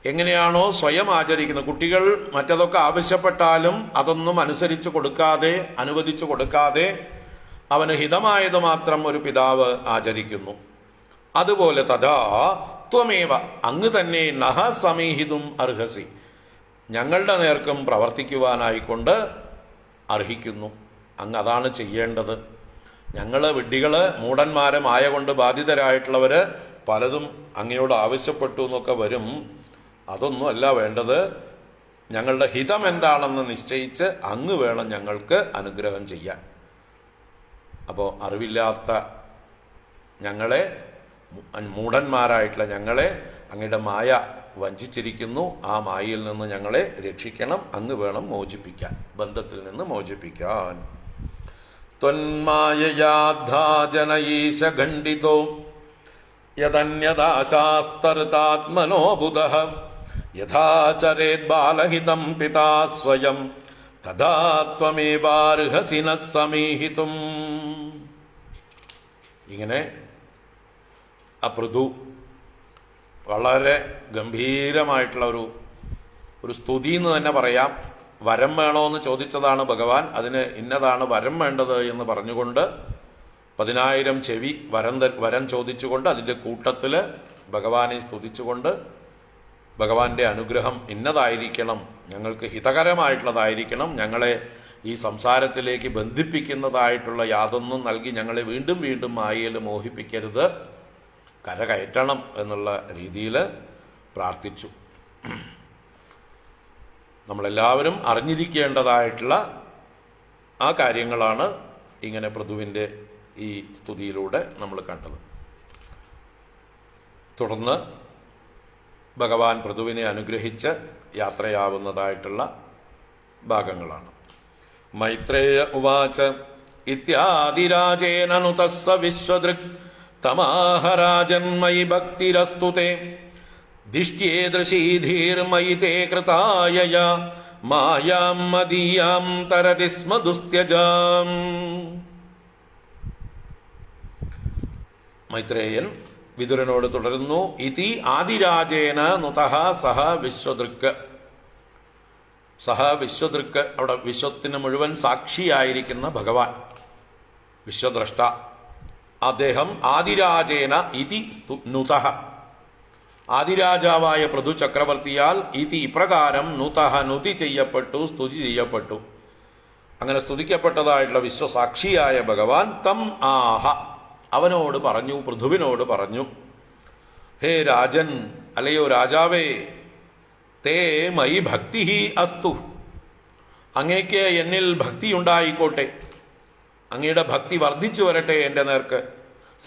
എങ്ങനെയാണോ സ്വയം ആചരിക്കുന്നത്, കുട്ടികൾ മറ്റതൊക്കെ ആവശ്യപ്പെട്ടാലും അതൊന്നും അനുസരിച്ചു കൊടുക്കാതെ, അനുവദിച്ചു കൊടുക്കാതെ അവന് ഹിതമായത് മാത്രം ഒരു പിതാവ് ആചരിക്കുന്നു. അതുപോലെ തഥാ ത്വമേവ, അങ്ങ് തന്നെ നഹ സമീഹിതും അർഹസി, ഞങ്ങളുടെ നേർക്കും പ്രവർത്തിക്കുവാനായിക്കൊണ്ട് അർഹിക്കുന്നു. അങ്ങ് അതാണ് ചെയ്യേണ്ടത്. ഞങ്ങള് വിഡ്ഢികള്, മൂഢന്മാര്, മായ കൊണ്ട് ബാധിതരായിട്ടുള്ളവര് പലതും അങ്ങയോട് ആവശ്യപ്പെട്ടു എന്നൊക്കെ വരും. അതൊന്നും അല്ല വേണ്ടത്. ഞങ്ങളുടെ ഹിതം എന്താണെന്ന് നിശ്ചയിച്ച് അങ്ങ് വേണം ഞങ്ങൾക്ക് അനുഗ്രഹം ചെയ്യാൻ. അപ്പോൾ അറിവില്ലാത്ത ഞങ്ങളെ, മൂഢന്മാരായിട്ടുള്ള ഞങ്ങളെ അങ്ങയുടെ മായ വഞ്ചിച്ചിരിക്കുന്നു. ആ മായയിൽ നിന്ന് ഞങ്ങളെ രക്ഷിക്കണം. അങ്ങ് വേണം മോചിപ്പിക്കാൻ, ബന്ധത്തിൽ നിന്ന് മോചിപ്പിക്കാൻ. ത്വന്മായയാധാജനയീശ ഖണ്ഡിതോ യദന്യദാശാസ്തർത്താത്മനോ ബുധഃ യഥാചരേത് ബാലഹിതം പിതാ സ്വയം തഥാ ത്വമേവാർഹസി നഃ സമീഹിതും. ഇങ്ങനെ ആ പൃഥു വളരെ ഗംഭീരമായിട്ടുള്ള ഒരു സ്തുതി എന്ന് തന്നെ പറയാം. വരം വേണോ എന്ന് ചോദിച്ചതാണ് ഭഗവാൻ. അതിന് ഇന്നതാണ് വരം വേണ്ടത് എന്ന് പറഞ്ഞുകൊണ്ട് 10,000 ചെവി വരം ചോദിച്ചുകൊണ്ട് അതിൻ്റെ കൂട്ടത്തിൽ ഭഗവാനെ സ്തുതിച്ചുകൊണ്ട് ഭഗവാന്റെ അനുഗ്രഹം ഇന്നതായിരിക്കണം, ഞങ്ങൾക്ക് ഹിതകരമായിട്ടുള്ളതായിരിക്കണം, ഞങ്ങളെ ഈ സംസാരത്തിലേക്ക് ബന്ധിപ്പിക്കുന്നതായിട്ടുള്ള യാതൊന്നും നൽകി ഞങ്ങളെ വീണ്ടും വീണ്ടും മായയിൽ മോഹിപ്പിക്കരുത്, കരകയറ്റണം എന്നുള്ള രീതിയിൽ പ്രാർത്ഥിച്ചു. നമ്മളെല്ലാവരും അറിഞ്ഞിരിക്കേണ്ടതായിട്ടുള്ള ആ കാര്യങ്ങളാണ് ഇങ്ങനെ പൃഥുവിൻ്റെ ഈ സ്തുതിയിലൂടെ നമ്മൾ കണ്ടത്. തുടർന്ന് ഭഗവാൻ പൃഥുവിനെ അനുഗ്രഹിച്ച് യാത്രയാവുന്നതായിട്ടുള്ള ഭാഗങ്ങളാണ്. മൈത്രേയ ഉവാച ഇത്യാദിരാജേന നുതസ്സ വിശ്വദൃക് തമാഹരാജന്മയി ഭക്തിരസ്തുതേ ദിഷ്ട്യേദൃശീധീർമയി തേ കൃതായയ മായാം മദീയാം തരതി സ്മ ദുസ്ത്യജാം. മൈത്രേയൻ വിതുരനോട് തുടരുന്നു. ഇതി ആദിരാജേന നുതഃ സഹ വിശ്വദൃക്. സഹ വിശ്വദൃക്, അവിടെ വിശ്വത്തിന് മുഴുവൻ സാക്ഷിയായിരിക്കുന്ന ഭഗവാൻ, വിശ്വദ്രഷ്ട, അദ്ദേഹം ആദിരാജേന ഇതി നുതഃ, ആദിരാജാവായ പൃഥു ചക്രവർത്തിയാൽ ഇതി ഇപ്രകാരം നുതഃ നുതി ചെയ്യപ്പെട്ടു, സ്തുതി ചെയ്യപ്പെട്ടു. അങ്ങനെ സ്തുതിക്കപ്പെട്ടതായിട്ടുള്ള വിശ്വസാക്ഷിയായ ഭഗവാൻ തം ആഹ, അവനോട് പറഞ്ഞു, പൃഥുവിനോട് പറഞ്ഞു, ഹേ രാജൻ, അല്ലയോ രാജാവേ, തേ മയി ഭക്തി അസ്തു, അങ്ങേക്ക് എന്നിൽ ഭക്തി ഉണ്ടായിക്കോട്ടെ, അങ്ങയുടെ ഭക്തി വർദ്ധിച്ചു വരട്ടെ എൻ്റെ നേർക്ക്.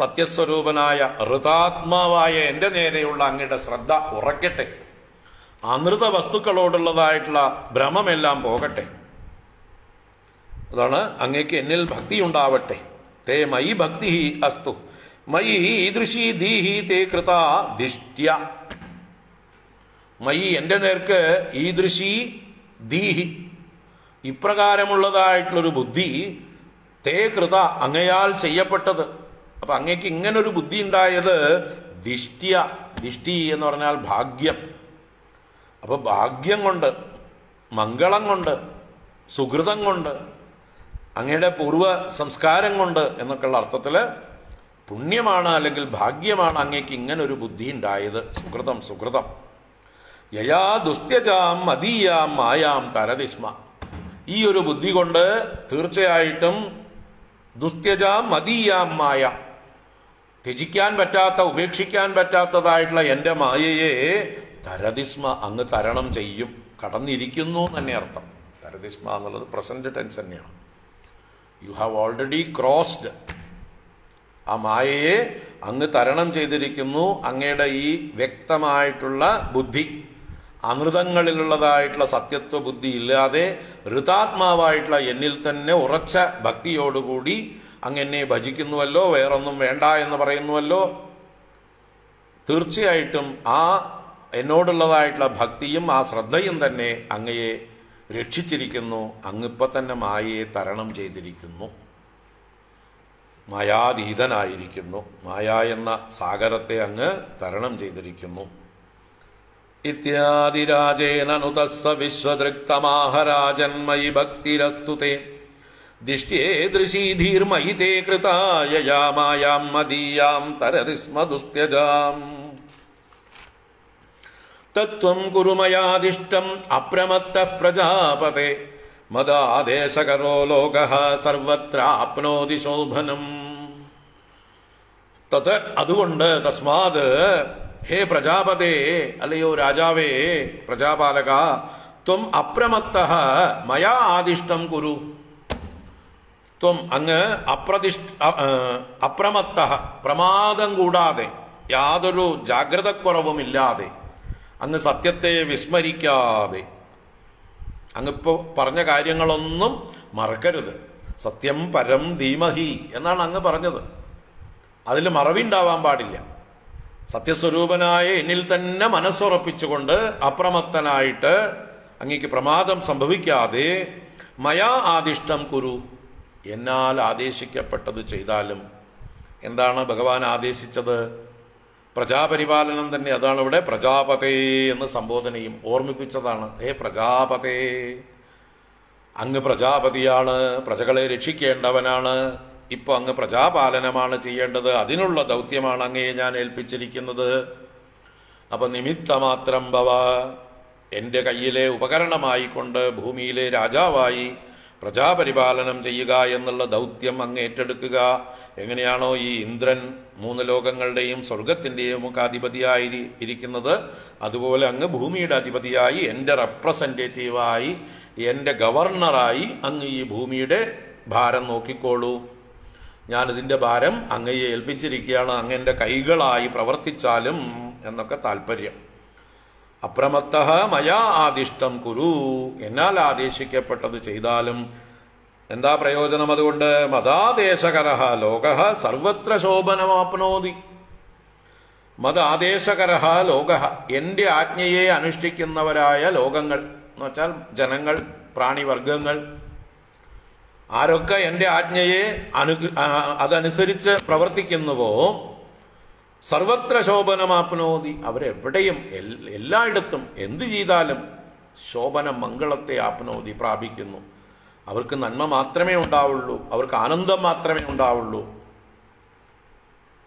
സത്യസ്വരൂപനായ ഋതാത്മാവായ എൻ്റെ നേരെയുള്ള അങ്ങയുടെ ശ്രദ്ധ ഉറക്കട്ടെ. അനൃത വസ്തുക്കളോടുള്ളതായിട്ടുള്ള ഭ്രമമെല്ലാം പോകട്ടെ. അതാണ് അങ്ങേക്ക് എന്നിൽ ഭക്തി ഉണ്ടാവട്ടെ. തേ മയി ഭക്തി അസ്തു മയി ഈദൃശി ദീഹി തേ കൃത ദിഷ്ട്യ. മയി എൻ്റെ നേർക്ക് ഈദൃശി ദീഹി, ഇപ്രകാരമുള്ളതായിട്ടുള്ളൊരു ബുദ്ധി, തേ കൃത അങ്ങയാൽ ചെയ്യപ്പെട്ടത്, അപ്പൊ അങ്ങേക്ക് ഇങ്ങനൊരു ബുദ്ധി ഉണ്ടായത് ദിഷ്ടി എന്ന് പറഞ്ഞാൽ ഭാഗ്യം. അപ്പൊ ഭാഗ്യം കൊണ്ട്, മംഗളം കൊണ്ട്, സുഹൃതം കൊണ്ട്, അങ്ങയുടെ പൂർവ സംസ്കാരം കൊണ്ട് എന്നൊക്കെയുള്ള അർത്ഥത്തില് പുണ്യമാണ് അല്ലെങ്കിൽ ഭാഗ്യമാണ് അങ്ങേക്ക് ഇങ്ങനൊരു ബുദ്ധി ഉണ്ടായത്. സുഹൃതം. യയാ ദുസ്ത്യജാം മദീയാം മായാം തരതിസ്മ. ഈ ഒരു ബുദ്ധി കൊണ്ട് തീർച്ചയായിട്ടും ദുസ്ത്യജാം മദീയാം മായ, ത്യജിക്കാൻ പറ്റാത്ത, ഉപേക്ഷിക്കാൻ പറ്റാത്തതായിട്ടുള്ള എന്റെ മായയെ തരതിസ്മ, അങ്ങ് തരണം ചെയ്യും. കടന്നിരിക്കുന്നു തന്നെ അർത്ഥം. തരതിസ്മ എന്നുള്ളത് പ്രസന്റ് ടെൻസ് തന്നെയാണ്. You have already crossed. ആ മായയെ അങ്ങ് തരണം ചെയ്തിരിക്കുന്നു. അങ്ങയുടെ ഈ വ്യക്തമായിട്ടുള്ള ബുദ്ധി, അമൃതങ്ങളിലുള്ളതായിട്ടുള്ള സത്യത്വ ബുദ്ധി ഇല്ലാതെ ഋതാത്മാവായിട്ടുള്ള എന്നിൽ തന്നെ ഉറച്ച ഭക്തിയോടുകൂടി അങ്ങ് എന്നെ ഭജിക്കുന്നുവല്ലോ, വേറൊന്നും വേണ്ട എന്ന് പറയുന്നുവല്ലോ. തീർച്ചയായിട്ടും ആ എന്നോടുള്ളതായിട്ടുള്ള ഭക്തിയും ആ ശ്രദ്ധയും തന്നെ അങ്ങയെ രക്ഷിച്ചിരിക്കുന്നു. അങ്ങിപ്പോ തന്നെ മായയെ തരണം ചെയ്തിരിക്കുന്നു. മായാതീതനായിരിക്കുന്നു. മായ എന്ന സാഗരത്തെ അങ്ങ് തരണം ചെയ്തിരിക്കുന്നു. ഇത്യാദിരാജേന നുതസ്സ വിശ്വദൃക്തമാഹരാജന്മയി ഭക്തിരസ്തുതേ ദിഷ്ട്യേദൃശീധീർമയി തേ കൃതായയാ മായാം മദീയാം തരതിസ്മ ദുസ്ത്യജാം. തത്വം കുരു മയാദിഷ്ടം അപ്രമത്തഃ പ്രജാപതേ മദാദേശകരോ ലോകഃ സർവത്ര ആപ്നോതി ശോഭനം. തത് അതുകൊണ്ട്, തസ്മാത് ഹേ പ്രജാപതേ, അല്ലയോ രാജാവേ, പ്രജാപാലക, ത്വം അപ്രമത്തഃ മയാ ആദിഷ്ടം കുരു. ത്വം അങ്ങ് അപ്രമത്തഃ, പ്രമാദം കൂടാതെ, യാതൊരു ജാഗ്രതക്കുറവുമില്ലാതെ, അങ്ങ് സത്യത്തെ വിസ്മരിക്കാതെ, അങ്ങിപ്പോ പറഞ്ഞ കാര്യങ്ങളൊന്നും മറക്കരുത്. സത്യം പരം ധീമഹി എന്നാണ് അങ്ങ് പറഞ്ഞത്. അതിൽ മറവിണ്ടാവാൻ പാടില്ല. സത്യസ്വരൂപനായ എന്നിൽ തന്നെ മനസ്സുറപ്പിച്ചുകൊണ്ട് അപ്രമത്തനായിട്ട് അങ്ങേക്ക് പ്രമാദം സംഭവിക്കാതെ മയാ ആദിഷ്ടം കുരു, എന്നാൽ ആദേശിക്കപ്പെട്ടത് ചെയ്താലും. എന്താണ് ഭഗവാൻ ആദേശിച്ചത്? പ്രജാപരിപാലനം തന്നെ. അതാണ് ഇവിടെ പ്രജാപതേ എന്ന് സംബോധനയും ഓർമ്മിപ്പിച്ചതാണ്. ഹേ പ്രജാപതേ, അങ്ങ് പ്രജാപതിയാണ്, പ്രജകളെ രക്ഷിക്കേണ്ടവനാണ്. ഇപ്പൊ അങ്ങ് പ്രജാപാലനമാണ് ചെയ്യേണ്ടത്. അതിനുള്ള ദൗത്യമാണ് അങ്ങയെ ഞാൻ ഏൽപ്പിച്ചിരിക്കുന്നത്. അപ്പൊ നിമിത്തമാത്രം ഭവ, എന്റെ കയ്യിലെ ഉപകരണമായിക്കൊണ്ട് ഭൂമിയിലെ രാജാവായി പ്രജാപരിപാലനം ചെയ്യുക എന്നുള്ള ദൗത്യം അങ്ങ് ഏറ്റെടുക്കുക. എങ്ങനെയാണോ ഈ ഇന്ദ്രൻ 3 ലോകങ്ങളുടെയും സ്വർഗത്തിന്റെയും ഒക്കെ അധിപതിയായി ഇരിക്കുന്നത്, അതുപോലെ അങ്ങ് ഭൂമിയുടെ അധിപതിയായി, എന്റെ റെപ്രസെന്റേറ്റീവായി, എന്റെ ഗവർണറായി അങ്ങ് ഈ ഭൂമിയുടെ ഭാരം നോക്കിക്കോളൂ. ഞാനിതിന്റെ ഭാരം അങ്ങയെ ഏൽപ്പിച്ചിരിക്കുകയാണ്. അങ്ങന്റെ കൈകളായി പ്രവർത്തിച്ചാലും എന്നൊക്കെ താല്പര്യം. അപ്രമത്തഃ മയാ ആദിഷ്ടം കുരു, എന്നാൽ ആദേശിക്കപ്പെട്ടത് ചെയ്താലും. എന്താ പ്രയോജനം അതുകൊണ്ട്? മദാദേശകരഃ ലോകഃ സർവത്ര ശോഭനമാപ്നോതി. മദാദേശകരഃ ലോകഃ, എന്റെ ആജ്ഞയെ അനുഷ്ഠിക്കുന്നവരായ ലോകങ്ങൾ എന്ന് വെച്ചാൽ ജനങ്ങൾ, പ്രാണിവർഗങ്ങൾ, ആരൊക്കെ എന്റെ ആജ്ഞയെ അതനുസരിച്ച് പ്രവർത്തിക്കുന്നുവോ സർവത്ര ശോഭനമാപ്നോതി, അവരെവിടെയും എല്ലായിടത്തും എന്ത് ചെയ്താലും ശോഭനം, മംഗളത്തെ ആപ്നോതി, പ്രാപിക്കുന്നു. അവർക്ക് നന്മ മാത്രമേ ഉണ്ടാവുള്ളൂ, അവർക്ക് ആനന്ദം മാത്രമേ ഉണ്ടാവുള്ളൂ.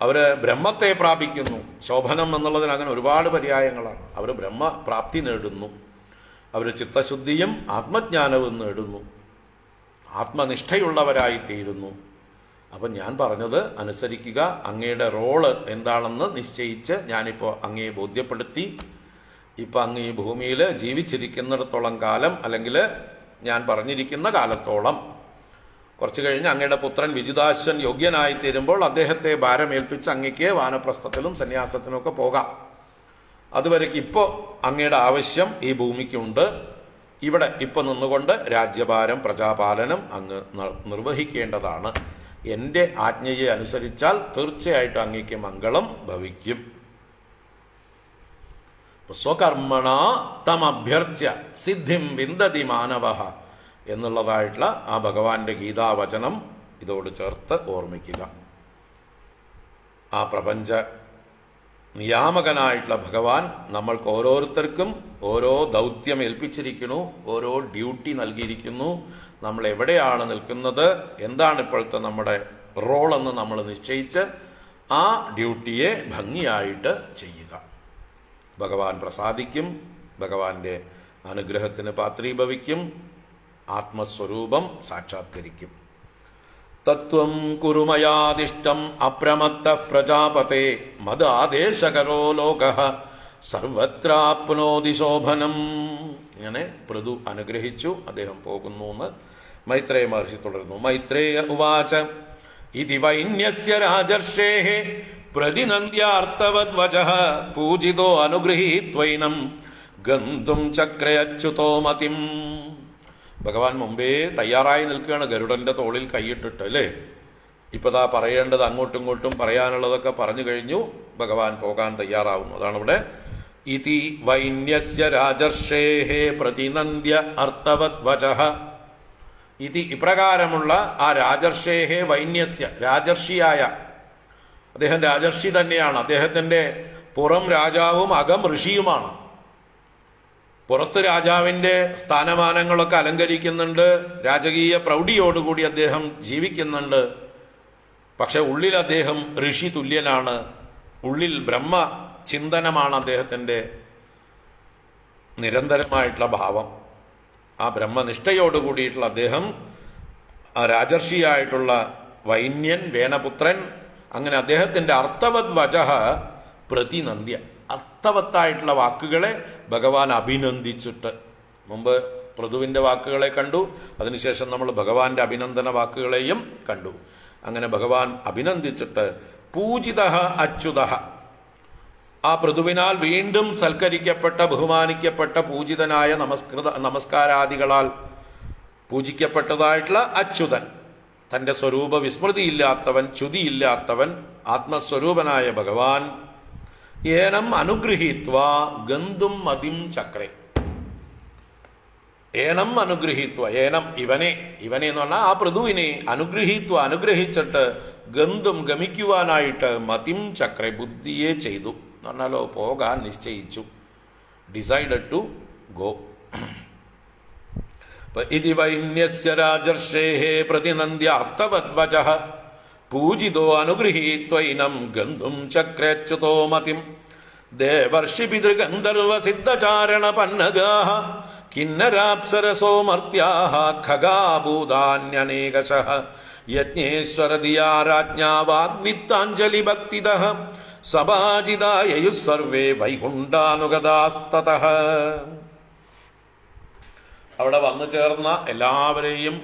അവര് ബ്രഹ്മത്തെ പ്രാപിക്കുന്നു. ശോഭനം എന്നുള്ളതിന് അങ്ങനെ ഒരുപാട് പര്യായങ്ങളാണ്. അവർ ബ്രഹ്മപ്രാപ്തി നേടുന്നു. അവർ ചിത്തശുദ്ധിയും ആത്മജ്ഞാനവും നേടുന്നു. ആത്മനിഷ്ഠയുള്ളവരായി തീരുന്നു. അപ്പൊ ഞാൻ പറഞ്ഞത് അനുസരിക്കുക. അങ്ങയുടെ റോള് എന്താണെന്ന് നിശ്ചയിച്ച് ഞാനിപ്പോ അങ്ങയെ ബോധ്യപ്പെടുത്തി. ഇപ്പൊ അങ്ങ് ഈ ഭൂമിയിൽ ജീവിച്ചിരിക്കുന്നിടത്തോളം കാലം, അല്ലെങ്കിൽ ഞാൻ പറഞ്ഞിരിക്കുന്ന കാലത്തോളം, കുറച്ചു കഴിഞ്ഞ് അങ്ങയുടെ പുത്രൻ വിജിതാശ്വൻ യോഗ്യനായി തീരുമ്പോൾ അദ്ദേഹത്തെ ഭാരമേൽപ്പിച്ച് അങ്ങയ്ക്ക് വാനപ്രസ്ഥത്തിലും സന്യാസത്തിനും ഒക്കെ പോകാം. അതുവരേക്ക് ഇപ്പോ അങ്ങയുടെ ആവശ്യം ഈ ഭൂമിക്കുണ്ട്. ഇവിടെ ഇപ്പൊ നിന്നുകൊണ്ട് രാജ്യഭാരം, പ്രജാപാലനം അങ്ങ് നിർവഹിക്കേണ്ടതാണ്. എന്റെ ആജ്ഞയെ അനുസരിച്ചാൽ തീർച്ചയായിട്ടും അങ്ങയ്ക്ക് മംഗളം ഭവിക്കും. സ്വകർമ്മണ തമഭ്യർച്ച്യ സിദ്ധിം വിന്ദതി മാനവഃ എന്നുള്ളതായിട്ടുള്ള ആ ഭഗവാന്റെ ഗീതാവചനം ഇതോട് ചേർത്ത് ഓർമ്മിക്കുക. ആ പ്രപഞ്ച നിയാമകനായിട്ടുള്ള ഭഗവാൻ നമ്മൾക്ക് ഓരോരുത്തർക്കും ഓരോ ദൗത്യം ഏൽപ്പിച്ചിരിക്കുന്നു, ഓരോ ഡ്യൂട്ടി നൽകിയിരിക്കുന്നു. നമ്മൾ എവിടെയാണ് നിൽക്കുന്നത്, എന്താണ് ഇപ്പോഴത്തെ നമ്മുടെ റോളെന്ന് നമ്മൾ നിശ്ചയിച്ച് ആ ഡ്യൂട്ടിയെ ഭംഗിയായിട്ട് ചെയ്യുക. ഭഗവാൻ പ്രസാദിക്കും, ഭഗവാന്റെ അനുഗ്രഹത്തിന് പാത്രീഭവിക്കും, ആത്മസ്വരൂപം സാക്ഷാത്കരിക്കും. തത്വം കുരുമയാദിഷ്ടം അപ്രമത്തഃ പ്രജാപതേ മദാദേശകരോ ലോകഃ സർവത്രാപ്നോതി ശോഭനം. ഇങ്ങനെ പൃഥു അനുഗ്രഹിച്ചു, അദ്ദേഹം പോകുന്നു എന്ന് മൈത്രേയ മഹർഷി തുടർന്നു. മൈത്രേയ ഉവാച ഇതി വൈന്യസ്യ രാജർഷേഃ പ്രതിനന്ദ്യാർത്തവദ്വചഃ പൂജിതോ അനുഗൃഹീത്വൈനം ഗന്ധും ചക്രേ അച്യുതോ മതിം. ഭഗവാൻ മുമ്പേ തയ്യാറായി നിൽക്കുകയാണ്, ഗരുഡന്റെ തോളിൽ കൈയിട്ടിട്ട്, അല്ലേ? ഇപ്പതാ പറയേണ്ടത് അങ്ങോട്ടും ഇങ്ങോട്ടും പറയാനുള്ളതൊക്കെ പറഞ്ഞു കഴിഞ്ഞു, ഭഗവാൻ പോകാൻ തയ്യാറാവുന്നു. അതാണ് ഇവിടെ ഇതി വൈന്യസ്യ രാജർഷേഃ പ്രതിനന്ദ്യ അർത്ഥവദ്വചഃ. ഇതി ഇപ്രകാരമുള്ള ആ രാജർഷേഃ വൈന്യസ്യ, രാജർഷിയായ അദ്ദേഹം രാജർഷി തന്നെയാണ്. അദ്ദേഹത്തിന്റെ പുറം രാജാവും അകം ഋഷിയുമാണ്. പുറത്ത് രാജാവിന്റെ സ്ഥാനമാനങ്ങളൊക്കെ അലങ്കരിക്കുന്നുണ്ട്, രാജകീയ പ്രൗഢിയോടുകൂടി അദ്ദേഹം ജീവിക്കുന്നുണ്ട്. പക്ഷെ ഉള്ളിൽ അദ്ദേഹം ഋഷി തുല്യനാണ്. ഉള്ളിൽ ബ്രഹ്മ ചിന്തനമാണ് അദ്ദേഹത്തിന്റെ നിരന്തരമായിട്ടുള്ള ഭാവം. ആ ബ്രഹ്മനിഷ്ഠയോടുകൂടിയിട്ടുള്ള അദ്ദേഹം ആ രാജർഷിയായിട്ടുള്ള വൈന്യൻ, വേനപുത്രൻ, അങ്ങനെ അദ്ദേഹത്തിന്റെ അർത്ഥവത് വചഃ പ്രതിനന്ദ്യ, അർത്ഥവത്തായിട്ടുള്ള വാക്കുകളെ ഭഗവാൻ അഭിനന്ദിച്ചിട്ട്, മുമ്പ് പൃഥുവിന്റെ വാക്കുകളെ കണ്ടു, അതിനുശേഷം നമ്മൾ ഭഗവാന്റെ അഭിനന്ദന വാക്കുകളെയും കണ്ടു. അങ്ങനെ ഭഗവാൻ അഭിനന്ദിച്ചിട്ട് പൂജിതഃ അച്യുതഃ, ആ പൃഥുവിനാൽ വീണ്ടും സൽക്കരിക്കപ്പെട്ട, ബഹുമാനിക്കപ്പെട്ട, പൂജിതനായ, നമസ്കാരാദികളാൽ പൂജിക്കപ്പെട്ടതായിട്ടുള്ള അച്യുതൻ, തന്റെ സ്വരൂപ വിസ്മൃതിയില്ലാത്തവൻ, ച്യുതിയില്ലാത്തവൻ, ആത്മസ്വരൂപനായ ഭഗവാൻ ഏനം അനുഗൃഹീത്വാ ഗന്ധും മതിം ചക്രേ. ഏനം അനുഗ്രഹീത്വ, ഏനം ഇവനെ എന്ന് പറഞ്ഞാൽ ആ പൃഥുവിനെ അനുഗ്രഹീത്വ, അനുഗ്രഹിച്ചിട്ട് ഗന്ധും ഗമിക്കുവാനായിട്ട് മതിം ചക്രേ, ബുദ്ധിയെ ചെയ്തു എന്ന് പറഞ്ഞാലോ പോകാൻ നിശ്ചയിച്ചു. Decided to go. ഇതി വൈന്യസ്യ രാജർഷേഃ പ്രതിനന്ദ്യാർത്ഥവദ്വചഃ പൂജിതോ അനുഗൃഹീത്വൈനം ഗന്ധും ചക്രേച്യുതോ മതിം ദേവർഷി പിതൃഗന്ധർവ സിദ്ധചാരണ പന്നഗാഃ കിന്നരാപ്സരസോ മർത്യാഃ ഖഗാഭൂതാന്യനേകശഃ യജ്ഞേശ്വരദിയാ രാജ്ഞാ വാഗ്വിത്താഞ്ജലി ഭക്തിദഃ സഭാജിതായയുഃ സർവേ വൈകുണ്ഠാനുഗതാസ്തതഃ. അവിടെ വന്നു ചേർന്ന എല്ലാവരെയും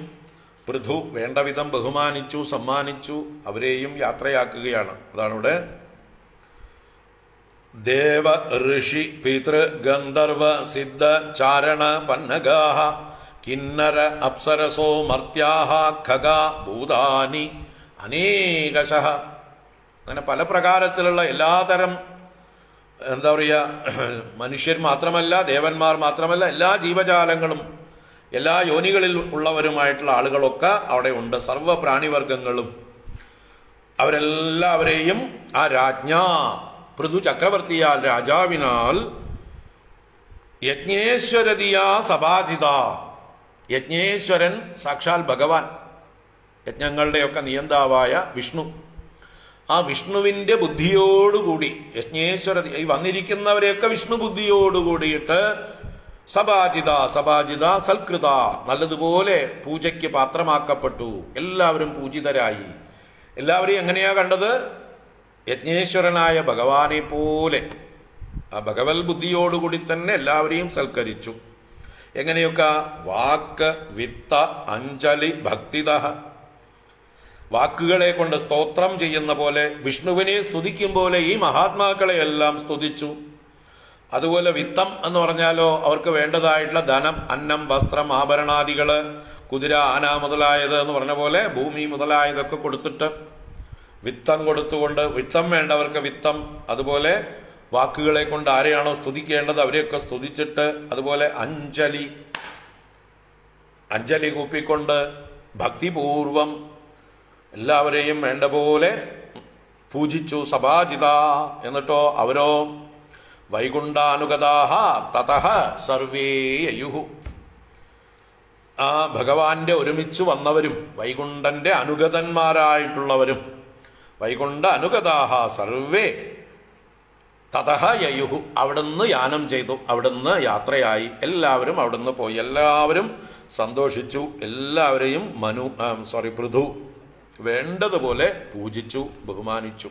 പൃഥു വേണ്ടവിധം ബഹുമാനിച്ചു, സമ്മാനിച്ചു, അവരെയും യാത്രയാക്കുകയാണ്. അതാണ് ഇവിടെ ദേവ ഋഷി പിതൃ ഗന്ധർവ സിദ്ധ ചാരണ പന്നഗാഃ കിന്നര അപ്സരസോ മർത്യാഃ ഖഗാ ഭൂതാനി അനേകശഃ. അങ്ങനെ പല പ്രകാരത്തിലുള്ള എല്ലാതരം, എന്താ പറയുക, മനുഷ്യർ മാത്രമല്ല, ദേവന്മാർ മാത്രമല്ല, എല്ലാ ജീവജാലങ്ങളും, എല്ലാ യോനികളിൽ ഉള്ളവരുമായിട്ടുള്ള ആളുകളൊക്കെ അവിടെ ഉണ്ട്. സർവ പ്രാണിവർഗങ്ങളും അവരെല്ലാവരെയും ആ രാജ്ഞാ, പൃഥു ചക്രവർത്തിയാൽ, രാജാവിനാൽ, യജ്ഞേശ്വരതിയാ സഭാജിത, യജ്ഞേശ്വരൻ സാക്ഷാൽ ഭഗവാൻ, യജ്ഞങ്ങളുടെയൊക്കെ നിയന്താവായ വിഷ്ണു, ആ വിഷ്ണുവിന്റെ ബുദ്ധിയോടുകൂടി, യജ്ഞേശ്വര, ഈ വന്നിരിക്കുന്നവരെയൊക്കെ വിഷ്ണു ബുദ്ധിയോടുകൂടിയിട്ട് സഭാജിത, സഭാജിത സൽകൃത, നല്ലതുപോലെ പൂജയ്ക്ക് പാത്രമാക്കപ്പെട്ടു, എല്ലാവരും പൂജിതരായി. എല്ലാവരെയും എങ്ങനെയാ കണ്ടത്? യജ്ഞേശ്വരനായ ഭഗവാനെ പോലെ ആ ഭഗവത് ബുദ്ധിയോടുകൂടി തന്നെ എല്ലാവരെയും സൽക്കരിച്ചു. എങ്ങനെയൊക്കെ? വാക്ക് വിത്ത അഞ്ജലി ഭക്തിദഃ, വാക്കുകളെ കൊണ്ട് സ്തോത്രം ചെയ്യുന്ന പോലെ, വിഷ്ണുവിനെ സ്തുതിക്കും പോലെ ഈ മഹാത്മാക്കളെയെല്ലാം സ്തുതിച്ചു. അതുപോലെ വിത്തം എന്ന് പറഞ്ഞാലോ അവർക്ക് വേണ്ടതായിട്ടുള്ള ധനം, അന്നം, വസ്ത്രം, ആഭരണാദികള്, കുതിര, ആന മുതലായത് എന്ന് പറഞ്ഞ പോലെ ഭൂമി മുതലായതൊക്കെ കൊടുത്തിട്ട്, വിത്തം കൊടുത്തുകൊണ്ട്, വിത്തം വേണ്ടവർക്ക് വിത്തം, അതുപോലെ വാക്കുകളെ കൊണ്ട് ആരെയാണോ സ്തുതിക്കേണ്ടത് അവരെയൊക്കെ സ്തുതിച്ചിട്ട്, അതുപോലെ അഞ്ജലി കൂപ്പിക്കൊണ്ട് ഭക്തിപൂർവം എല്ലാവരെയും വേണ്ട പോലെ പൂജിച്ചു. സഭാജിത. എന്നിട്ടോ അവരോ വൈകുണ്ഠാനുഗതാഹ തതഃ സർവേ യയുഹു. ആ ഭഗവാന്റെ ഒരുമിച്ച് വന്നവരും വൈകുണ്ഠന്റെ അനുഗതന്മാരായിട്ടുള്ളവരും വൈകുണ്ഠ അനുഗതാഹ സർവേ തതഃ യയുഹു. അവിടുന്ന് യാനം ചെയ്തു, അവിടുന്ന് യാത്രയായി, എല്ലാവരും അവിടുന്ന് പോയി, എല്ലാവരും സന്തോഷിച്ചു, എല്ലാവരെയും പൃഥു വേണ്ടതുപോലെ പൂജിച്ചു, ബഹുമാനിച്ചു.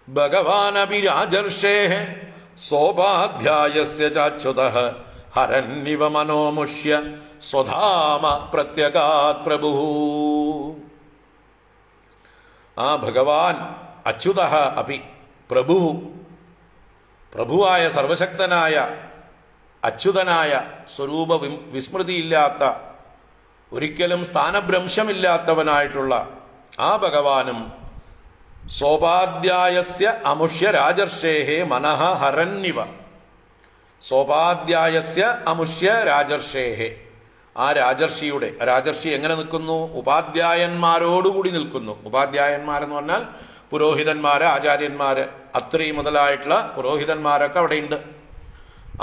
ഭഗവാനപി രാജർഷേഃ സോപാധ്യായസ്യ ചാച്യുതഃ ഹരന്നിവ മനോമുഷ്യ സ്വധാമ പ്രത്യഗാത് പ്രഭുഃ. ആ ഭഗവാൻ അച്യുതഃ അപി പ്രഭുഃ, പ്രഭുവായ സർവശക്തനായ അച്യുതനായ സ്വരൂപ വിസ്മൃതിയില്ലാത്ത ഒരിക്കലും സ്ഥാനഭ്രംശമില്ലാത്തവനായിട്ടുള്ള ആ ഭഗവാനും സോപാധ്യായസ്യ അമുഷ്യ രാജർഷേഃ മനഃ ഹരന്നിവ. സോപാധ്യായസ്യ അമുഷ്യ രാജർഷേഃ. ആ രാജർഷി എങ്ങനെ നിൽക്കുന്നു? ഉപാധ്യായന്മാരോടുകൂടി നിൽക്കുന്നു. ഉപാധ്യായന്മാരെന്ന് പറഞ്ഞാൽ പുരോഹിതന്മാര്, ആചാര്യന്മാര്, അത്രി മുതലായിട്ടുള്ള പുരോഹിതന്മാരൊക്കെ അവിടെയുണ്ട്.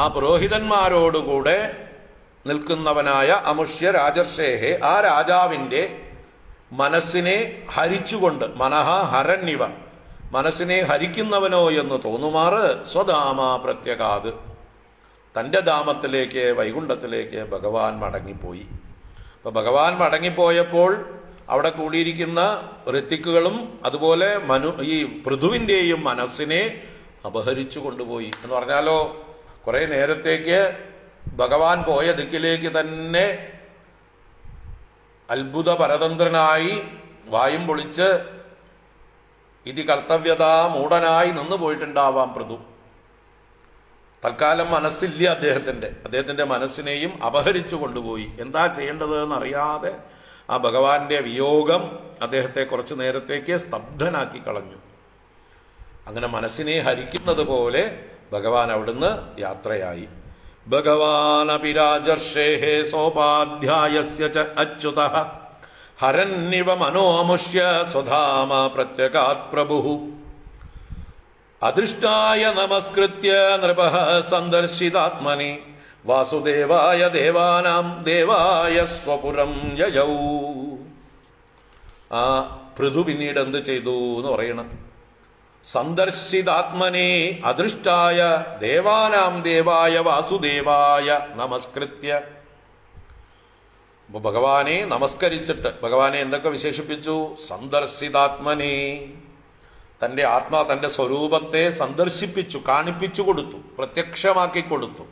ആ പുരോഹിതന്മാരോടുകൂടെ നിൽക്കുന്നവനായ അമുഷ്യ രാജർഷേഃ, ആ രാജാവിന്റെ മനസ്സിനെ ഹരിച്ചുകൊണ്ട്, മനഃ ഹരന്നിവ, മനസ്സിനെ ഹരിക്കുന്നവനോ എന്ന് തോന്നുമാറ് സ്വധാമ പ്രത്യഗാത്, തന്റെ ധാമത്തിലേക്ക് വൈകുണ്ഠത്തിലേക്ക് ഭഗവാൻ മടങ്ങിപ്പോയി. അപ്പൊ ഭഗവാൻ മടങ്ങിപ്പോയപ്പോൾ അവിടെ കൂടിയിരിക്കുന്ന ഋത്തിക്കുകളും അതുപോലെ ഈ പൃഥുവിന്റെയും മനസ്സിനെ അപഹരിച്ചു കൊണ്ടുപോയി എന്ന് പറഞ്ഞാലോ, കുറെ നേരത്തേക്ക് ഭഗവാൻ പോയ ദിക്കിലേക്ക് തന്നെ അത്ഭുത പരതന്ത്രനായി വായും പൊളിച്ച് ഇതി കർത്തവ്യത മൂഢനായി നിന്നു പോയിട്ടുണ്ടാവാം പൃഥു. തൽക്കാലം മനസ്സില്ല അദ്ദേഹത്തിന്റെ മനസ്സിനെയും അപഹരിച്ചു കൊണ്ടുപോയി. എന്താ ചെയ്യേണ്ടത് എന്നറിയാതെ ആ ഭഗവാന്റെ വിയോഗം അദ്ദേഹത്തെ കുറച്ചു നേരത്തേക്ക് സ്തബ്ധനാക്കി കളഞ്ഞു. അങ്ങനെ മനസ്സിനെ ഹരിക്കുന്നത് പോലെ ഭഗവാൻ അവിടുന്ന് യാത്രയായി. ഭഗവാനപി രാജർഷേഃ സോപാധ്യായസ്യ ച അച്യുതഃ ഹരന്നിവ മനോമുഷ്യ സ്വധാമ പ്രത്യഗാത് പ്രഭുഃ. അദൃഷ്ടായ നമസ്കൃത്യ നൃപഃ സന്ദർശിതാത്മനി വാസുദേവായ ദേവാനാം ദേവായ സ്വപുരം യയൗ. ആ പൃഥു പിന്നീട് എന്ത് ചെയ്തു എന്ന് പറയണം. സന്ദർശിതാത്മനെ അദൃഷ്ടായ ദേവാനാം ദേവായ വാസുദേവായ നമസ്കൃത്യ. അപ്പൊ ഭഗവാനെ നമസ്കരിച്ചിട്ട് ഭഗവാനെ എന്തൊക്കെ വിശേഷിപ്പിച്ചു? സന്ദർശിതാത്മനെ, തന്റെ സ്വരൂപത്തെ സന്ദർശിപ്പിച്ചു, കാണിപ്പിച്ചു കൊടുത്തു, പ്രത്യക്ഷമാക്കി കൊടുത്തു.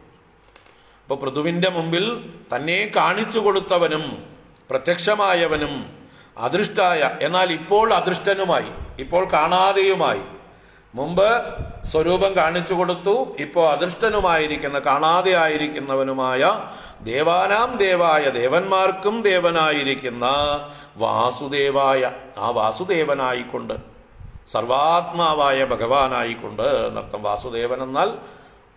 അപ്പൊ പൃഥുവിന്റെ മുമ്പിൽ തന്നെ കാണിച്ചു കൊടുത്തവനും പ്രത്യക്ഷമായവനും അദൃഷ്ടായ, എന്നാൽ ഇപ്പോൾ അദൃഷ്ടനുമായി, ഇപ്പോൾ കാണാതെയുമായി. മുമ്പ് സ്വരൂപം കാണിച്ചു കൊടുത്തു, ഇപ്പോ അദൃഷ്ടനുമായിരിക്കുന്ന, കാണാതെ ആയിരിക്കുന്നവനുമായ ദേവാനാം ദേവായ, ദേവന്മാർക്കും ദേവനായിരിക്കുന്ന വാസുദേവായ, ആ വാസുദേവനായിക്കൊണ്ട്, സർവാത്മാവായ ഭഗവാനായിക്കൊണ്ട് എന്നർത്ഥം. വാസുദേവൻ എന്നാൽ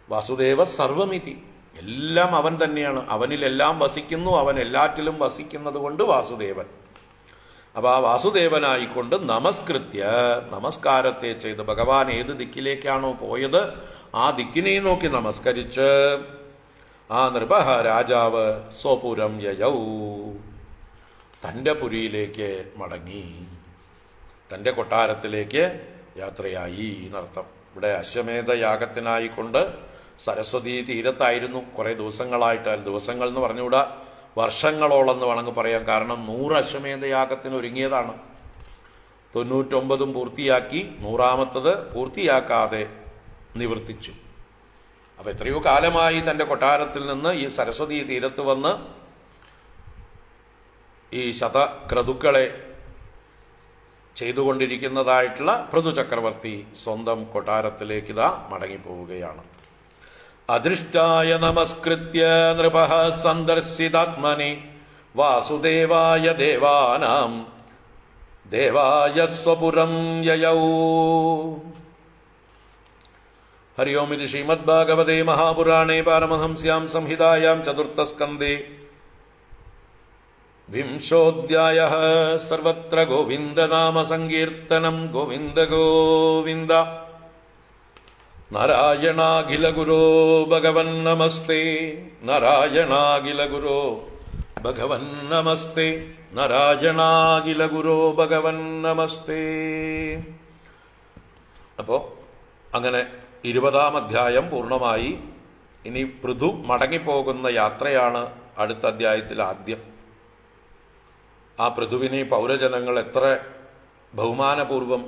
വാസുദേവ സർവമിതി, എല്ലാം അവൻ തന്നെയാണ്, അവനിലെല്ലാം വസിക്കുന്നു, അവൻ എല്ലാറ്റിലും വസിക്കുന്നത് കൊണ്ട് വാസുദേവൻ. അപ്പൊ ആ വാസുദേവനായിക്കൊണ്ട് നമസ്കൃത്യ, നമസ്കാരത്തെ ചെയ്ത് ഭഗവാൻ ഏത് ദിക്കിലേക്കാണോ പോയത് ആ ദിക്കിനെ നോക്കി നമസ്കരിച്ച് ആ നൃപഃ രാജാവ് സ്വപുരം യയൗ, തന്റെ പുരിയിലേക്ക് മടങ്ങി, തന്റെ കൊട്ടാരത്തിലേക്ക് യാത്രയായി എന്നർത്ഥം. ഇവിടെ അശ്വമേധ യാഗത്തിനായിക്കൊണ്ട് സരസ്വതി തീരത്തായിരുന്നു കുറെ ദിവസങ്ങളായിട്ട്. ദിവസങ്ങൾ എന്ന് പറഞ്ഞുകൂടാ, വർഷങ്ങളോളം എന്ന് വേണമെങ്കിൽ പറയാം. കാരണം 100 അശ്വമേധ യാഗത്തിന് ഒരുങ്ങിയതാണ്. 99 പൂർത്തിയാക്കി, 100ാമത്തത് പൂർത്തിയാക്കാതെ നിവർത്തിച്ചു. അപ്പൊ എത്രയോ കാലമായി തന്റെ കൊട്ടാരത്തിൽ നിന്ന് ഈ സരസ്വതി തീരത്ത് വന്ന് ഈ ശതക്രതുക്കളെ ചെയ്തുകൊണ്ടിരിക്കുന്നതായിട്ടുള്ള പൃഥു ചക്രവർത്തി സ്വന്തം കൊട്ടാരത്തിലേക്ക് ഇതാ മടങ്ങിപ്പോവുകയാണ്. അദൃഷ്ടായ നമസ്കൃത്യ നൃപഃ സന്ദർശിതാത്മനി വാസുദേവായ ദേവാനാം ദേവായ സ്വപുരം യയൗ. ഹരി ഓം. ഇത് ശ്രീമദ്ഭാഗവതേ മഹാപുരാണേ പാരമഹംസ്യാം സംഹിതായാം ചതുർത്ഥസ്കന്ധേ വിംശോധ്യായഃ. സർവത്ര ഗോവിന്ദനാമ സങ്കീർത്തനം. ഗോവിന്ദ ഗോവിന്ദ. നാരായണാഖില ഗുരോ ഭഗവൻ നമസ്തേ. നാരായണാഖില ഗുരോ ഭഗവൻ നമസ്തേ. നാരായണാഖില ഗുരോ ഭഗവൻ നമസ്തേ. അപ്പോ അങ്ങനെ 20-ാം അധ്യായം പൂർണ്ണമായി. ഇനി പൃഥു മടങ്ങിപ്പോകുന്ന യാത്രയാണ് അടുത്ത അധ്യായത്തിൽ ആദ്യം. ആ പൃഥുവിനെ പൗരജനങ്ങൾ എത്ര ബഹുമാനപൂർവം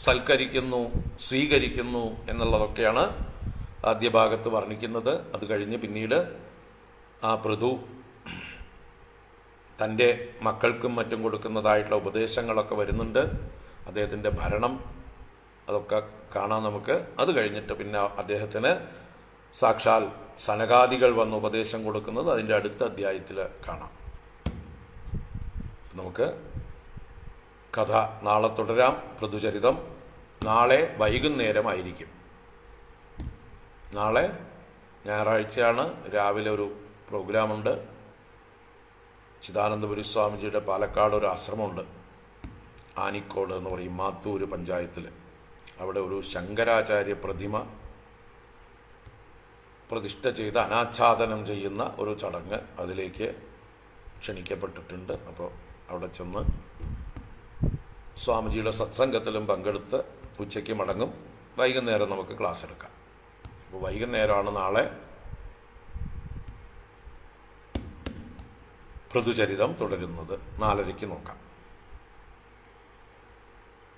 സൽക്കരിക്കുന്നു, സ്വീകരിക്കുന്നു എന്നുള്ളതൊക്കെയാണ് ആദ്യ ഭാഗത്ത് വർണ്ണിക്കുന്നത്. അത് കഴിഞ്ഞ് പിന്നീട് ആ പൃഥു തൻ്റെ മക്കൾക്കും മറ്റും കൊടുക്കുന്നതായിട്ടുള്ള ഉപദേശങ്ങളൊക്കെ വരുന്നുണ്ട്. അദ്ദേഹത്തിൻ്റെ ഭരണം അതൊക്കെ കാണാം നമുക്ക്. അത് കഴിഞ്ഞിട്ട് പിന്നെ അദ്ദേഹത്തിന് സാക്ഷാൽ സനകാദികൾ വന്ന് ഉപദേശം കൊടുക്കുന്നത് അതിൻ്റെ അടുത്ത അധ്യായത്തിൽ കാണാം. നമുക്ക് കഥ നാളെ തുടരാം. പൃഥുചരിതം നാളെ വൈകുന്നേരമായിരിക്കും. നാളെ ഞായറാഴ്ചയാണ്. രാവിലെ ഒരു പ്രോഗ്രാമുണ്ട്. ചിദാനന്ദപുരി സ്വാമിജിയുടെ പാലക്കാട് ഒരു ആശ്രമമുണ്ട്, ആനിക്കോട് എന്ന് പറയും, മാത്തൂര് പഞ്ചായത്തിൽ. അവിടെ ഒരു ശങ്കരാചാര്യ പ്രതിമ പ്രതിഷ്ഠ ചെയ്ത് അനാച്ഛാദനം ചെയ്യുന്ന ഒരു ചടങ്ങ്, അതിലേക്ക് ക്ഷണിക്കപ്പെട്ടിട്ടുണ്ട്. അപ്പോൾ അവിടെ ചെന്ന് സ്വാമിജിയുടെ സത്സംഗത്തിലും പങ്കെടുത്ത് ഉച്ചയ്ക്ക് മടങ്ങും. വൈകുന്നേരം നമുക്ക് ക്ലാസ് എടുക്കാം. അപ്പോൾ വൈകുന്നേരമാണ് നാളെ പൃഥുചരിതം തുടരുന്നത്. 4:30 നോക്കാം.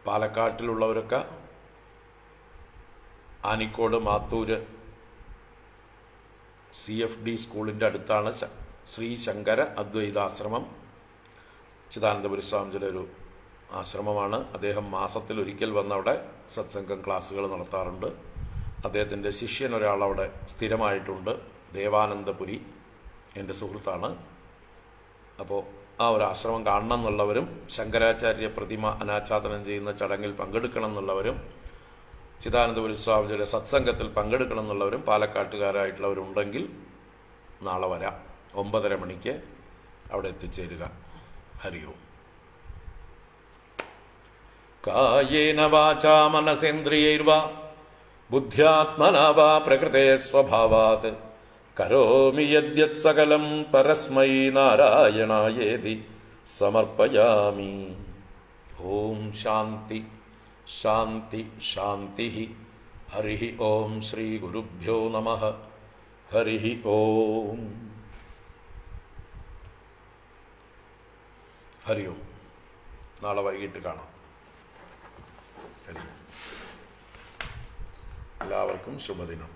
പാലക്കാട്ടിലുള്ളവരൊക്കെ ആനിക്കോട് മാത്തൂര് CFD സ്കൂളിൻ്റെ അടുത്താണ് ശ്രീ ശങ്കര അദ്വൈതാശ്രമം. ചിദാനന്ദപുരി സ്വാമിജിയുടെ ഒരു ആശ്രമമാണ്. അദ്ദേഹം മാസത്തിലൊരിക്കൽ വന്ന് അവിടെ സത്സംഗം ക്ലാസ്സുകൾ നടത്താറുണ്ട്. അദ്ദേഹത്തിൻ്റെ ശിഷ്യൻ ഒരാളവിടെ സ്ഥിരമായിട്ടുണ്ട്, ദേവാനന്ദപുരി, എൻ്റെ സുഹൃത്താണ്. അപ്പോൾ ആ ഒരു ആശ്രമം കാണണം എന്നുള്ളവരും ശങ്കരാചാര്യ പ്രതിമ അനാച്ഛാദനം ചെയ്യുന്ന ചടങ്ങിൽ പങ്കെടുക്കണം എന്നുള്ളവരും ചിദാനന്ദപുരി സ്വാമിജിയുടെ സത്സംഗത്തിൽ പങ്കെടുക്കണം എന്നുള്ളവരും പാലക്കാട്ടുകാരായിട്ടുള്ളവരുണ്ടെങ്കിൽ നാളെ വരാം. 9:30 മണിക്ക് അവിടെ എത്തിച്ചേരുക. ഹരി ഓം. കായേന വാചാ മനസേന്ദ്രിയൈർവാ ബുദ്ധ്യാത്മനാ വാ പ്രകൃതേ സ്വഭാവാത് കരോമി യദ്യത് സകലം പരസ്മൈ നാരായണായേതി സമർപ്പയാമി. ഓം ശാന്തി ശാന്തി ശാന്തി. ഹരി ഓം. ശ്രീ ഗുരുഭ്യോ നമഃ. ഹരി ഓം. ഹരി ഓം. നാളെ വൈകിട്ട് കാണാം. എല്ലാവർക്കും ശുഭദിനം.